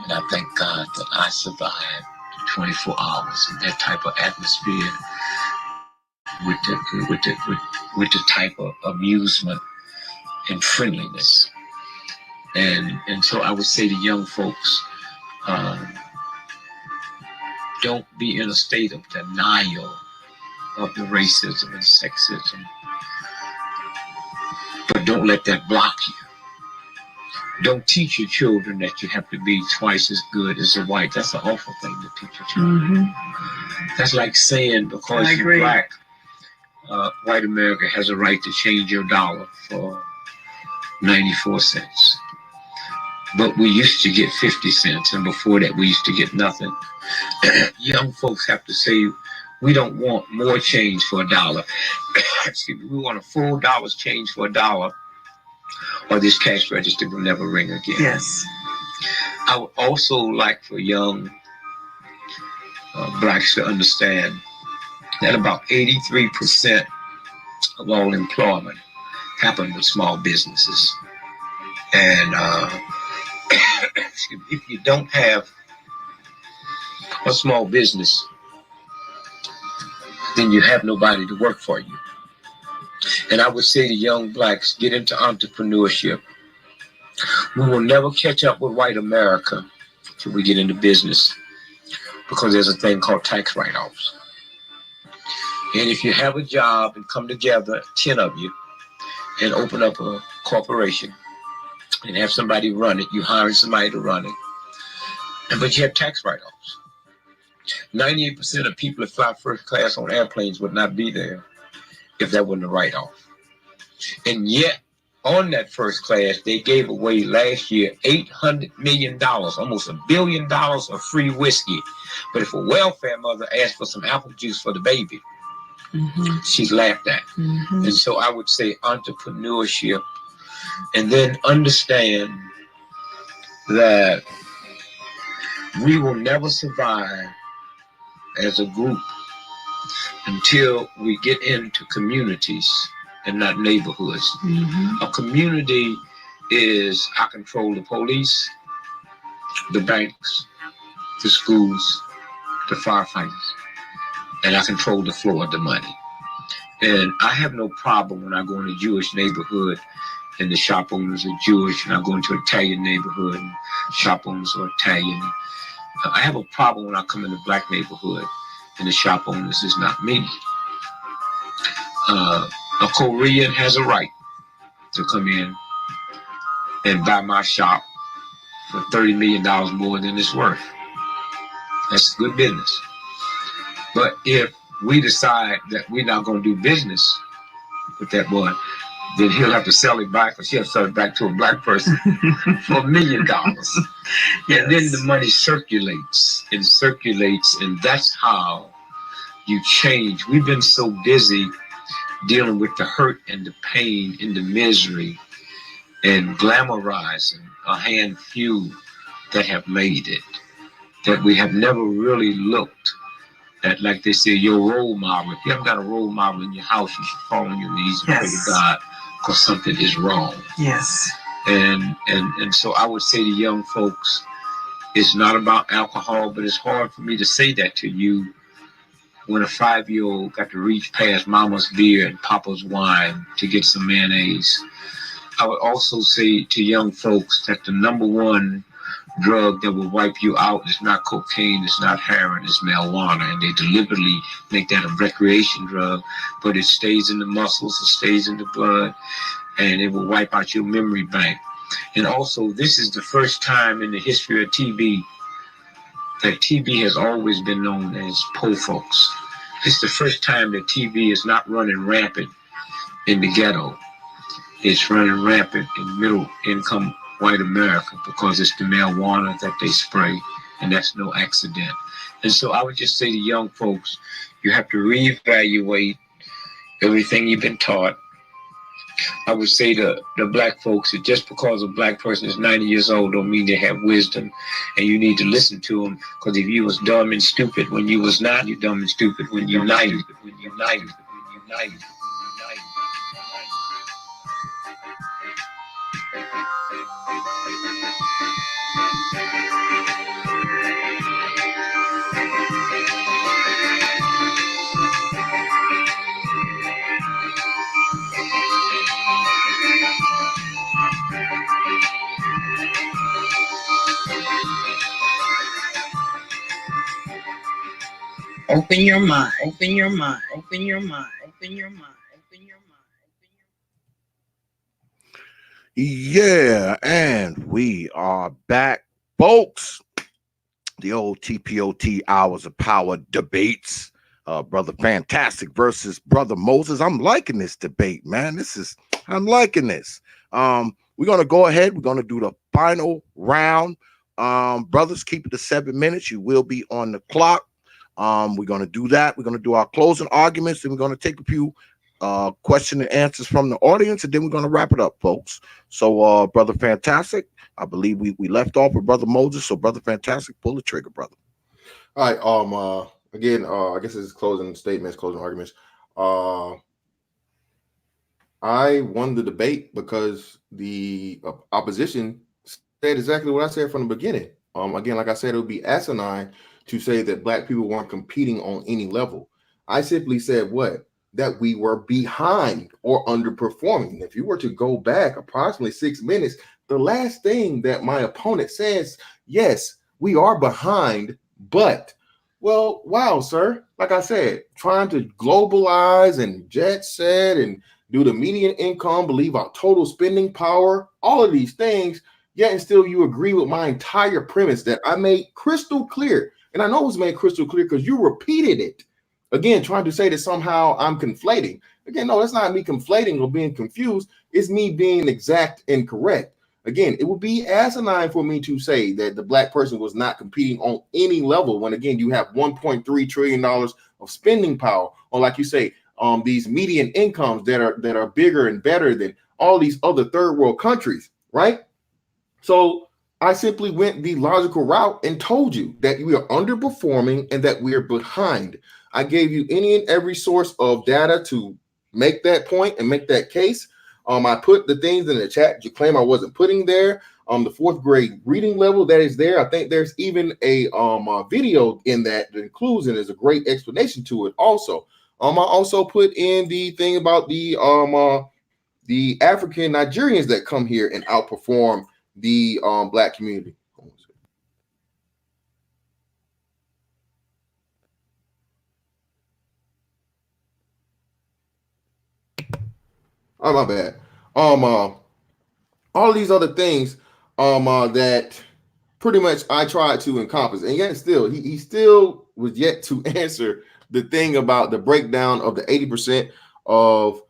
Speaker 3: And I thank God that I survived 24 hours in that type of atmosphere with the type of amusement and friendliness. And so I would say to young folks, don't be in a state of denial of the racism and sexism, but don't let that block you. Don't teach your children that you have to be twice as good as a white. That's an awful thing to teach your children. Mm-hmm. That's like saying because you're black, white America has a right to change your dollar for 94 cents. But we used to get 50 cents, and before that we used to get nothing. Young folks have to say, we don't want more change for $1. Excuse me, we want a full dollar's change for $1, or this cash register will never ring again. Yes. I would also like for young blacks to understand that about 83% of all employment happen with small businesses. And if you don't have a small business, then you have nobody to work for you. And I would say to young blacks, get into entrepreneurship. We will never catch up with white America till we get into business, because there's a thing called tax write-offs. And if you have a job and come together, 10 of you, and open up a corporation and have somebody run it, you hiring somebody to run it, but you have tax write-offs. 98% of people that fly first class on airplanes would not be there if that wasn't a write-off. And yet, on that first class, they gave away last year $800 million, almost $1 billion of free whiskey. But if a welfare mother asked for some apple juice for the baby, she's laughed at. And so I would say entrepreneurship, and then understand that we will never survive as a group until we get into communities and not neighborhoods. A community is, I control the police, the banks, the schools, the firefighters, and I control the flow of the money. And I have no problem when I go in a Jewish neighborhood and the shop owners are Jewish, and I go into an Italian neighborhood and shop owners are Italian. I have a problem when I come in a black neighborhood and the shop owners is not me. A Korean has a right to come in and buy my shop for $30 million more than it's worth. That's good business. But if we decide that we're not going to do business with that boy, then he'll have to sell it back, or she'll have to sell it back to a black person for $1 million. Yes. And then the money circulates, and that's how you change. We've been so busy dealing with the hurt and the pain and the misery and glamorizing a handful that have made it, that we have never really looked at, like they say, your role model. If you haven't got a role model in your house, you should fall on your knees and pray to God, because something is wrong. Yes. And so I would say to young folks, it's not about alcohol, but it's hard for me to say that to you when a 5-year-old got to reach past mama's beer and papa's wine to get some mayonnaise. I would also say to young folks that the number one drug that will wipe you out is not cocaine, it's not heroin, it's marijuana. And they deliberately make that a recreation drug, but it stays in the muscles, it stays in the blood, and it will wipe out your memory bank. And also, this is the first time in the history of TB that TB has always been known as poor folks. It's the first time that TB is not running rampant in the ghetto. It's running rampant in middle income white America, because it's the marijuana that they spray, and that's no accident. And so I would just say to young folks, you have to reevaluate everything you've been taught. I would say to the black folks that just because a black person is 90 years old don't mean they have wisdom, and you need to listen to them, because if you was dumb and stupid when you was not, you're dumb and stupid when you're 90. Open your mind, open your mind, open your mind, open your mind, open your mind.
Speaker 2: Yeah, and we are back, folks. The old T.P.O.T. Hours of Power debates. Brother Fantastic versus Brother Moses. I'm liking this debate, man. I'm liking this. We're going to go ahead. We're going to do the final round. Brothers, keep it to 7 minutes. You will be on the clock. We're going to do that. We're going to do our closing arguments, and we're going to take a few question and answers from the audience, and then we're going to wrap it up, folks. So, Brother Fantastic, I believe we left off with Brother Moses. So, Brother Fantastic, pull the trigger, brother.
Speaker 1: All right. Again, I guess it's closing statements, closing arguments. I I won the debate because the opposition said exactly what I said from the beginning. Again, like I said, it would be asinine to say that Black people weren't competing on any level. I simply said what? That we were behind or underperforming. If you were to go back approximately 6 minutes, the last thing that my opponent says, yes, we are behind, but, well, wow, sir. Like I said, trying to globalize and jet set and do the median income, believe our total spending power, all of these things, yet and still you agree with my entire premise that I made crystal clear. And I know it was made crystal clear because you repeated it. Again, trying to say that somehow I'm conflating. Again, no, that's not me conflating or being confused. It's me being exact and correct. Again, it would be asinine for me to say that the Black person was not competing on any level when, again, you have $1.3 trillion of spending power, or like you say, these median incomes that are bigger and better than all these other third world countries, right? So I simply went the logical route and told you that we are underperforming and that we are behind. I gave you any and every source of data to make that point and make that case. I put the things in the chat you claim I wasn't putting there. The 4th grade reading level that is there. I think there's even a video in that includes and is a great explanation to it also. I also put in the thing about the African Nigerians that come here and outperform the Black community. Oh, my bad. All these other things that pretty much I tried to encompass, and yet still he still was yet to answer the thing about the breakdown of the 80% of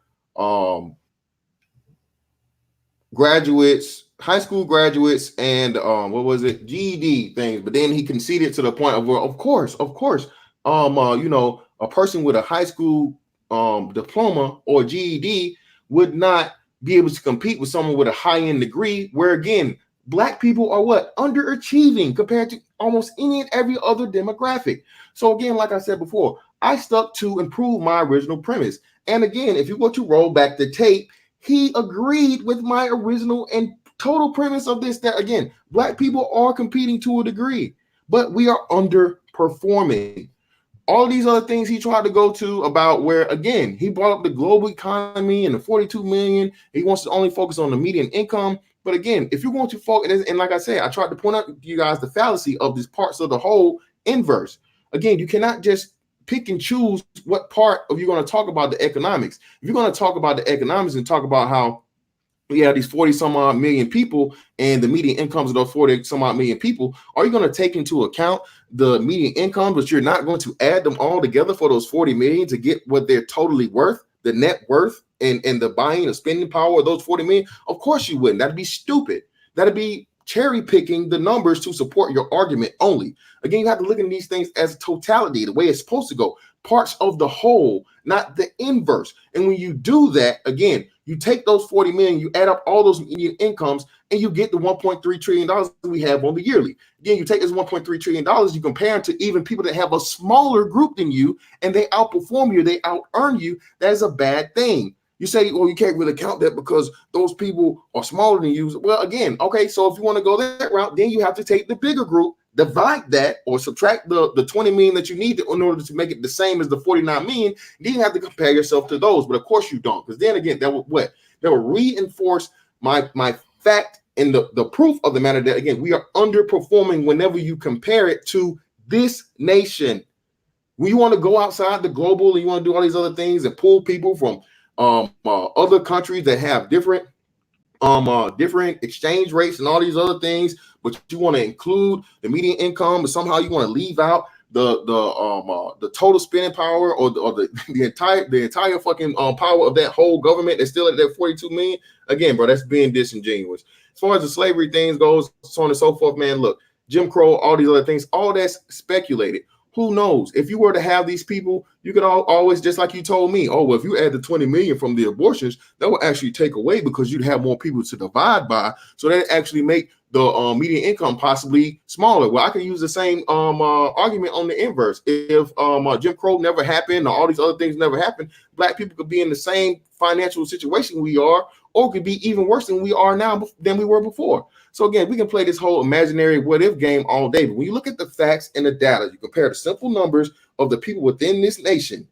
Speaker 1: graduates, high school graduates, and what was it, GED things. But then he conceded to the point of, well, of course, you know, a person with a high school diploma or GED would not be able to compete with someone with a high-end degree, where again, Black people are what? Underachieving compared to almost any and every other demographic. So again, like I said before, I stuck to improve my original premise. And again, if you were to roll back the tape, he agreed with my original and total premise of this, that again, Black people are competing to a degree, but we are underperforming. All these other things he tried to go to about where, again, he brought up the global economy and the 42 million. He wants to only focus on the median income. But again, if you're going to focus, and like I said, I tried to point out to you guys the fallacy of these parts of the whole inverse. Again, you cannot just pick and choose what part of you're going to talk about the economics. If you're going to talk about the economics and talk about how we have these 40 some odd million people and the median incomes of those 40 some odd million people, are you going to take into account the median income, but you're not going to add them all together for those 40 million to get what they're totally worth, the net worth and the buying and spending power of those 40 million? Of course you wouldn't. That'd be stupid. That'd be cherry picking the numbers to support your argument only. Again, you have to look at these things as a totality, the way it's supposed to go, parts of the whole, not the inverse. And when you do that, again, you take those 40 million, you add up all those median incomes, and you get the $1.3 trillion we have on the yearly. Again, you take this $1.3 trillion, you compare it to even people that have a smaller group than you, and they outperform you, they out-earn you. That is a bad thing. You say, well, you can't really count that because those people are smaller than you. Well, again, okay, so if you want to go that route, then you have to take the bigger group, divide that or subtract the 20 million that you need in order to make it the same as the 49 million. Then you have to compare yourself to those. But of course you don't, because then again, that will reinforce my fact and the proof of the matter that, again, we are underperforming whenever you compare it to this nation. When you want to go outside the global and you want to do all these other things and pull people from other countries that have different exchange rates and all these other things, but you want to include the median income, but somehow you want to leave out the total spending power or the entire fucking power of that whole government that's still at that 42 million. Again, bro, that's being disingenuous. As far as the slavery things goes, so on and so forth, man, look, Jim Crow, all these other things, all that's speculated. Who knows? If you were to have these people, you could always, just like you told me, oh, well, if you add the 20 million from the abortions, that will actually take away because you'd have more people to divide by. So that actually make the median income possibly smaller. Well, I can use the same argument on the inverse. If Jim Crow never happened or all these other things never happened, Black people could be in the same financial situation we are, or could be even worse than we are now than we were before. So again, we can play this whole imaginary what if game all day. But when you look at the facts and the data, you compare the simple numbers of the people within this nation,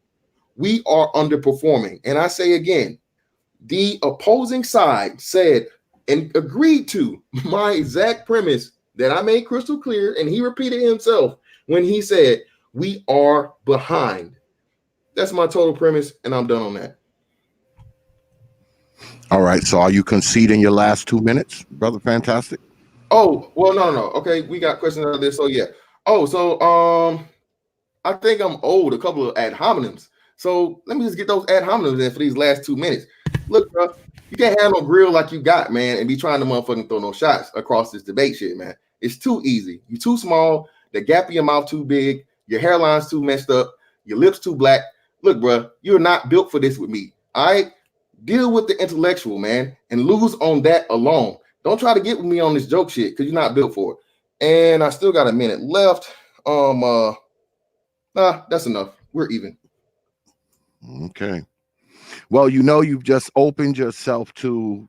Speaker 1: we are underperforming. And I say again, the opposing side said and agreed to my exact premise that I made crystal clear, and he repeated himself when he said, we are behind. That's my total premise, and I'm done on that.
Speaker 2: All right. So are you conceding your last 2 minutes, brother? Fantastic.
Speaker 1: Oh, well, no. Okay, we got questions out there. So yeah. Oh, so I think I'm owed a couple of ad hominems. So let me just get those ad hominems in for these last 2 minutes. Look, bro, you can't have no grill like you got, man, and be trying to motherfucking throw no shots across this debate shit, man. It's too easy. You too small. The gap in your mouth too big. Your hairline's too messed up. Your lips too black. Look, bro, you're not built for this with me. All right? Deal with the intellectual, man, and lose on that alone. Don't try to get with me on this joke shit because you're not built for it. And I still got a minute left. That's enough. We're even.
Speaker 2: Okay. Well, you've just opened yourself to,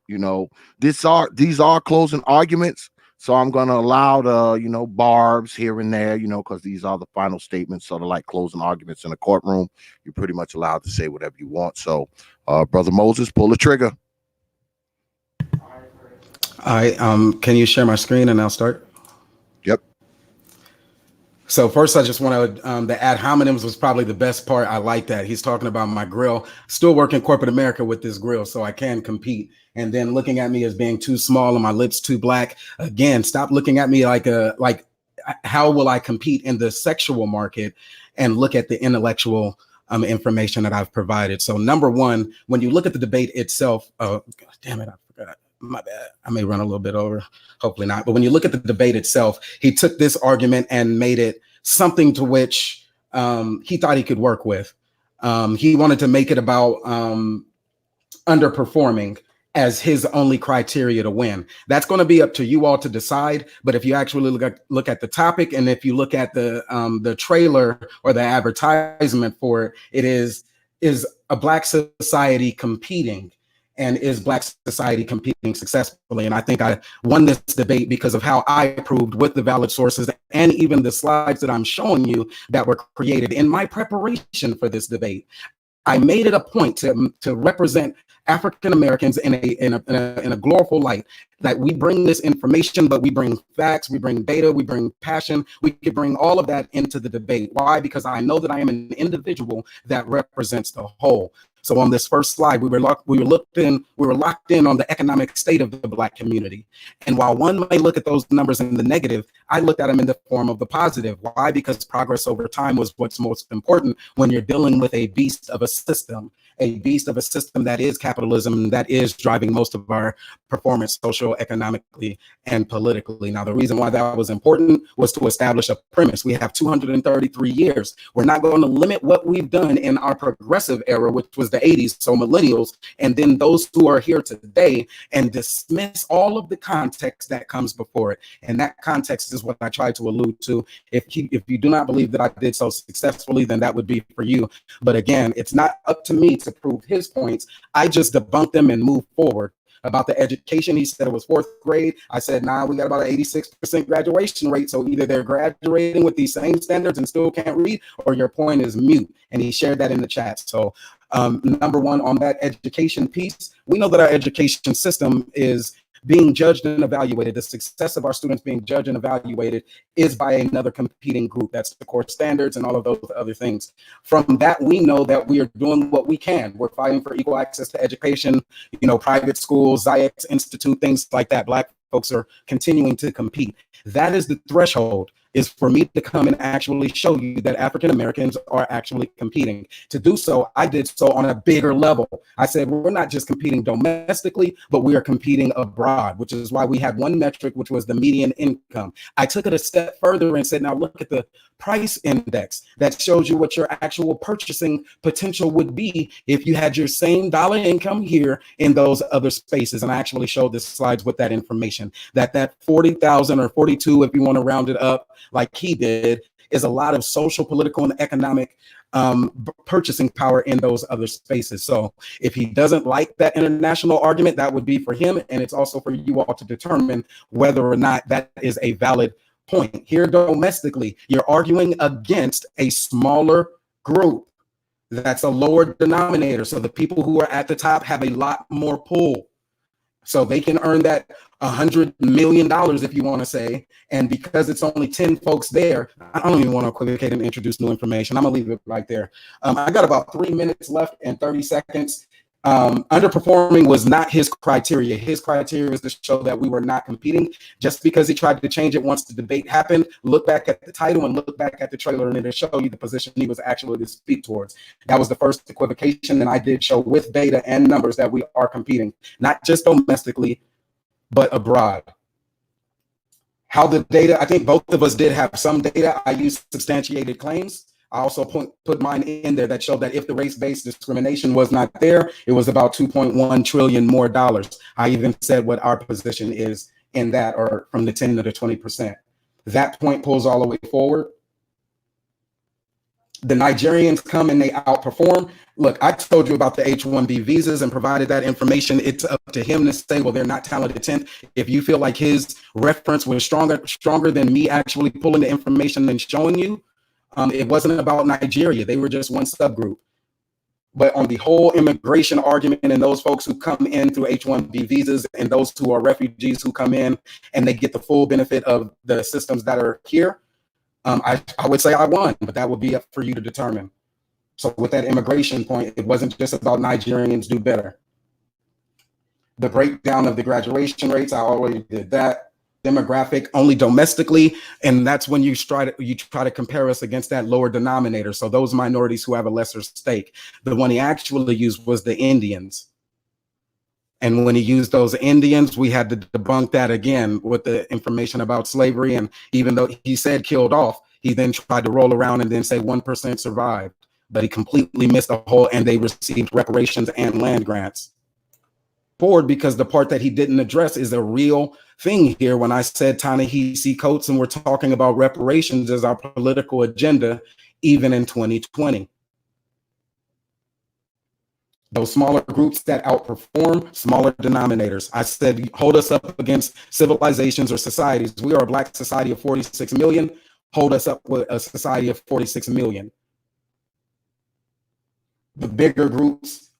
Speaker 2: these are closing arguments. So I'm going to allow the, barbs here and there, because these are the final statements, sort of like closing arguments in a courtroom. You're pretty much allowed to say whatever you want. So, Brother Moses, pull the trigger.
Speaker 4: Can you share my screen and I'll start?
Speaker 2: Yep.
Speaker 4: So first, I just want to, the ad hominems was probably the best part. I like that. He's talking about my grill. Still working corporate America with this grill, so I can compete. And then looking at me as being too small and my lips too black. Again, stop looking at me like how will I compete in the sexual market, and look at the intellectual information that I've provided. So number one, when you look at the debate itself, oh, God damn it, I forgot. My bad. I may run a little bit over, hopefully not. But when you look at the debate itself, he took this argument and made it something to which he thought he could work with. He wanted to make it about underperforming as his only criteria to win. That's going to be up to you all to decide. But if you actually look at the topic, and if you look at the trailer or the advertisement for it, it is a Black society competing. And is Black society competing successfully? And I think I won this debate because of how I proved with the valid sources and even the slides that I'm showing you that were created in my preparation for this debate. I made it a point to represent African Americans in a glorious light, that we bring this information, but we bring facts, we bring data, we bring passion. We could bring all of that into the debate. Why? Because I know that I am an individual that represents the whole. So on this first slide, we were locked in on the economic state of the Black community. And while one may look at those numbers in the negative, I looked at them in the form of the positive. Why? Because progress over time was what's most important when you're dealing with a beast of a system that is capitalism, that is driving most of our performance, social, economically, and politically. Now, the reason why that was important was to establish a premise. We have 233 years. We're not going to limit what we've done in our progressive era, which was the 80s, so millennials, and then those who are here today, and dismiss all of the context that comes before it. And that context is what I tried to allude to. If you do not believe that I did so successfully, then that would be for you. But again, it's not up to me to prove his points. I just debunked them and moved forward. About the education, he said it was 4th grade. I said, nah, we got about an 86% graduation rate. So either they're graduating with these same standards and still can't read, or your point is mute. And he shared that in the chat. So number one, on that education piece, we know that our education system is being judged and evaluated. The success of our students being judged and evaluated is by another competing group. That's the core standards and all of those other things. From that, we know that we are doing what we can. We're fighting for equal access to education, private schools, Zions Institute, things like that. Black folks are continuing to compete. That is the threshold. is for me to come and actually show you that African Americans are actually competing. To do so, I did so on a bigger level. I said, we're not just competing domestically, but we are competing abroad, which is why we had one metric, which was the median income. I took it a step further and said, now look at the price index that shows you what your actual purchasing potential would be if you had your same dollar income here in those other spaces. And I actually showed the slides with that information, that 40,000 or 42, if you want to round it up like he did, is a lot of social, political, and economic purchasing power in those other spaces. So if he doesn't like that international argument, that would be for him. And it's also for you all to determine whether or not that is a valid point. Here domestically, you're arguing against a smaller group. That's a lower denominator. So the people who are at the top have a lot more pull. So they can earn that $100 million, if you want to say. And because it's only 10 folks there, I don't even want to equivocate and introduce new information. I'm going to leave it right there. I got about 3 minutes left and 30 seconds. Underperforming was not his criteria. His criteria was to show that we were not competing. Just because he tried to change it once the debate happened, look back at the title and look back at the trailer, and it'll show you the position he was actually to speak towards. That was the first equivocation, and I did show with data and numbers that we are competing, not just domestically, but abroad. How the data, I think both of us did have some data. I used substantiated claims. I also put mine in there that showed that if the race-based discrimination was not there, it was about 2.1 trillion more dollars. I even said what our position is in that, or from the 10 to the 20%. That point pulls all the way forward. The Nigerians come and they outperform. Look, I told you about the H-1B visas and provided that information. It's up to him to say, well, they're not talented 10th. If you feel like his reference was stronger than me actually pulling the information and showing you, it wasn't about Nigeria. They were just one subgroup. But on the whole immigration argument and those folks who come in through H-1B visas and those who are refugees who come in and they get the full benefit of the systems that are here, I would say I won, but that would be up for you to determine. So with that immigration point, it wasn't just about Nigerians do better. The breakdown of the graduation rates, I already did that. Demographic only domestically, and that's when you try to compare us against that lower denominator. So those minorities who have a lesser stake. The one he actually used was the Indians. And when he used those Indians, we had to debunk that again with the information about slavery. And even though he said killed off, he then tried to roll around and then say 1% survived. But he completely missed the whole, and they received reparations and land grants. Forward, because the part that he didn't address is a real thing here. When I said Ta-Nehisi Coates and we're talking about reparations as our political agenda, even in 2020. Those smaller groups that outperform, smaller denominators. I said, hold us up against civilizations or societies. We are a Black society of 46 million. Hold us up with a society of 46 million. The bigger groups,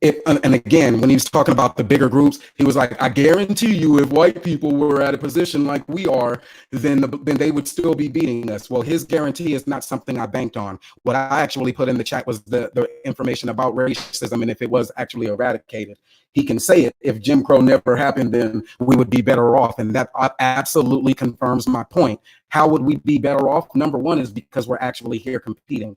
Speaker 4: and again, when he was talking about the bigger groups, he was like, I guarantee you, if white people were at a position like we are, then they would still be beating us. Well, his guarantee is not something I banked on. What I actually put in the chat was the information about racism and if it was actually eradicated. He can say it. If Jim Crow never happened, then we would be better off. And that absolutely confirms my point. How would we be better off? Number one is because we're actually here competing.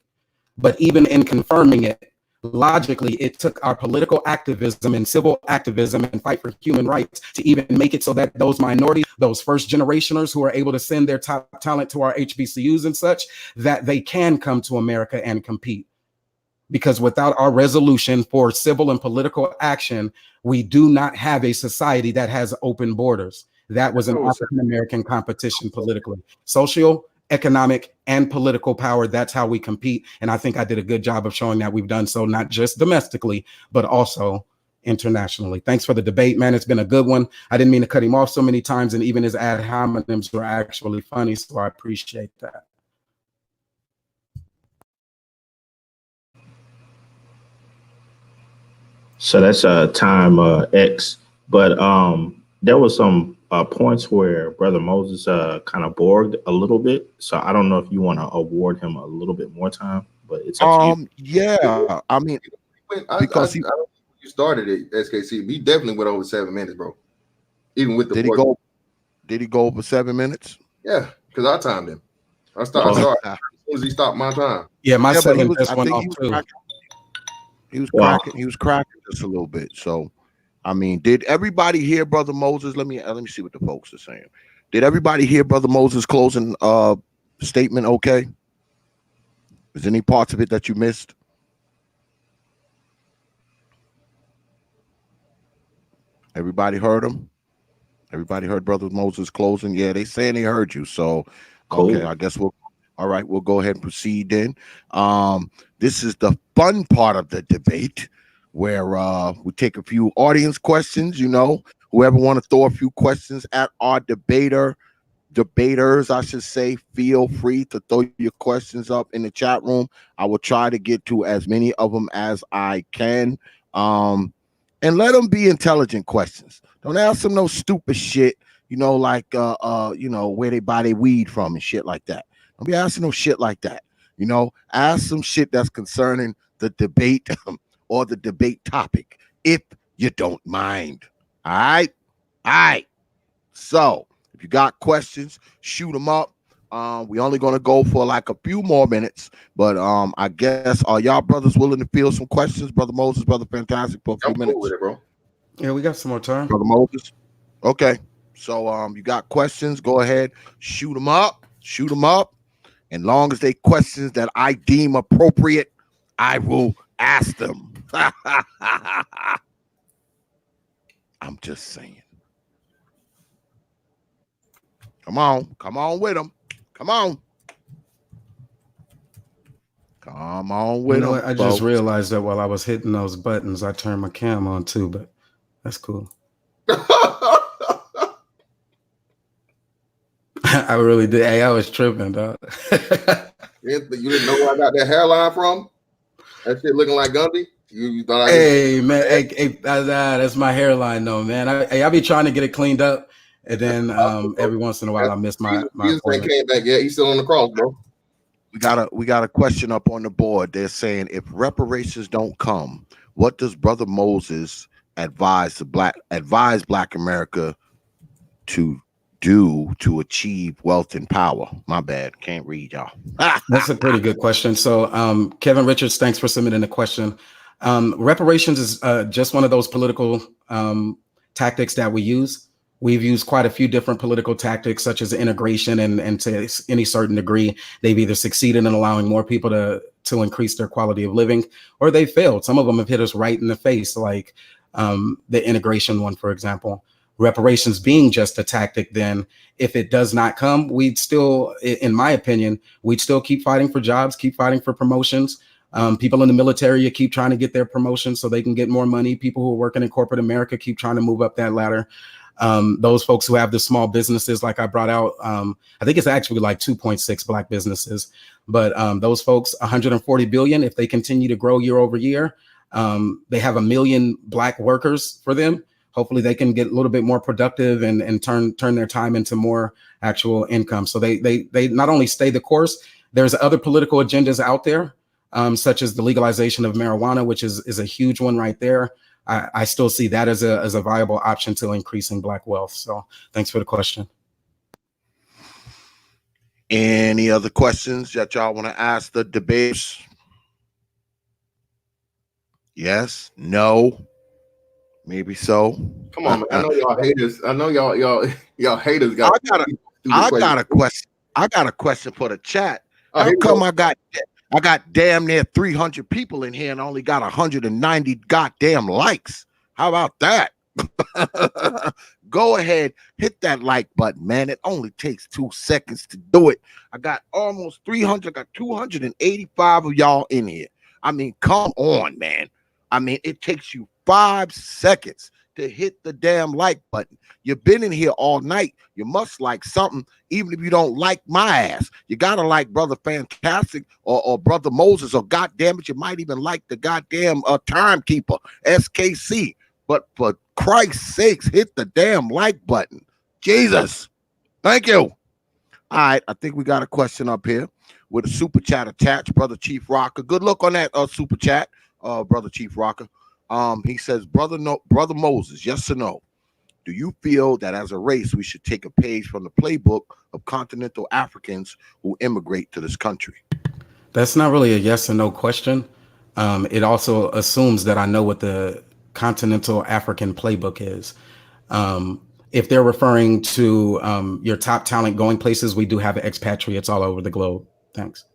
Speaker 4: But even in confirming it, logically, it took our political activism and civil activism and fight for human rights to even make it so that those minorities, those first generationers who are able to send their top talent to our HBCUs and such, that they can come to America and compete. Because without our resolution for civil and political action, we do not have a society that has open borders. That was an African-American competition politically. Social, economic, and political power. That's how we compete. And I think I did a good job of showing that we've done so, not just domestically, but also internationally. Thanks for the debate, man. It's been a good one. I didn't mean to cut him off so many times, and even his ad hominems were actually funny, so I appreciate that.
Speaker 5: So that's time X, but there was some points where Brother Moses kind of borged a little bit. So I don't know if you want to award him a little bit more time, but it's up to you.
Speaker 2: Yeah, I mean, because
Speaker 1: I don't think you started it, SKC. He definitely went over 7 minutes, bro. Even with the
Speaker 2: did he go over 7 minutes?
Speaker 1: Yeah. because I timed him. I started as soon as he stopped my time.
Speaker 4: Yeah, my 7
Speaker 2: was,
Speaker 4: just went off too.
Speaker 2: He was cracking. He was cracking just a little bit. So, I mean, did everybody hear Brother Moses? Let me see what the folks are saying. Did everybody hear Brother Moses' closing statement? Okay. Is any parts of it that you missed? Everybody heard him? Everybody heard Brother Moses closing? Yeah, they saying they heard you. So, cool. Okay, I guess we'll go ahead and proceed then. This is the fun part of the debate where we take a few audience questions. You know, whoever want to throw a few questions at our debaters, I should say, feel free to throw your questions up in the chat room. I will try to get to as many of them as I can. And let them be intelligent questions. Don't ask them no stupid shit, you know, like where they buy their weed from and shit like that. Don't be asking no shit like that. You know, ask some shit that's concerning the debate or the debate topic, if you don't mind. All right. So if you got questions, shoot them up. We only gonna go for like a few more minutes, but I guess are y'all brothers willing to field some questions, Brother Moses, Brother Fantastic, for a few minutes?
Speaker 1: Cool with it, bro.
Speaker 4: Yeah, we got some more time,
Speaker 2: Brother Moses. Okay, so you got questions? Go ahead, shoot them up. And long as they questions that I deem appropriate, I will ask them. I'm just saying. Come on with them. Come on with them.
Speaker 4: I just realized that while I was hitting those buttons, I turned my cam on too, but that's cool. I really did. Hey, I was tripping, dog.
Speaker 1: You didn't know where I got that hairline from? That shit looking like Gundy? You thought
Speaker 4: that's my hairline though, man. I be trying to get it cleaned up, and then every once in a while I miss my appointment.
Speaker 1: Came back yet. He's still on the cross, bro.
Speaker 2: We got a question up on the board. They're saying, if reparations don't come, what does Brother Moses advise Black America to do to achieve wealth and power? My bad, can't read, y'all.
Speaker 4: That's a pretty good question. So Kevin Richards, thanks for submitting the question. Reparations is just one of those political tactics that we use. We've used quite a few different political tactics, such as integration, and to any certain degree, they've either succeeded in allowing more people to increase their quality of living, or they failed. Some of them have hit us right in the face, like the integration one, for example. Reparations being just a tactic, then if it does not come, we'd still, in my opinion, we'd still keep fighting for jobs, keep fighting for promotions. People in the military keep trying to get their promotions so they can get more money. People who are working in corporate America keep trying to move up that ladder. Those folks who have the small businesses, like I brought out, I think it's actually like 2.6 Black businesses, but those folks, 140 billion, if they continue to grow year over year, they have 1 million Black workers for them. Hopefully they can get a little bit more productive and turn their time into more actual income. So they not only stay the course, there's other political agendas out there, such as the legalization of marijuana, which is a huge one right there. I still see that as a viable option to increasing Black wealth. So thanks for the question.
Speaker 2: Any other questions that y'all want to ask the debaters? Yes, no, maybe so.
Speaker 1: Come on, man. I know y'all haters. I know y'all haters got.
Speaker 2: I got a question. I got a question for the chat. How come I got damn near 300 people in here and only got 190 goddamn likes? How about that? Go ahead, hit that like button, man. It only takes 2 seconds to do it. I got almost 300, got 285 of y'all in here. I mean, come on, man. I mean, it takes you 5 seconds to hit the damn like button. You've been in here all night. You must like something, even if you don't like my ass. You gotta like Brother Fantastic or Brother Moses, or goddamn it, you might even like the goddamn timekeeper, SKC. But for Christ's sakes, hit the damn like button. Jesus. Thank you. All right, I think we got a question up here with a super chat attached. Brother Chief Rocker. Good luck on that super chat, Brother Chief Rocker. He says, Brother Moses, yes or no? Do you feel that as a race, we should take a page from the playbook of continental Africans who immigrate to this country?
Speaker 4: That's not really a yes or no question. It also assumes that I know what the continental African playbook is. If they're referring to your top talent going places, we do have expatriates all over the globe. Thanks.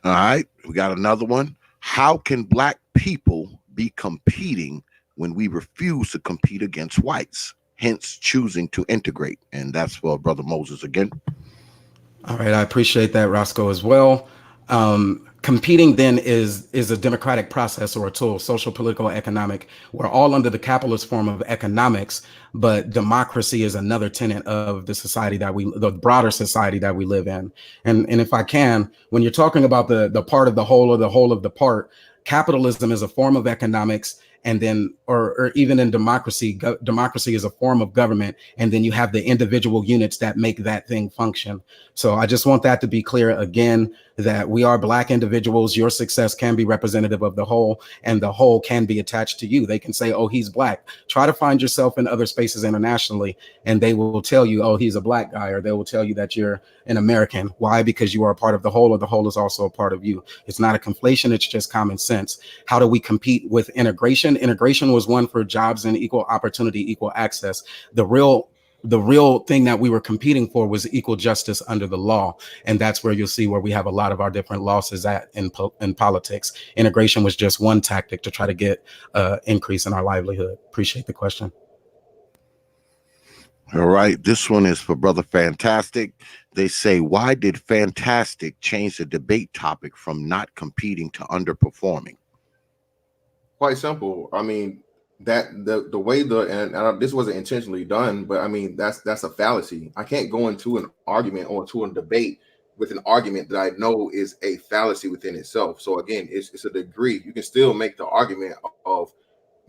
Speaker 2: All right, we got another one. How can Black people be competing when we refuse to compete against whites, hence choosing to integrate? And that's for Brother Moses again.
Speaker 4: All right, I appreciate that, Roscoe, as well. Competing then is a democratic process or a tool, social, political, economic. We're all under the capitalist form of economics, but democracy is another tenet of the society the broader society that we live in. And if I can, when you're talking about the part of the whole or the whole of the part, capitalism is a form of economics. And then, or even in democracy, democracy is a form of government. And then you have the individual units that make that thing function. So I just want that to be clear again, that we are Black individuals. Your success can be representative of the whole, and the whole can be attached to you. They can say, oh, he's Black. Try to find yourself in other spaces internationally, and they will tell you, oh, he's a Black guy, or they will tell you that you're an American. Why? Because you are a part of the whole, or the whole is also a part of you. It's not a conflation. It's just common sense. How do we compete with integration? Integration was one for jobs and equal opportunity, equal access. The real thing that we were competing for was equal justice under the law. And that's where you'll see where we have a lot of our different losses at in politics. Integration was just one tactic to try to get increase in our livelihood. Appreciate the question.
Speaker 2: All right. This one is for Brother Fantastic. They say, why did Fantastic change the debate topic from not competing to underperforming?
Speaker 1: Quite simple. I mean, that the way and this wasn't intentionally done, but I mean, that's a fallacy. I can't go into an argument or to a debate with an argument that I know is a fallacy within itself. So again, it's a degree. You can still make the argument of,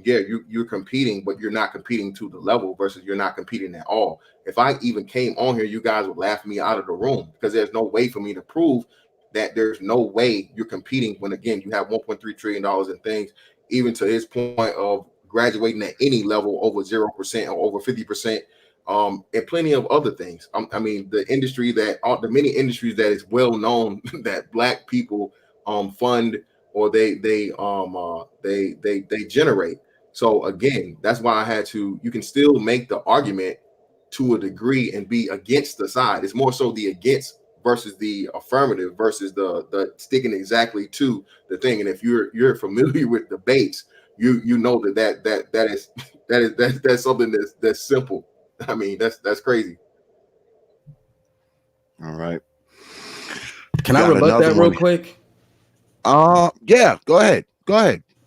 Speaker 1: yeah, you're competing, but you're not competing to the level versus you're not competing at all. If I even came on here, you guys would laugh me out of the room because there's no way for me to prove that there's no way you're competing when, again, you have $1.3 trillion in things, even to his point of graduating at any level over 0% or over 50%, and plenty of other things. I mean, the many industries that is well known that Black people fund or they generate. So again, that's why I had to. You can still make the argument to a degree and be against the side. It's more so the against versus the affirmative versus the sticking exactly to the thing. And if you're familiar with debates, you know that's something that's simple. I mean, that's crazy.
Speaker 2: All right.
Speaker 4: Can I rebut that real quick?
Speaker 2: Yeah, go ahead.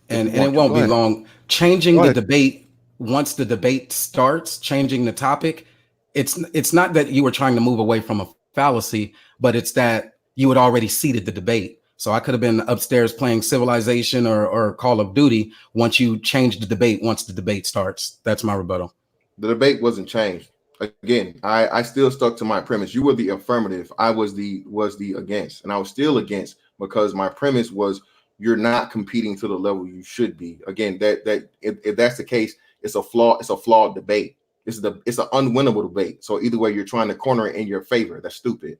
Speaker 4: And it won't be long. Changing the debate, once the debate starts, changing the topic, it's not that you were trying to move away from a fallacy, but it's that you had already seeded the debate. So I could have been upstairs playing Civilization or Call of Duty once you change the debate, once the debate starts. That's my rebuttal.
Speaker 1: The debate wasn't changed. Again, I still stuck to my premise. You were the affirmative. I was the against, and I was still against because my premise was you're not competing to the level you should be. Again, if that's the case, it's a flawed debate. It's an unwinnable debate. So either way, you're trying to corner it in your favor. That's stupid.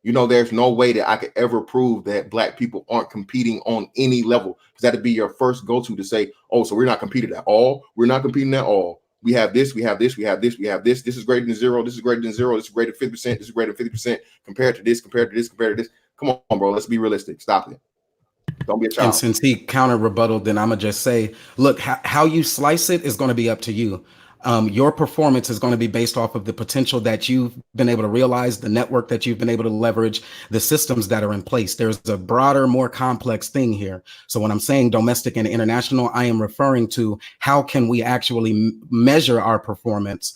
Speaker 1: You know, there's no way that I could ever prove that Black people aren't competing on any level, because that'd be your first go-to to say, oh, so we're not competing at all. We're not competing at all. We have this, we have this, we have this, we have this. This is greater than zero. This is greater than zero. This is greater than 50%. This is greater than 50% compared to this, compared to this, compared to this. Come on, bro. Let's be realistic. Stop it. Don't be a child.
Speaker 4: And since he counter rebutted, then I'm going to just say, look, how you slice it is going to be up to you. Your performance is going to be based off of the potential that you've been able to realize, the network that you've been able to leverage, the systems that are in place. There's a broader, more complex thing here. So when I'm saying domestic and international, I am referring to how can we actually measure our performance.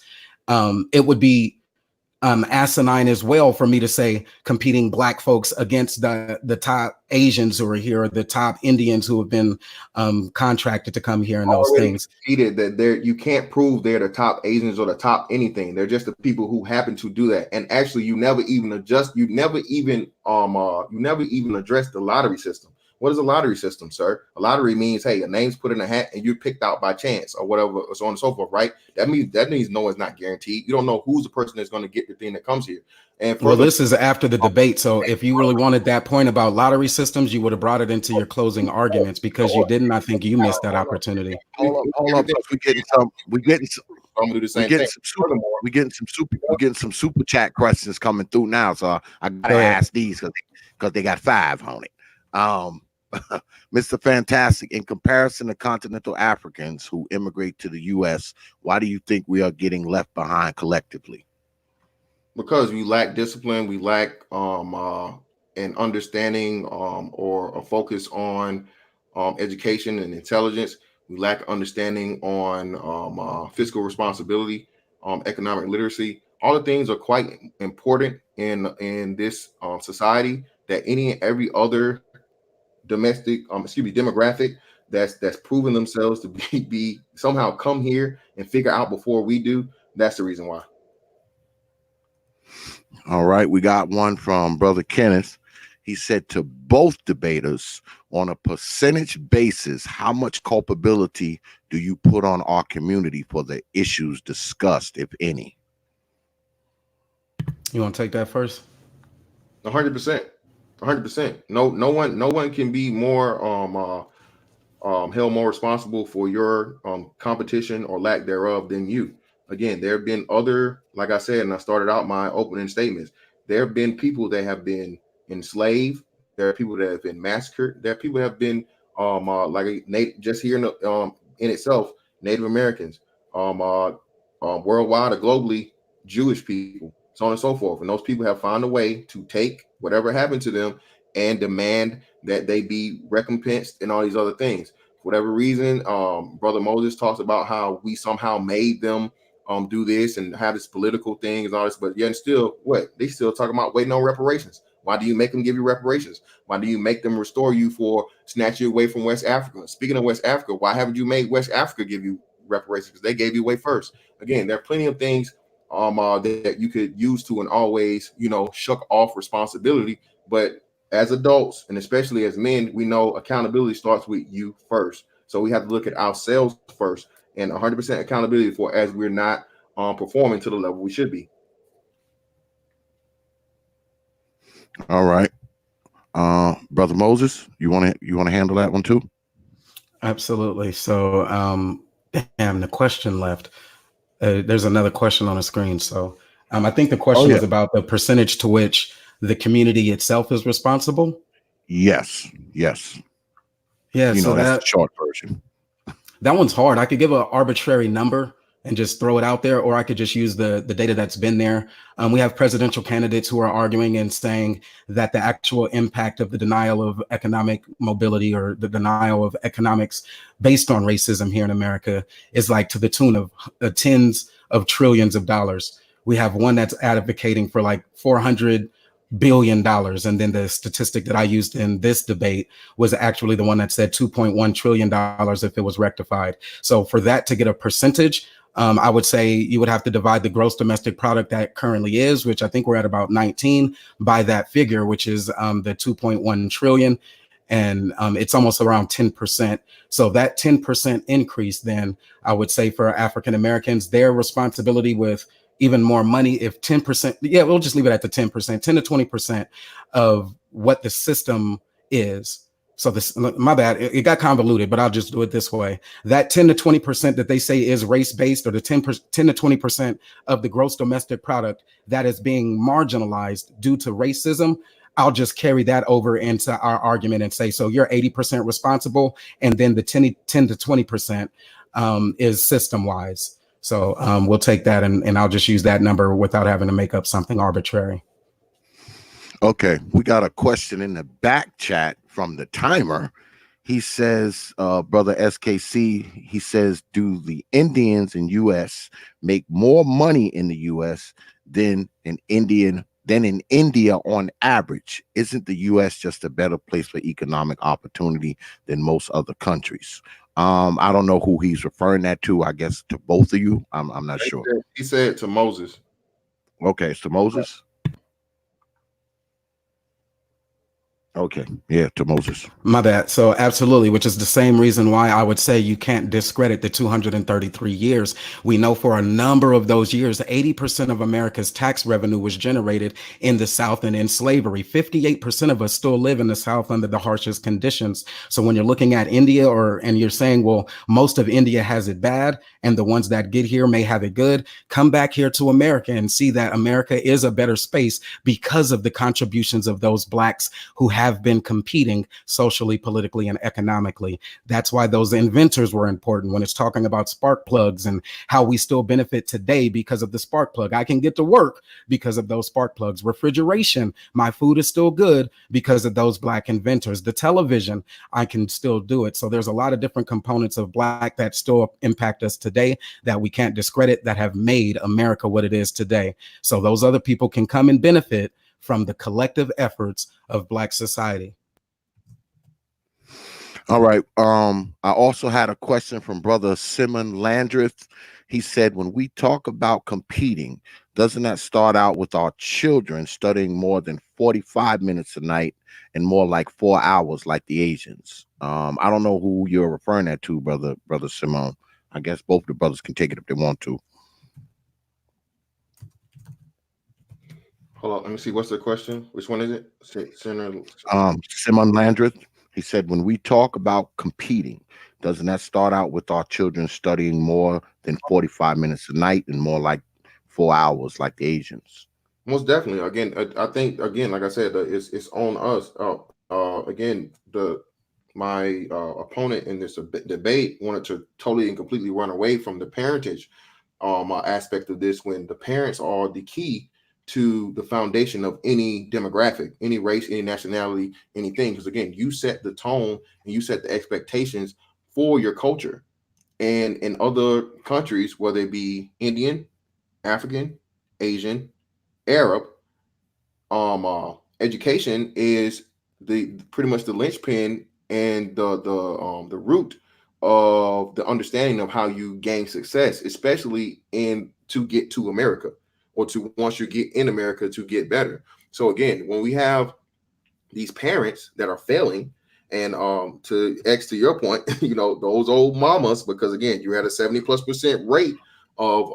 Speaker 4: It would be asinine as well for me to say competing Black folks against the top Asians who are here, or the top Indians who have been contracted to come here and those things.
Speaker 1: That you can't prove they're the top Asians or the top anything. They're just the people who happen to do that. And actually, you never even address the lottery system. What is a lottery system, sir? A lottery means, hey, a name's put in a hat and you're picked out by chance or whatever, so on and so forth, right? That means no one's not guaranteed. You don't know who's the person that's going to get the thing that comes here. And
Speaker 4: well, this is after the debate. So if you really wanted that point about lottery systems, you would have brought it into your closing arguments. Because you didn't, I think you missed that opportunity.
Speaker 2: Hold up. We're getting some super chat questions coming through now. So I gotta ask these because they got 5 on it. Mr. Fantastic, in comparison to continental Africans who immigrate to the U.S., why do you think we are getting left behind collectively?
Speaker 1: Because we lack discipline, we lack an understanding or a focus on education and intelligence. We lack understanding on fiscal responsibility, economic literacy. All the things are quite important in this society that any and every other demographic that's proven themselves to be somehow come here and figure out before we do. That's the reason why.
Speaker 2: All right, we got one from Brother Kenneth. He said to both debaters, on a percentage basis, how much culpability do you put on our community for the issues discussed, if any?
Speaker 4: You want to take that first?
Speaker 1: 100%. 100%. No one can be more held more responsible for your competition or lack thereof than you. Again, there have been other, like I said, and I started out my opening statements, there have been people that have been enslaved. There are people that have been massacred. There are people that have been just here in itself, Native Americans, worldwide or globally, Jewish people, so on and so forth. And those people have found a way to take whatever happened to them and demand that they be recompensed and all these other things. For whatever reason, Brother Moses talks about how we somehow made them do this and have this political thing and all this, but yet still, they still talking about waiting on reparations. Why do you make them give you reparations? Why do you make them restore you for snatch you away from West Africa? Speaking of West Africa, why haven't you made West Africa give you reparations? Because they gave you away first. Again, there are plenty of things that you could use to and always, shuck off responsibility. But as adults, and especially as men, we know accountability starts with you first. So we have to look at ourselves first, and 100% accountability for as we're not performing to the level we should be.
Speaker 2: All right, Brother Moses, you want to handle that one too?
Speaker 4: Absolutely. So, the question left. There's another question on the screen. So, I think the question was about the percentage to which the community itself is responsible.
Speaker 2: Yes. Yeah. So that's the short version.
Speaker 4: That one's hard. I could give an arbitrary number and just throw it out there, or I could just use the data that's been there. We have presidential candidates who are arguing and saying that the actual impact of the denial of economic mobility or the denial of economics based on racism here in America is like to the tune of tens of trillions of dollars. We have one that's advocating for like $400 billion. And then the statistic that I used in this debate was actually the one that said $2.1 trillion if it was rectified. So for that to get a percentage, I would say you would have to divide the gross domestic product that currently is, which I think we're at about 19, by that figure, which is the 2.1 trillion. And it's almost around 10%. So that 10% increase, then I would say for African Americans, their responsibility with even more money, if 10%, we'll just leave it at the 10%, 10 to 20% of what the system is. So this, my bad, it got convoluted, but I'll just do it this way. That 10 to 20% that they say is race-based, or the 10 to 20% of the gross domestic product that is being marginalized due to racism, I'll just carry that over into our argument and say, so you're 80% responsible, and then the 10 to 20% is system-wise. So we'll take that, and I'll just use that number without having to make up something arbitrary.
Speaker 2: Okay, we got a question in the back chat from the timer. He says, Brother SKC, he says, do the Indians in U.S. make more money in the U.S. than in India on average? Isn't the U.S. just a better place for economic opportunity than most other countries? I don't know who he's referring that to. I guess to both of you. I'm not sure.
Speaker 1: He said to Moses.
Speaker 2: Okay, so Moses. Okay. Yeah, to Moses.
Speaker 4: My bad. So absolutely, which is the same reason why I would say you can't discredit the 233 years. We know for a number of those years, 80% of America's tax revenue was generated in the South and in slavery. 58% of us still live in the South under the harshest conditions. So when you're looking at India and you're saying, well, most of India has it bad and the ones that get here may have it good, come back here to America and see that America is a better space because of the contributions of those Blacks who have been competing socially, politically, and economically. That's why those inventors were important when it's talking about spark plugs and how we still benefit today because of the spark plug. I can get to work because of those spark plugs. Refrigeration, my food is still good because of those Black inventors. The television, I can still do it. So there's a lot of different components of Black that still impact us today that we can't discredit, that have made America what it is today. So those other people can come and benefit from the collective efforts of Black society.
Speaker 2: All right. I also had a question from Brother Simon Landreth. He said, when we talk about competing, doesn't that start out with our children studying more than 45 minutes a night and more like 4 hours like the Asians? I don't know who you're referring that to, Brother Simone. I guess both the brothers can take it if they want to.
Speaker 1: Hold on, let me see. What's the question? Which one is it?
Speaker 2: Simon Landreth. He said, when we talk about competing, doesn't that start out with our children studying more than 45 minutes a night and more like 4 hours like the Asians?
Speaker 1: Most definitely. Again, I think, again, like I said, it's on us. Again, my opponent in this debate wanted to totally and completely run away from the parentage aspect of this, when the parents are the key to the foundation of any demographic, any race, any nationality, anything. Because again, you set the tone and you set the expectations for your culture. And in other countries, whether it be Indian, African, Asian, Arab, education is pretty much the linchpin and the root of the understanding of how you gain success, especially to get to America, or to, once you get in America, to get better. So again, when we have these parents that are failing, and to your point, those old mamas, because again, you're at a 70+% rate of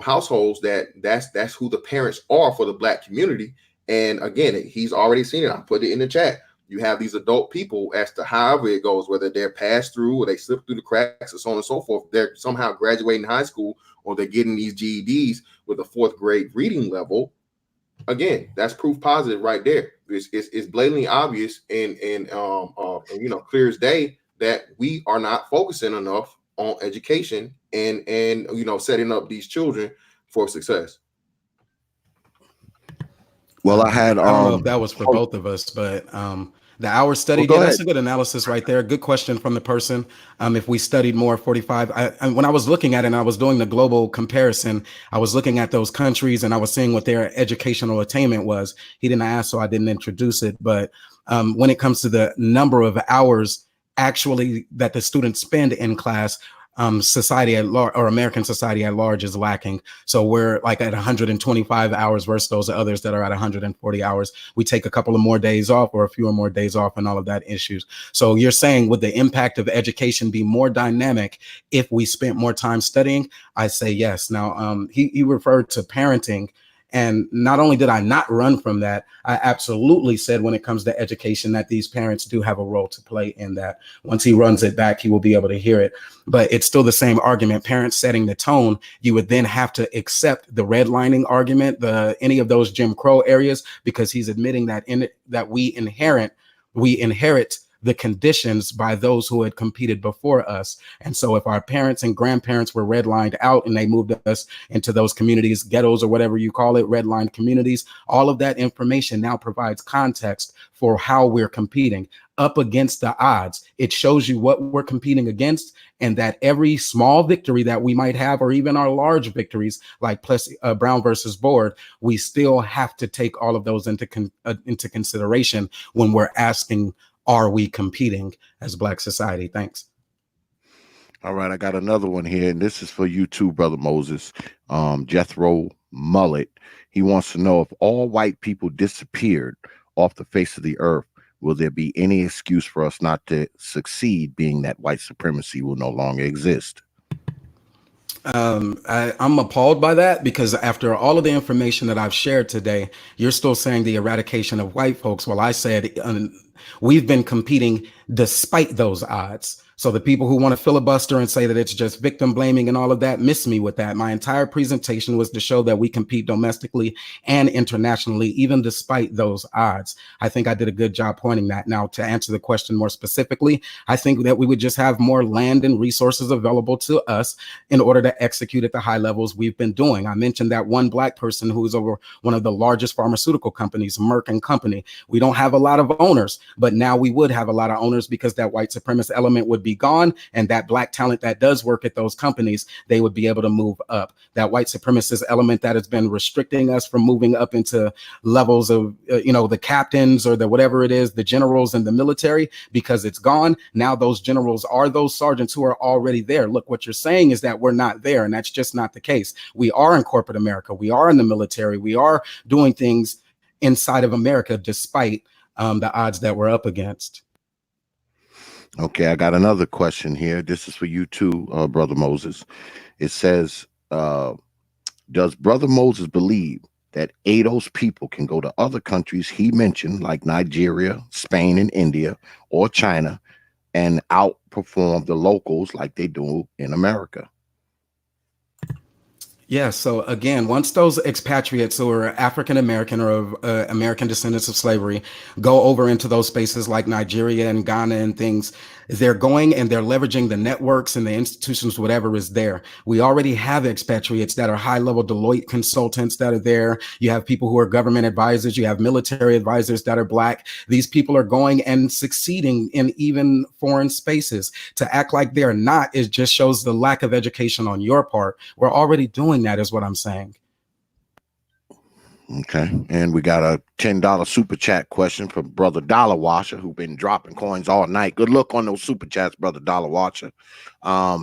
Speaker 1: households that's who the parents are for the Black community. And again, he's already seen it. I put it in the chat. You have these adult people, as to however it goes, whether they're passed through or they slip through the cracks or so on and so forth, they're somehow graduating high school, or they're getting these GEDs with a 4th grade reading level. Again, that's proof positive right there. It's blatantly obvious and clear as day that we are not focusing enough on education and setting up these children for success.
Speaker 2: Well, I don't
Speaker 4: know if that was for both of us, but the hour study, that's a good analysis right there. Good question from the person. If we studied more 45, when I was looking at it and I was doing the global comparison, I was looking at those countries and I was seeing what their educational attainment was. He didn't ask, so I didn't introduce it. But when it comes to the number of hours actually that the students spend in class, society at large, or American society at large, is lacking. So we're like at 125 hours versus those others that are at 140 hours. We take a couple of more days off, or a few more days off, and all of that issues. So you're saying, would the impact of education be more dynamic if we spent more time studying? I say yes. Now, he referred to parenting. And not only did I not run from that, I absolutely said, when it comes to education, that these parents do have a role to play in that. Once he runs it back, he will be able to hear it. But it's still the same argument. Parents setting the tone, you would then have to accept the redlining argument, any of those Jim Crow areas, because he's admitting that we inherit the conditions by those who had competed before us. And so if our parents and grandparents were redlined out and they moved us into those communities, ghettos or whatever you call it, redlined communities, all of that information now provides context for how we're competing up against the odds. It shows you what we're competing against, and that every small victory that we might have, or even our large victories like Brown versus Board, we still have to take all of those into consideration when we're asking, are we competing as Black society? Thanks.
Speaker 2: All right, I got another one here, and this is for you too, Brother Moses. Jethro Mullet. He wants to know, if all white people disappeared, off the face of the earth, will there be any excuse for us not to succeed, being that white supremacy will no longer exist?
Speaker 4: I'm appalled by that, because after all of the information that I've shared today, you're still saying the eradication of white folks. Well, I said we've been competing despite those odds. So the people who want to filibuster and say that it's just victim blaming and all of that miss me with that. My entire presentation was to show that we compete domestically and internationally, even despite those odds. I think I did a good job pointing that. Now, to answer the question more specifically, I think that we would just have more land and resources available to us in order to execute at the high levels we've been doing. I mentioned that one Black person who's over one of the largest pharmaceutical companies, Merck and Company. We don't have a lot of owners, but now we would have a lot of owners, because that white supremacist element would be gone, and that Black talent that does work at those companies, they would be able to move up. That white supremacist element that has been restricting us from moving up into levels of, the captains or the whatever it is, the generals in the military, because it's gone. Now those generals are those sergeants who are already there. Look, what you're saying is that we're not there, and that's just not the case. We are in corporate America. We are in the military. We are doing things inside of America despite the odds that we're up against.
Speaker 2: Okay, I got another question here. This is for you too, Brother Moses. It says, does Brother Moses believe that ADO's people can go to other countries he mentioned, like Nigeria, Spain, and India, or China, and outperform the locals like they do in America?
Speaker 4: Yeah. So again, once those expatriates who are African American or of American descendants of slavery go over into those spaces like Nigeria and Ghana and things, they're going and they're leveraging the networks and the institutions, whatever is there. We already have expatriates that are high-level Deloitte consultants that are there. You have people who are government advisors. You have military advisors that are Black. These people are going and succeeding in even foreign spaces. To act like they're not, it just shows the lack of education on your part. We're already doing that, is what I'm saying.
Speaker 2: Okay, and we got a $10 super chat question from Brother Dollar Washer, who been dropping coins all night. Good luck on those super chats, Brother Dollar Washer.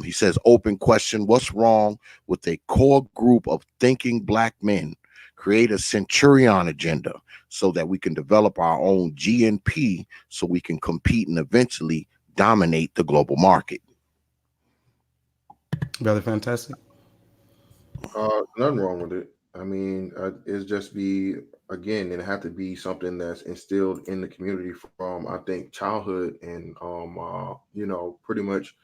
Speaker 2: He says, open question, what's wrong with a core group of thinking Black men create a centurion agenda so that we can develop our own GNP so we can compete and eventually dominate the global market?
Speaker 4: Brother Fantastic.
Speaker 1: Nothing wrong with it. I mean, it's just again, it have to be something that's instilled in the community from, I think, childhood and, pretty much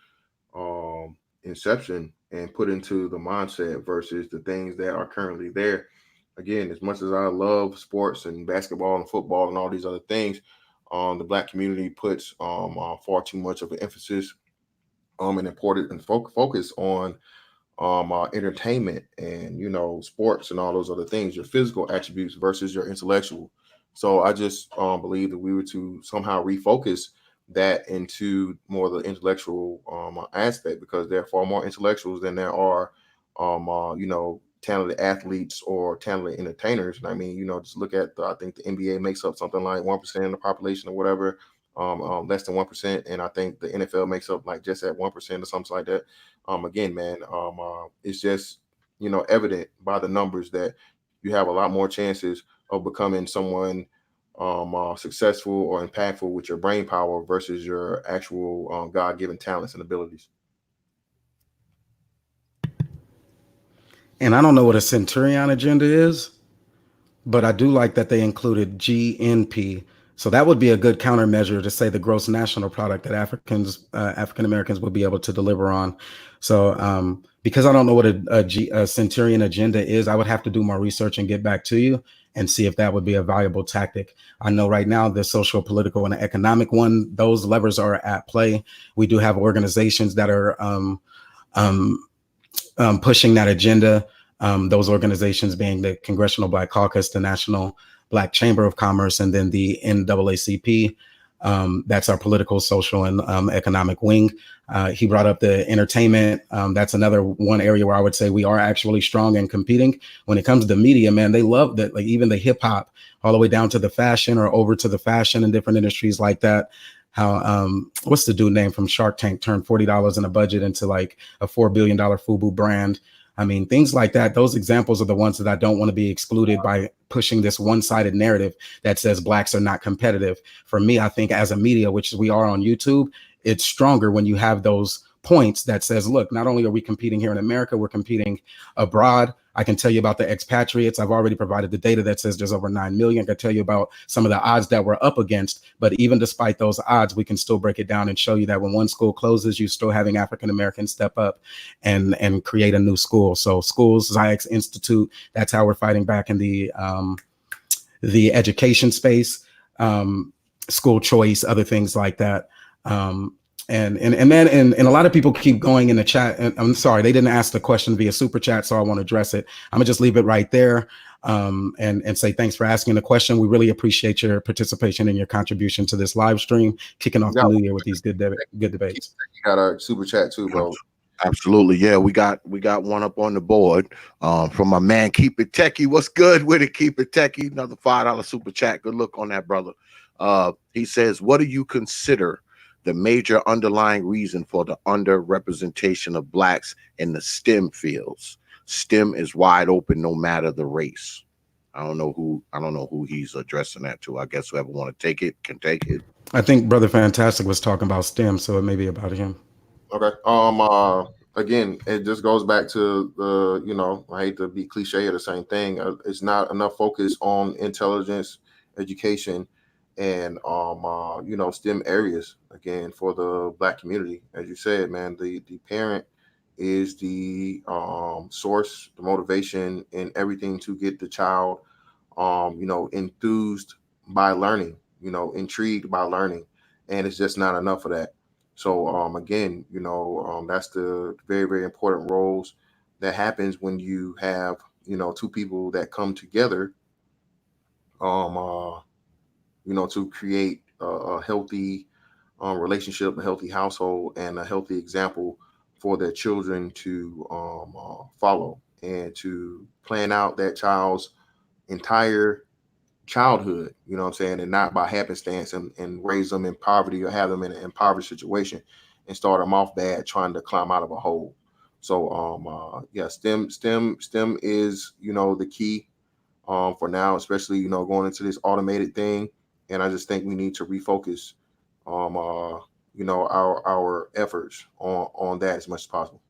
Speaker 1: inception, and put into the mindset versus the things that are currently there. Again, as much as I love sports and basketball and football and all these other things, the Black community puts far too much of an emphasis and important and focus on entertainment and sports and all those other things, your physical attributes versus your intellectual. So I just believe that we were to somehow refocus that into more of the intellectual aspect, because there are far more intellectuals than there are talented athletes or talented entertainers. And I mean, just look at I think the NBA makes up something like 1% of the population or whatever, less than 1%, and I think the NFL makes up like just at 1% or something like that. Again, man, it's just evident by the numbers that you have a lot more chances of becoming someone successful or impactful with your brain power versus your actual God-given talents and abilities.
Speaker 4: And I don't know what a centurion agenda is, but I do like that they included GNP. So that would be a good countermeasure to say the gross national product that African Americans would be able to deliver on. So because I don't know what a centurion agenda is, I would have to do more research and get back to you and see if that would be a valuable tactic. I know right now the social, political, and economic one, those levers are at play. We do have organizations that are pushing that agenda. Those organizations being the Congressional Black Caucus, the National Black Chamber of Commerce, and then the NAACP. That's our political, social, and economic wing. He brought up the entertainment. That's another one area where I would say we are actually strong and competing. When it comes to media, man, they love that. Like even the hip hop, all the way down to the fashion or over to the fashion and different industries like that. How what's the dude name from Shark Tank turned $40 in a budget into like a $4 billion FUBU brand. I mean, things like that, those examples are the ones that I don't want to be excluded by pushing this one-sided narrative that says blacks are not competitive. For me, I think as a media, which we are on YouTube, it's stronger when you have those points that says, look, not only are we competing here in America, we're competing abroad. I can tell you about the expatriates. I've already provided the data that says there's over 9 million. I can tell you about some of the odds that we're up against. But even despite those odds, we can still break it down and show you that when one school closes, you're still having African-Americans step up and create a new school. So schools, Ziax Institute, that's how we're fighting back in the education space, school choice, other things like that. And a lot of people keep going in the chat, and I'm sorry, they didn't ask the question via super chat, so I want to address it. I'm gonna just leave it right there, and say thanks for asking the question. We really appreciate your participation and your contribution to this live stream, kicking off the new year with these good debates.
Speaker 1: You got a super chat too, bro.
Speaker 2: Absolutely, yeah. We got one up on the board from my man Keep It Techie. What's good with it, Keep It Techie? Another $5 super chat. Good look on that, brother. He says, what do you consider the major underlying reason for the underrepresentation of blacks in the STEM fields? STEM is wide open no matter the race. I don't know who he's addressing that to. I guess whoever want to take it can take it.
Speaker 4: I think Brother Fantastic was talking about STEM, so it may be about him.
Speaker 1: Okay. Again, it just goes back to the, I hate to be cliche or the same thing. It's not enough focus on intelligence, education, and STEM areas, again, for the black community. As you said, man, the parent is the source, the motivation, and everything to get the child enthused by learning, intrigued by learning. And it's just not enough of that. So again, that's the very, very important roles that happens when you have two people that come together to create a healthy relationship, a healthy household, and a healthy example for their children to follow, and to plan out that child's entire childhood, and not by happenstance and raise them in poverty or have them in an impoverished situation and start them off bad trying to climb out of a hole. So STEM is the key for now, especially going into this automated thing. And I just think we need to refocus our efforts on that as much as possible.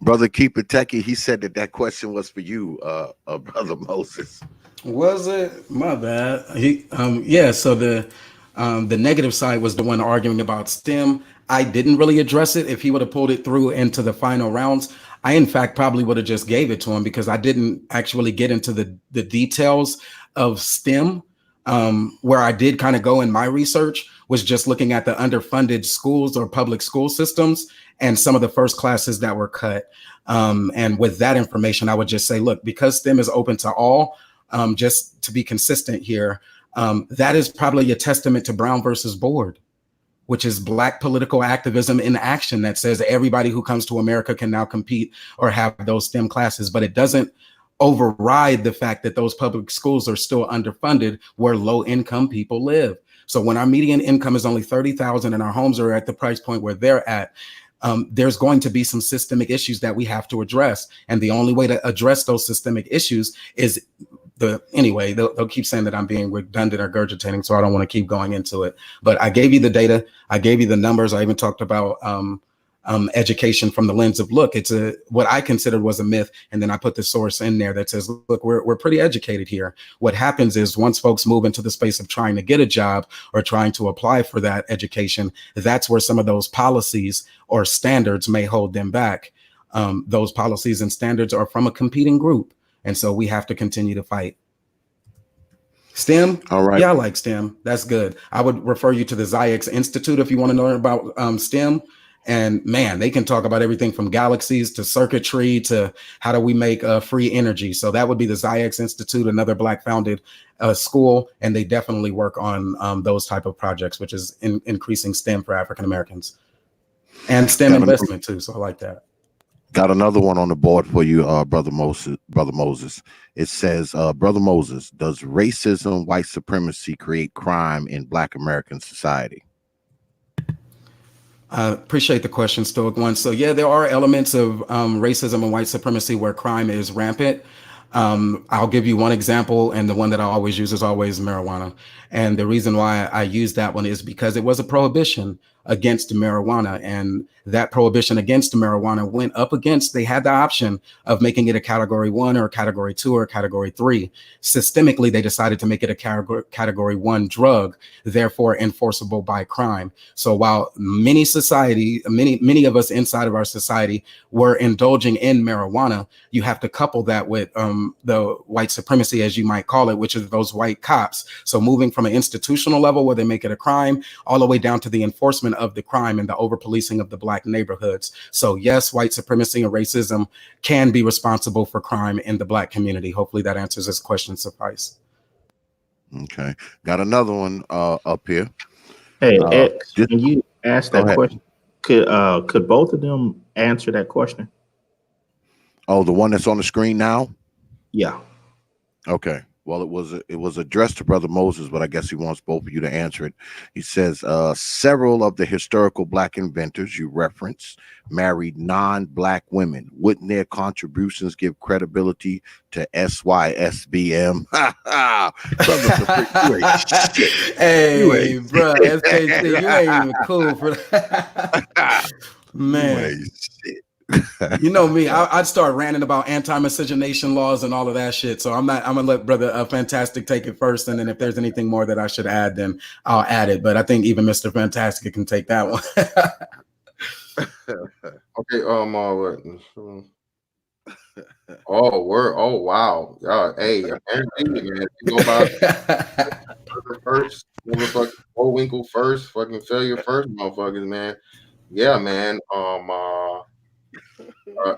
Speaker 2: Brother Keep It Techie, he said that question was for you, Brother Moses.
Speaker 4: Was it? My bad. So the negative side was the one arguing about STEM. I didn't really address it. If he would have pulled it through into the final rounds, I in fact probably would have just gave it to him, because I didn't actually get into the details of STEM. Where I did kind of go in my research was just looking at the underfunded schools or public school systems and some of the first classes that were cut. And with that information, I would just say, look, because STEM is open to all, just to be consistent here, that is probably a testament to Brown versus Board, which is Black political activism in action, that says everybody who comes to America can now compete or have those STEM classes. But it doesn't override the fact that those public schools are still underfunded where low income people live. So when our median income is only $30,000 and our homes are at the price point where they're at, there's going to be some systemic issues that we have to address. And the only way to address those systemic issues is they'll keep saying that I'm being redundant or regurgitating, so I don't want to keep going into it. But I gave you the data, I gave you the numbers. I even talked about education from the lens of, look, it's what I considered was a myth. And then I put the source in there that says, look, we're pretty educated here. What happens is once folks move into the space of trying to get a job or trying to apply for that education, that's where some of those policies or standards may hold them back. Those policies and standards are from a competing group. And so we have to continue to fight. STEM? All right. Yeah, I like STEM. That's good. I would refer you to the Ziax Institute if you want to know about STEM. And man, they can talk about everything from galaxies to circuitry to how do we make free energy. So that would be the Ziax Institute, another Black founded school. And they definitely work on those type of projects, which is increasing STEM for African Americans and STEM investment too. So I like that.
Speaker 2: Got another one on the board for you, Brother Moses. It says, Brother Moses, does racism, white supremacy create crime in Black American society?
Speaker 4: Appreciate the question, Stoic One. So yeah, there are elements of racism and white supremacy where crime is rampant. I'll give you one example, and the one that I always use is always marijuana. And the reason why I use that one is because it was a prohibition against marijuana, and that prohibition against marijuana went up against, they had the option of making it a category 1 or a category 2 or a category 3. Systemically, they decided to make it a category 1 drug, therefore enforceable by crime. So while many of us inside of our society were indulging in marijuana, you have to couple that with the white supremacy, as you might call it, which is those white cops. So moving from an institutional level where they make it a crime all the way down to the enforcement of the crime and the over policing of the black neighborhoods. So yes, white supremacy and racism can be responsible for crime in the black community. Hopefully that answers this question suffice.
Speaker 2: Okay, got another one up here.
Speaker 5: Hey, X, when you asked that question, could both of them answer that question?
Speaker 2: Oh, the one that's on the screen now?
Speaker 5: Yeah.
Speaker 2: Okay. Well, it was addressed to Brother Moses, but I guess he wants both of you to answer it. He says, several of the historical black inventors you reference married non-black women. Wouldn't their contributions give credibility to SYSBM?
Speaker 4: Hey, bro, SKC, you ain't even cool for that. Man. You know me, I'd start ranting about anti-miscegenation laws and all of that shit. So I'm gonna let Brother Fantastic take it first, and then if there's anything more that I should add, then I'll add it. But I think even Mr. Fantastic can take that one.
Speaker 1: Okay. Oh, wow. Hey, man. You go by first, motherfucking Bullwinkle first, fucking failure first, motherfuckers, man. Yeah, man.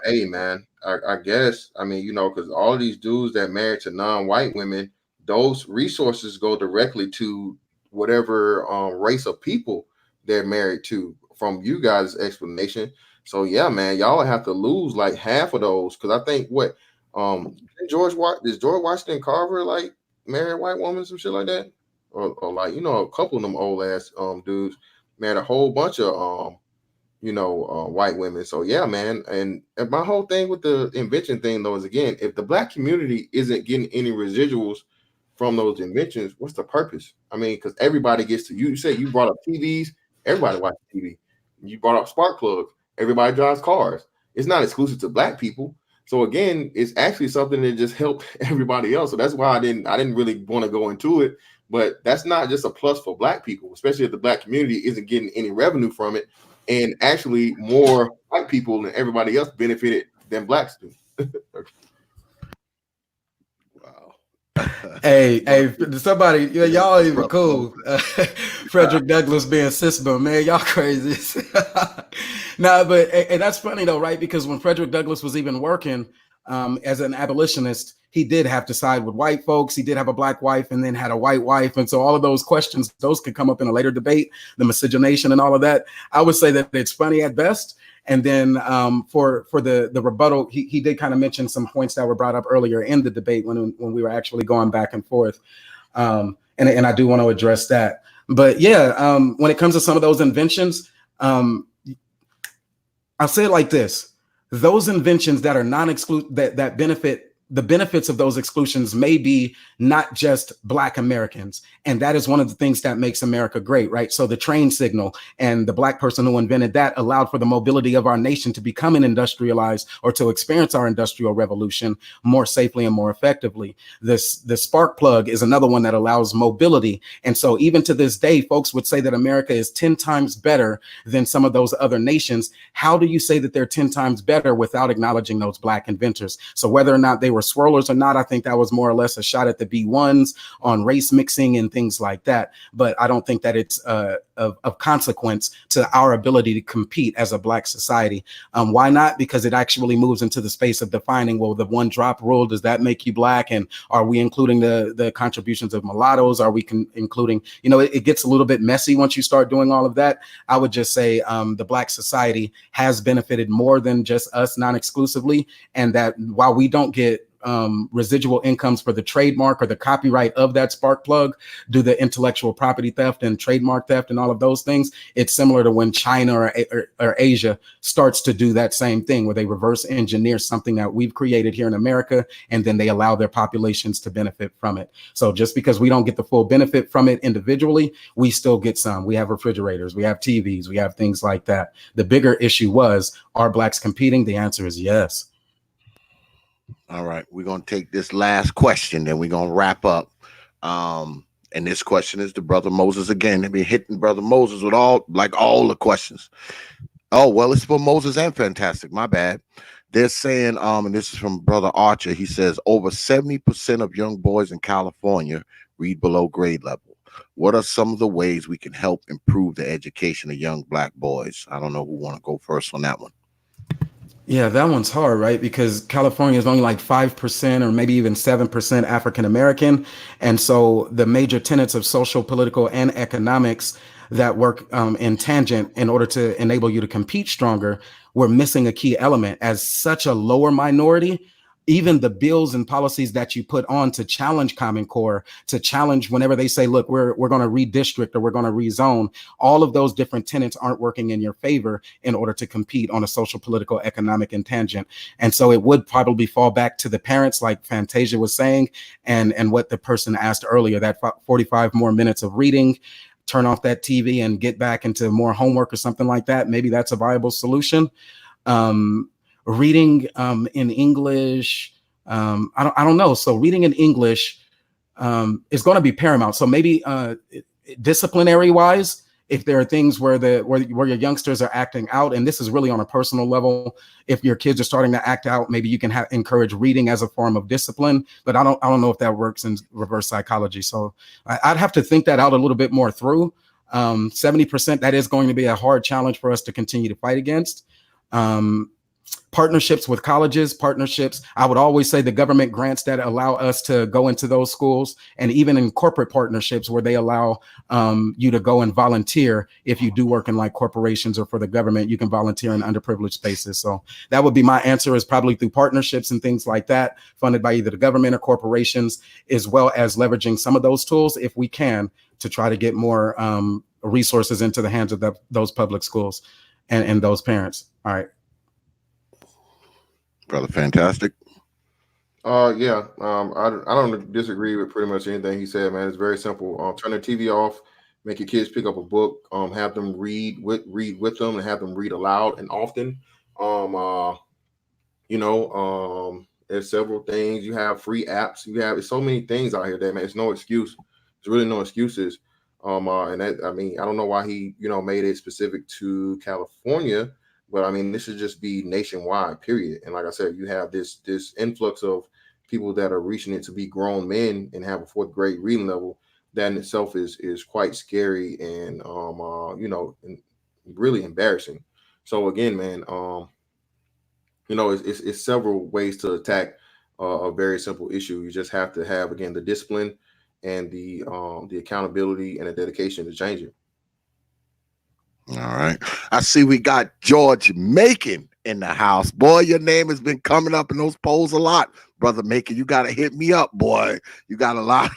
Speaker 1: Hey, man, I guess, I mean, because all these dudes that married to non-white women, those resources go directly to whatever race of people they're married to from you guys' explanation. So yeah, man, y'all have to lose like half of those, because I think George Washington Carver like married a white woman, some shit like that, or like a couple of them old ass dudes married a whole bunch of white women. So yeah, man. And my whole thing with the invention thing though is, again, if the black community isn't getting any residuals from those inventions, what's the purpose? I mean, because everybody gets to, you say you brought up TVs, everybody watches TV. You brought up spark plugs, everybody drives cars. It's not exclusive to black people. So again, it's actually something that just helped everybody else. So that's why I didn't really want to go into it. But that's not just a plus for black people, especially if the black community isn't getting any revenue from it. And actually, more white people than everybody else benefited than blacks do.
Speaker 2: Wow.
Speaker 4: Hey, somebody, y'all even cool. Frederick Douglass being system, man, y'all crazy. Nah, but and that's funny though, right? Because when Frederick Douglass was even working as an abolitionist, he did have to side with white folks. He did have a black wife and then had a white wife. And so all of those questions, those could come up in a later debate, the miscegenation and all of that. I would say that it's funny at best. And then for the rebuttal, he did kind of mention some points that were brought up earlier in the debate when we were actually going back and forth. And I do want to address that. But yeah, when it comes to some of those inventions, I'll say it like this. Those inventions that are non-exclusive, that benefit, the benefits of those exclusions may be not just Black Americans. And that is one of the things that makes America great, right? So the train signal and the Black person who invented that allowed for the mobility of our nation to become an industrialized, or to experience our industrial revolution more safely and more effectively. The spark plug is another one that allows mobility. And so even to this day, folks would say that America is 10 times better than some of those other nations. How do you say that they're 10 times better without acknowledging those Black inventors? So whether or not they were swirlers or not, I think that was more or less a shot at the B1s on race mixing and things like that. But I don't think that it's of consequence to our ability to compete as a Black society. Why not? Because it actually moves into the space of defining, well, the one drop rule, does that make you Black? And are we including the contributions of mulattoes? Are we including, it gets a little bit messy once you start doing all of that. I would just say the Black society has benefited more than just us non-exclusively. And that while we don't get residual incomes for the trademark or the copyright of that spark plug, do the intellectual property theft and trademark theft and all of those things. It's similar to when China or Asia starts to do that same thing, where they reverse engineer something that we've created here in America, and then they allow their populations to benefit from it. So just because we don't get the full benefit from it individually, we still get some. We have refrigerators, we have TVs, we have things like that. The bigger issue was, are Blacks competing? The answer is yes.
Speaker 2: All right, we're gonna take this last question, then we're gonna wrap up. And this question is to Brother Moses again. I've been hitting Brother Moses with all the questions. Oh, well, it's for Moses and Fantastic. My bad. They're saying, and this is from Brother Archer. He says over 70% of young boys in California read below grade level. What are some of the ways we can help improve the education of young Black boys? I don't know who want to go first on that one.
Speaker 4: Yeah, that one's hard, right? Because California is only like 5% or maybe even 7% African American. And so the major tenets of social, political, and economics that work in tangent in order to enable you to compete stronger, we're missing a key element. As such a lower minority, even the bills and policies that you put on to challenge Common Core, to challenge whenever they say, look, we're going to redistrict or we're going to rezone, all of those different tenets aren't working in your favor in order to compete on a social, political, economic, and tangent. And so it would probably fall back to the parents, like Fantasia was saying, and what the person asked earlier, that 45 more minutes of reading, turn off that TV and get back into more homework or something like that. Maybe that's a viable solution. Reading in English, I don't know. So reading in English is going to be paramount. So maybe disciplinary wise, if there are things where your youngsters are acting out, and this is really on a personal level, if your kids are starting to act out, maybe you can encourage reading as a form of discipline. But I don't know if that works in reverse psychology. So I'd have to think that out a little bit more through. 70%, that is going to be a hard challenge for us to continue to fight against. Partnerships with colleges, I would always say the government grants that allow us to go into those schools, and even in corporate partnerships where they allow you to go and volunteer. If you do work in like corporations or for the government, you can volunteer in underprivileged spaces. So that would be my answer, is probably through partnerships and things like that, funded by either the government or corporations, as well as leveraging some of those tools if we can, to try to get more resources into the hands of those public schools and those parents. All right.
Speaker 2: Brother Fantastic.
Speaker 1: Yeah. I don't disagree with pretty much anything he said, man. It's very simple. Turn the TV off, make your kids pick up a book, have them read with them, and have them read aloud and often. There's several things. You have free apps. It's so many things out here that, man, it's no excuse. There's really no excuses. And that, I mean, I don't know why he, made it specific to California. But I mean, this should just be nationwide, period. And like I said, you have this influx of people that are reaching it to be grown men and have a fourth grade reading level. That in itself is quite scary and and really embarrassing. So again, man, it's several ways to attack a very simple issue. You just have to have, again, the discipline and the accountability and the dedication to change it.
Speaker 2: All right. I see we got George Macon in the house. Boy, your name has been coming up in those polls a lot. Brother Macon, you got to hit me up, boy. You got a lot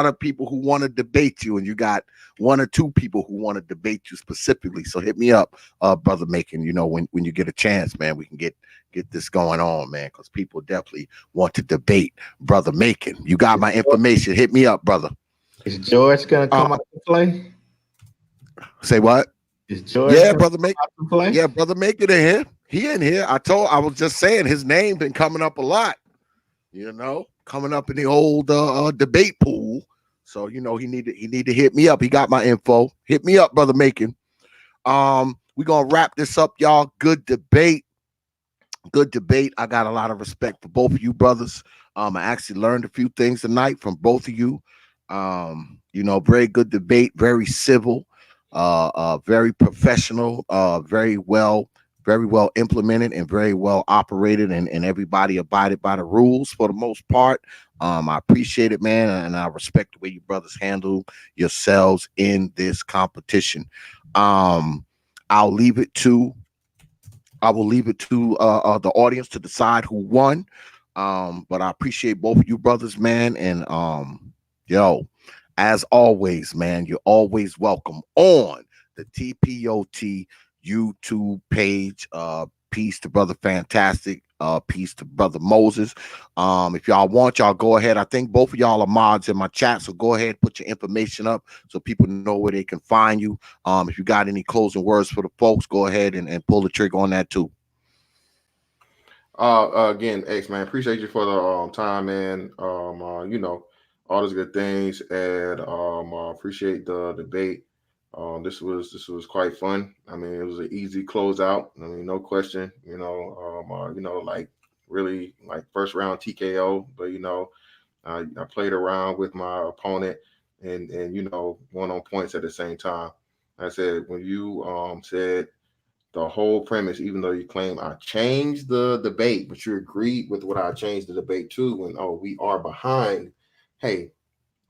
Speaker 2: of people who want to debate you, and you got one or two people who want to debate you specifically. So hit me up, Brother Macon. When you get a chance, man, we can get this going on, man, because people definitely want to debate Brother Macon. You got my information. Hit me up, brother.
Speaker 5: Is George going to come out to play?
Speaker 2: Say what?
Speaker 5: Is George?
Speaker 2: Yeah, Brother Macon. Yeah, Brother Macon in here. He in here. I was just saying his name been coming up a lot. Coming up in the old debate pool. So he need to hit me up. He got my info. Hit me up, Brother Macon. We're gonna wrap this up, y'all. Good debate. I got a lot of respect for both of you brothers. I actually learned a few things tonight from both of you. Very good debate, very civil. Very professional, very well implemented, and very well operated, and everybody abided by the rules for the most part. I appreciate it, man, and I respect the way you brothers handle yourselves in this competition. I will leave it to the audience to decide who won. But I appreciate both of you brothers, man. And yo, as always, man, you're always welcome on the T.P.O.T YouTube page. Peace to Brother Fantastic. Peace to Brother Moses. If y'all want, y'all go ahead. I think both of y'all are mods in my chat, so go ahead, put your information up so people know where they can find you. If you got any closing words for the folks, go ahead and pull the trigger on that too.
Speaker 1: Again, X man, appreciate you for the time, man. You know, all those good things, and appreciate the debate. This was quite fun. I mean, it was an easy closeout. I mean, no question. You know, like really like first round TKO, but you know, I played around with my opponent and you know, won on points at the same time. I said when you said the whole premise, even though you claim I changed the debate, but you agreed with what I changed the debate to when, oh, we are behind. Hey,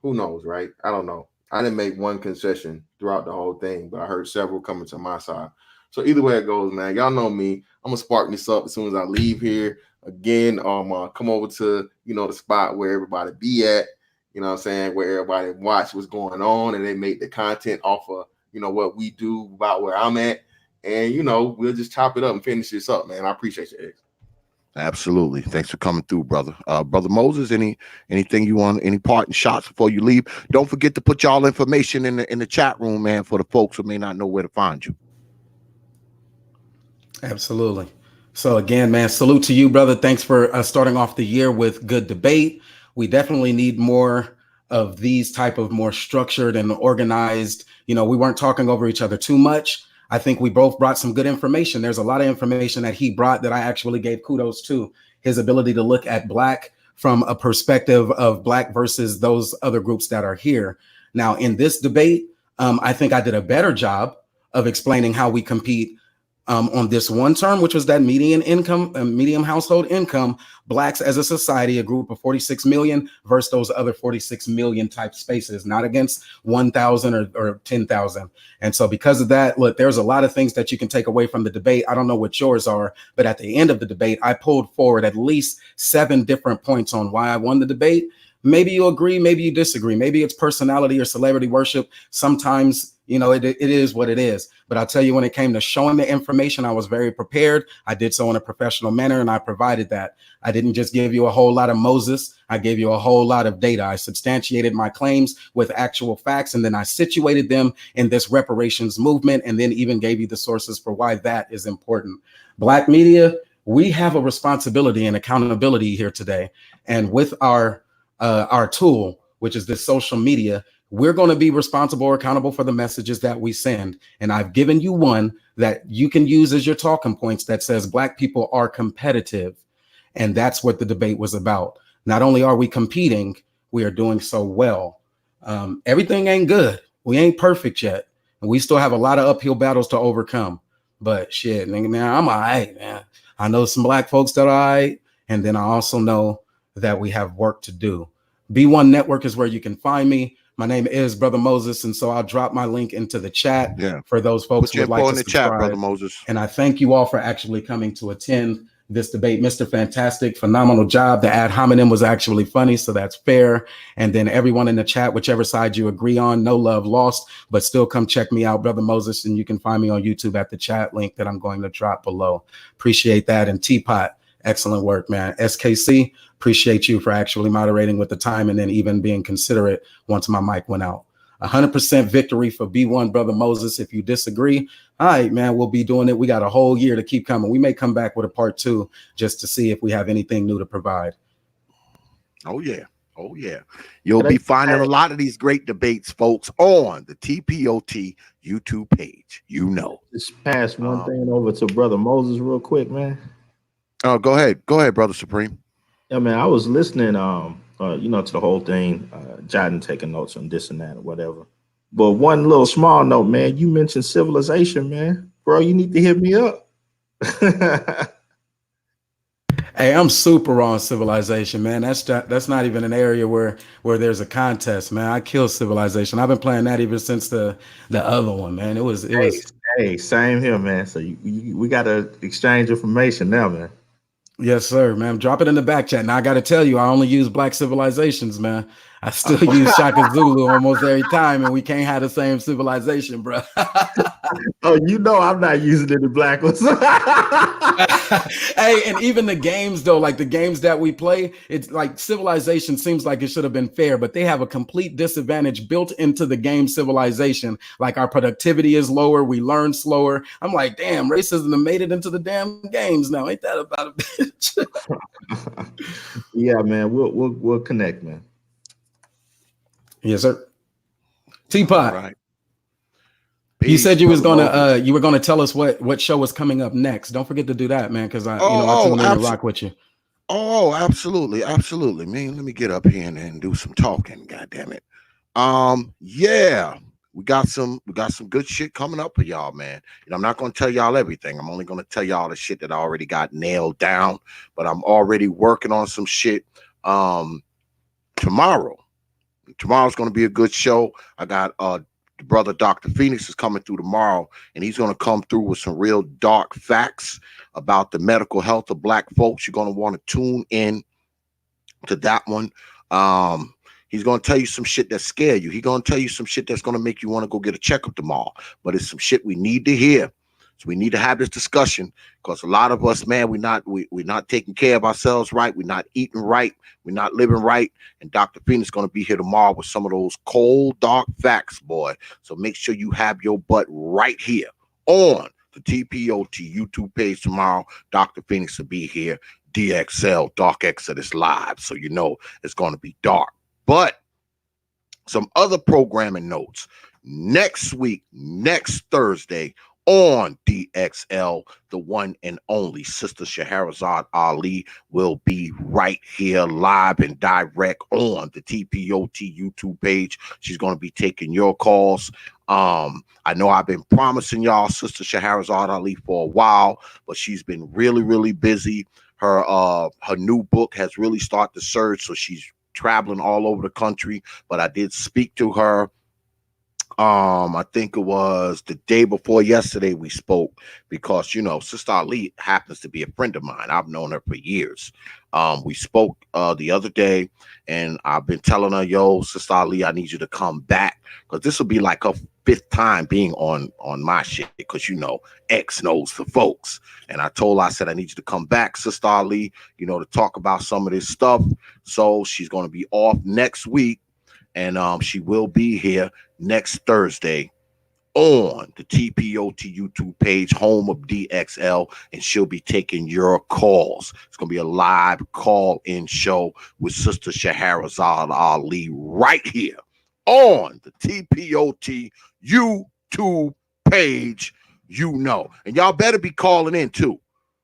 Speaker 1: who knows, right? I don't know. I didn't make one concession throughout the whole thing, but I heard several coming to my side. So either way it goes, man, y'all know me. I'm gonna spark this up as soon as I leave here. Again, come over to, you know, the spot where everybody be at, you know what I'm saying, where everybody watch what's going on and they make the content off of, you know, what we do about where I'm at. And, you know, we'll just chop it up and finish this up, man. I appreciate you, X.
Speaker 2: Absolutely. Thanks for coming through, brother. Brother Moses, anything you want, any parting shots before you leave? Don't forget to put y'all information in the chat room, man, for the folks who may not know where to find you.
Speaker 4: Absolutely. So again, man, salute to you, brother. Thanks for starting off the year with good debate. We definitely need more of these type of more structured and organized. You know, we weren't talking over each other too much. I think we both brought some good information. There's a lot of information that he brought that I actually gave kudos to. His ability to look at Black from a perspective of Black versus those other groups that are here. Now, in this debate, I think I did a better job of explaining how we compete on this one term, which was that median income, medium household income, Blacks as a society, a group of 46 million versus those other 46 million type spaces, not against 1,000 or 10,000. And so because of that, look, there's a lot of things that you can take away from the debate. I don't know what yours are, but at the end of the debate, I pulled forward at least 7 different points on why I won the debate. Maybe you agree, maybe you disagree. Maybe it's personality or celebrity worship. Sometimes, you know, it is what it is. But I'll tell you, when it came to showing the information, I was very prepared. I did so in a professional manner, and I provided that. I didn't just give you a whole lot of Moses. I gave you a whole lot of data. I substantiated my claims with actual facts, and then I situated them in this reparations movement, and then even gave you the sources for why that is important. Black media, we have a responsibility and accountability here today. And with our tool, which is this social media, we're going to be responsible or accountable for the messages that we send. And I've given you one that you can use as your talking points that says Black people are competitive. And that's what the debate was about. Not only are we competing, we are doing so well. Everything ain't good. We ain't perfect yet. And we still have a lot of uphill battles to overcome. But shit, man, I'm all right, man. I know some Black folks that are all right. And then I also know that we have work to do. B1 Network is where you can find me. My name is Brother Moses, and so I'll drop my link into the chat for those folks who would like to subscribe.
Speaker 2: Chat, Brother Moses.
Speaker 4: And I thank you all for actually coming to attend this debate. Mr. Fantastic, phenomenal job. The ad hominem was actually funny, so that's fair. And then everyone in the chat, whichever side you agree on, no love lost, but still come check me out, Brother Moses, and you can find me on YouTube at the chat link that I'm going to drop below. Appreciate that. And T.P.O.T, excellent work, man. SKC, appreciate you for actually moderating with the time and then even being considerate once my mic went out. 100% victory for B1, Brother Moses. If you disagree, all right, man, we'll be doing it. We got a whole year to keep coming. We may come back with a part 2 just to see if we have anything new to provide.
Speaker 2: Oh, yeah. Oh, yeah. You'll be finding a lot of these great debates, folks, on the T.P.O.T YouTube page. You know.
Speaker 5: Just pass one thing over to Brother Moses real quick, man.
Speaker 2: Oh, go ahead. Go ahead, Brother Supreme.
Speaker 5: Yeah, man, I was listening, you know, to the whole thing, jotting, taking notes on this and that or whatever. But one little small note, man, you mentioned civilization, man. Bro, you need to hit me up.
Speaker 4: Hey, I'm super on civilization, man. That's not even an area where there's a contest, man. I kill civilization. I've been playing that even since the other one, man. It was.
Speaker 5: Hey, same here, man. So we got to exchange information now, man.
Speaker 4: Yes, sir, man. Drop it in the back chat. Now I got to tell you, I only use Black civilizations, man. I still use Shaka Zulu almost every time, and we can't have the same civilization, bro.
Speaker 5: Oh, you know I'm not using any black ones.
Speaker 4: Hey, and even the games though, like the games that we play, it's like Civilization seems like it should have been fair, but they have a complete disadvantage built into the game Civilization. Like our productivity is lower, we learn slower. I'm like, damn, racism have made it into the damn games now. Ain't that about a bitch?
Speaker 5: Yeah, man. We'll connect, man.
Speaker 4: Yes, sir. T.P.O.T.
Speaker 2: Right.
Speaker 4: You said you were gonna tell us what show was coming up next. Don't forget to do that, man, because I tune in and rock with you.
Speaker 2: Oh, absolutely. Man, let me get up here and do some talking. God damn it. Yeah, we got some good shit coming up for y'all, man. And I'm not gonna tell y'all everything. I'm only gonna tell y'all the shit that I already got nailed down, but I'm already working on some shit. Tomorrow's gonna be a good show. I got the brother Dr. Phoenix is coming through tomorrow, and he's going to come through with some real dark facts about the medical health of Black folks. You're going to want to tune in to that one. He's going to tell you some shit that scare you. He's going to tell you some shit that's going to make you want to go get a checkup tomorrow. But it's some shit we need to hear. So we need to have this discussion, because a lot of us, man, we're not taking care of ourselves right. We're not eating right. We're not living right. And Dr. Phoenix is going to be here tomorrow with some of those cold, dark facts, boy. So make sure you have your butt right here on the T.P.O.T. YouTube page tomorrow. Dr. Phoenix will be here. DXL, Dark Exodus Live. So you know it's going to be dark. But some other programming notes. Next week, next Thursday, on DXL, the one and only Sister Shahrazad Ali will be right here live and direct on the T.P.O.T. YouTube page. She's going to be taking your calls. I know I've been promising y'all Sister Shahrazad Ali for a while, but she's been really, really busy. Her new book has really started to surge, so she's traveling all over the country. But I did speak to her. I think it was the day before yesterday we spoke, because Sister Ali happens to be a friend of mine. I've known her for years. We spoke the other day, and I've been telling her, yo, Sister Ali, I need you to come back, because this will be like her 5th time being on my shit, because X knows the folks. And I told her, I said, I need you to come back, Sister Ali, to talk about some of this stuff. So she's going to be off next week, and she will be here next Thursday on the T.P.O.T. YouTube page, home of DXL, and she'll be taking your calls. It's going to be a live call-in show with Sister Shahrazad Ali right here on the T.P.O.T. YouTube page, And y'all better be calling in, too,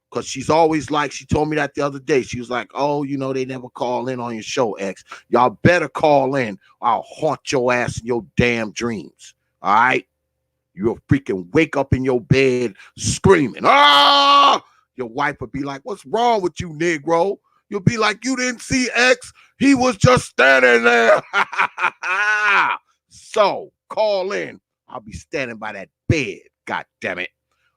Speaker 2: because she's always like, she told me that the other day. She was like, oh, they never call in on your show, X. Y'all better call in. I'll haunt your ass in your damn dreams. All right? You'll freaking wake up in your bed screaming. Ah! Your wife would be like, what's wrong with you, Negro? You'll be like, you didn't see X? He was just standing there. So call in. I'll be standing by that bed. God damn it.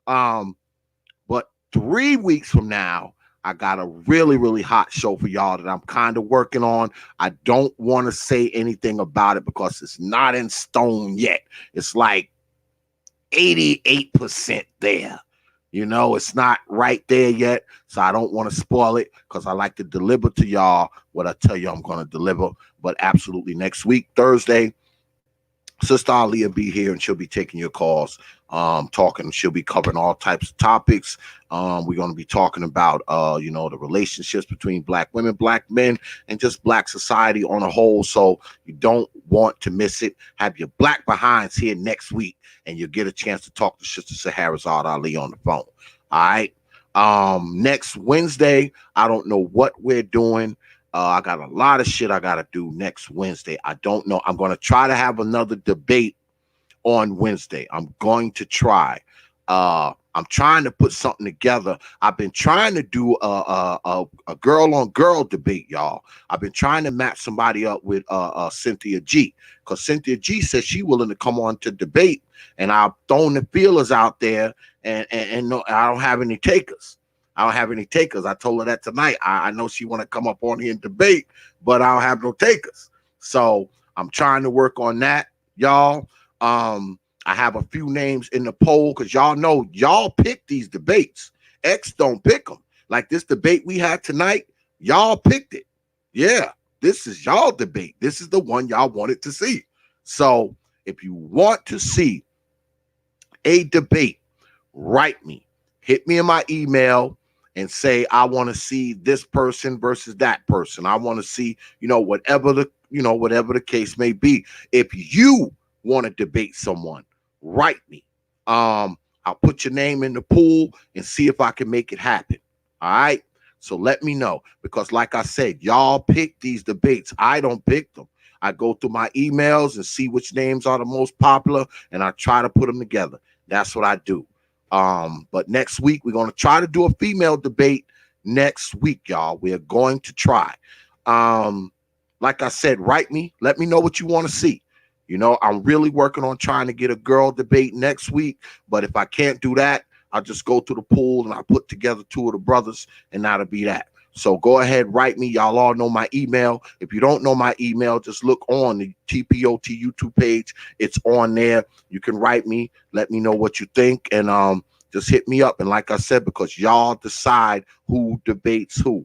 Speaker 2: But 3 weeks from now, I got a really, really hot show for y'all that I'm kind of working on. I don't want to say anything about it because it's not in stone yet. It's like 88% there. It's not right there yet. So I don't want to spoil it, because I like to deliver to y'all what I tell you I'm going to deliver. But absolutely, next week, Thursday, Sister Ali will be here, and she'll be taking your calls, talking. She'll be covering all types of topics. We're going to be talking about, the relationships between Black women, Black men, and just Black society on a whole. So you don't want to miss it. Have your Black behinds here next week, and you'll get a chance to talk to Sister Shahrazad Ali on the phone. All right. Next Wednesday, I don't know what we're doing. I got a lot of shit I got to do next Wednesday. I don't know. I'm going to try to have another debate on Wednesday. I'm going to try. I'm trying to put something together. I've been trying to do a girl on girl debate, y'all. I've been trying to match somebody up with Cynthia G, because Cynthia G says she willing to come on to debate, and I've thrown the feelers out there, and no, I don't have any takers. I don't have any takers. I told her that tonight. I know she want to come up on here and debate, but I don't have no takers. So I'm trying to work on that, y'all. I have a few names in the poll because y'all know y'all pick these debates. X don't pick them. Like this debate we had tonight, y'all picked it. Yeah, this is y'all debate. This is the one y'all wanted to see. So if you want to see a debate, write me. Hit me in my email and say, I want to see this person versus that person. I want to see, whatever the case may be. If you want to debate someone, write me. I'll put your name in the pool and see if I can make it happen. All right. So let me know, because like I said, y'all pick these debates. I don't pick them. I go through my emails and see which names are the most popular, and I try to put them together. That's what I do. But next week, we're going to try to do a female debate next week, y'all. We're going to try. Like I said, write me. Let me know what you want to see. I'm really working on trying to get a girl debate next week. But if I can't do that, I'll just go to the pool and I'll put together two of the brothers, and that'll be that. So go ahead, write me. Y'all all know my email. If you don't know my email, just look on the T.P.O.T YouTube page. It's on there. You can write me. Let me know what you think. And just hit me up. And like I said, because y'all decide who debates who.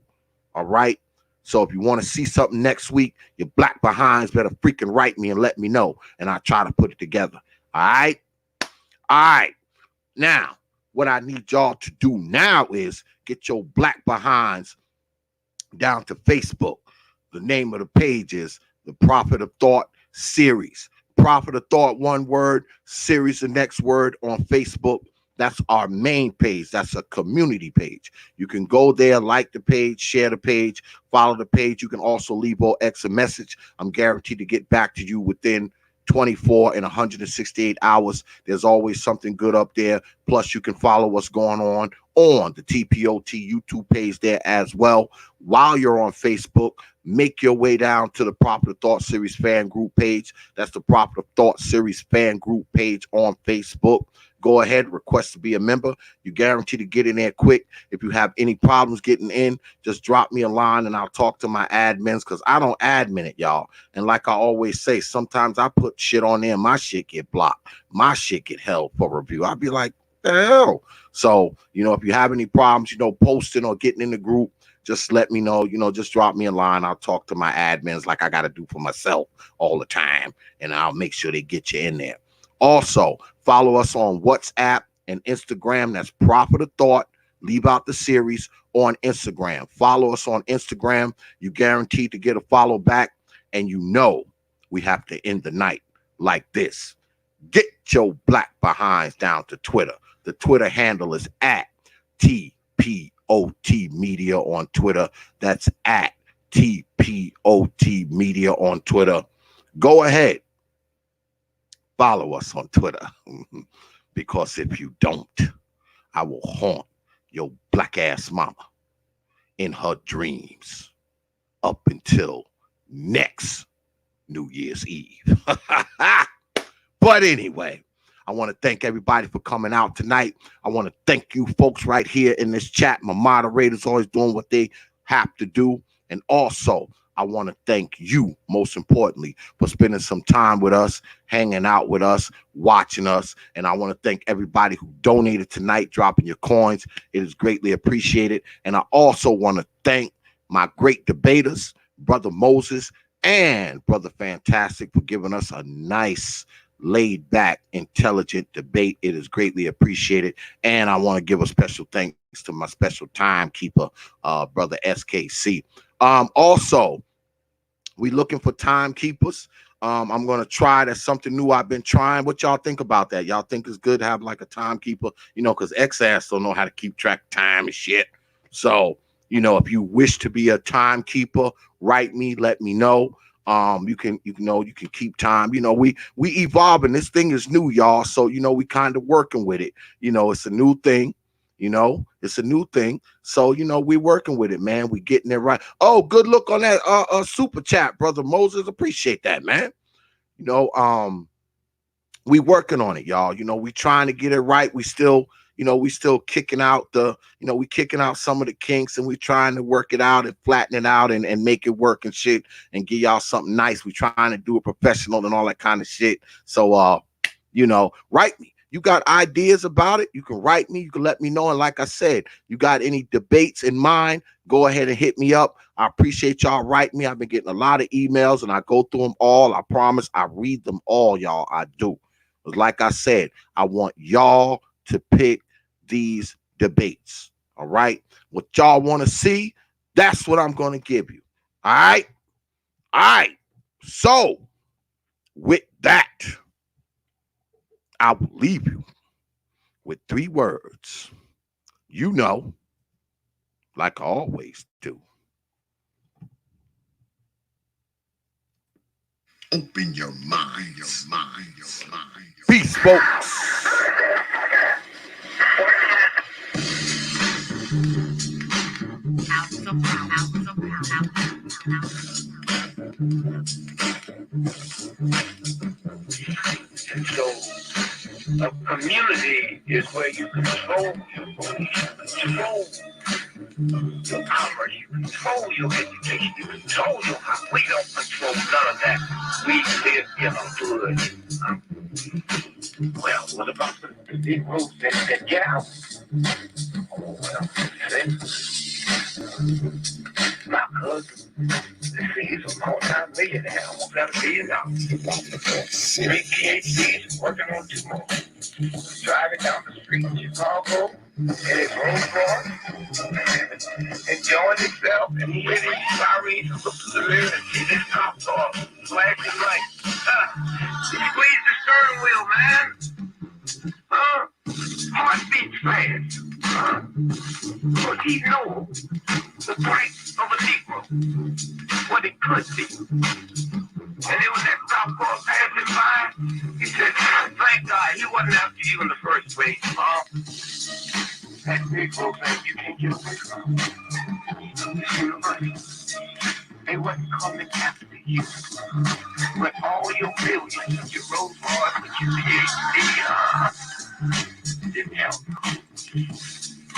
Speaker 2: All right. So if you want to see something next week, your black behinds better freaking write me and let me know. And I'll try to put it together. All right. All right. Now, what I need y'all to do now is get your black behinds down to Facebook. The name of the page is the Prophet of Thought series. Prophet of Thought, one word, series, the next word on Facebook. That's our main page. That's a community page. You can go there, like the page, share the page, follow the page. You can also leave X a message. I'm guaranteed to get back to you within 24 and 168 hours. There's always something good up there. Plus, you can follow what's going on the T.P.O.T YouTube page there as well. While you're on Facebook, make your way down to the Prophet of Thought Series fan group page. That's the Prophet of Thought Series fan group page on Facebook. Go ahead, request to be a member. You guarantee to get in there quick. If you have any problems getting in, just drop me a line and I'll talk to my admins, because I don't admin it, y'all. And like I always say, sometimes I put shit on there and my shit get blocked. My shit get held for review. I'd be like, the hell? So, if you have any problems, posting or getting in the group, just let me know. Just drop me a line. I'll talk to my admins like I got to do for myself all the time, and I'll make sure they get you in there. Also, follow us on WhatsApp and Instagram. That's Prophet of Thought. Leave out the series on Instagram. Follow us on Instagram. You guaranteed to get a follow back. And we have to end the night like this. Get your black behinds down to Twitter. The Twitter handle is at T.P.O.T Media on Twitter. That's at T.P.O.T Media on Twitter. Go ahead. Follow us on Twitter, because if you don't, I will haunt your black ass mama in her dreams up until next New Year's Eve. But anyway, I want to thank everybody for coming out tonight. I want to thank you folks right here in this chat. My moderators always doing what they have to do. And also, I want to thank you, most importantly, for spending some time with us, hanging out with us, watching us. And I want to thank everybody who donated tonight, dropping your coins. It is greatly appreciated. And I also want to thank my great debaters, Brother Moses and Brother Fantastic, for giving us a nice, laid back, intelligent debate. It is greatly appreciated. And I want to give a special thanks to my special timekeeper, Brother SKC. Also, we looking for timekeepers. I'm going to try. That's something new I've been trying. What y'all think about that? Y'all think it's good to have like a timekeeper? Because X-Ass don't know how to keep track of time and shit. So, if you wish to be a timekeeper, write me, let me know. You can keep time. We evolving. This thing is new, y'all. So, we kind of working with it. It's a new thing. It's a new thing. So, we're working with it, man. We getting it right. Oh, good look on that super chat, Brother Moses. Appreciate that, man. We working on it, y'all. We trying to get it right. We still, we still kicking out we kicking out some of the kinks, and we trying to work it out and flatten it out and make it work and shit and give y'all something nice. We trying to do it professional and all that kind of shit. So, write me. You got ideas about it, you can write me, you can let me know. And like I said, you got any debates in mind, go ahead and hit me up. I appreciate y'all writing me. I've been getting a lot of emails and I go through them all. I promise I read them all, y'all. I do. But like I said, I want y'all to pick these debates. All right. What y'all want to see, that's what I'm going to give you. All right. All right. So with that, I will leave you with 3 words. Like I always do.
Speaker 3: Open your mind, your mind.
Speaker 2: Peace, folks.
Speaker 3: So a community is where you control your beliefs, control your commerce, you control your education, you control your house. We don't control none of that. We live in a hood. Well, what about the big roads that get out? Oh, well, my cousin, he's a multi-millionaire, almost got $1 billion. 3 PhDs, working on 2 more. Driving down the street in Chicago in his Rolls Royce, enjoying himself, and he hit his sirens and looked to the rear and see this cop car flashing lights. He squeezed the steering wheel, man. Heart beats fast. Because he knows the price of a Negro, what it could be. And it was that cop car passing by. He said, thank God he wasn't after you in the first place, Mom. That Negro thing you can't get away from. This university, they wasn't coming after you. But all your billions, your Rolls Royce, with your PhD, didn't help.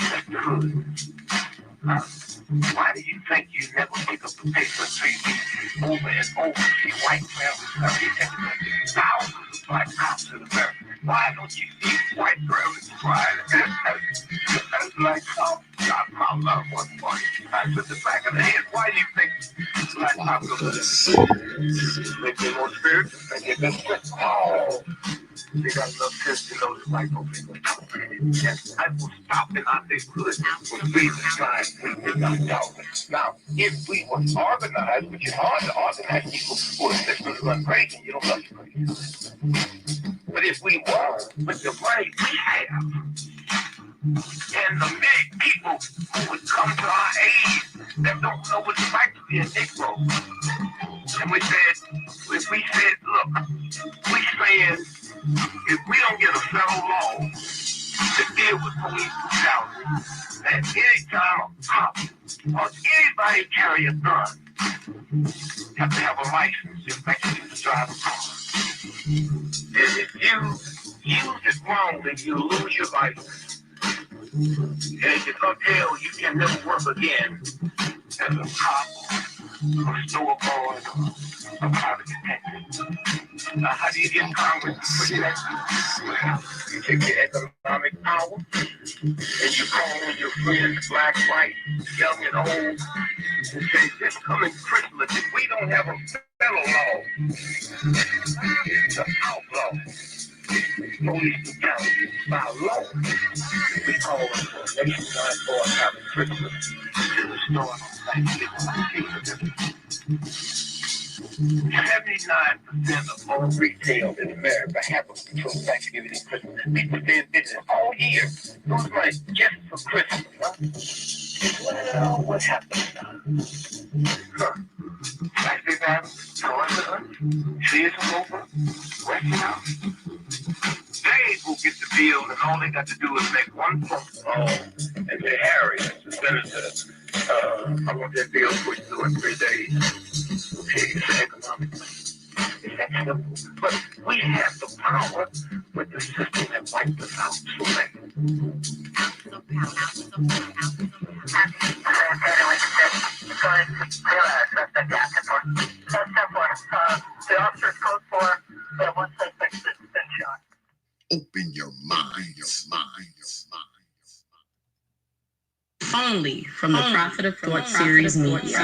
Speaker 3: That's the hood. Why do you think you never pick up the paper 3 weeks over and over see white families? Thousands of black cops in America. Why don't you see white families crying? That's like, oh, God, my love was funny. I put the back of the head. Why do you think black cops are make them more spiritual? They get them sick. Oh, they got enough sense to know that white folks ain't gonna talk. Yes, I will stop in our neighborhood with reason trying to make us talk. Now, if we were organized, which is hard to organize people who are listening to run crazy, you don't love you crazy. But if we were, with the money we have, and the many people who would come to our aid that don't know what it's like to be a Negro, and we said, look, we said, if we don't get a federal law to deal with police brutality, that any time a cop or anybody carry a gun, have to have a license to effectively drive a car. And if you use it wrong, then you lose your license. And you come jail, you can never work again as a cop, a store boy, a private detective. Now, how do you get Congress to protect you? Well, you take your economic power and you call on your friends, black, white, young, and old, and say, this coming Christmas, if we don't have a federal law to outlaw police brutality by law, we call it for a nationwide boycott of Christmas to restore Thanksgiving. 79% of all retail in America happens between Thanksgiving and Christmas. People stay in business all year. Those money just for Christmas, huh? Well, what happened now? Saturday night, going to lunch, season over, working out. They will get the bill, and all they got to do is make one phone call and say, Harry, Senator, I want that bill pushed through in 3 days. Okay, it's economic. It's that simple. But we have the power with the system that wiped us out so bad. Open your mind. Only from the Prophet of Thought series media.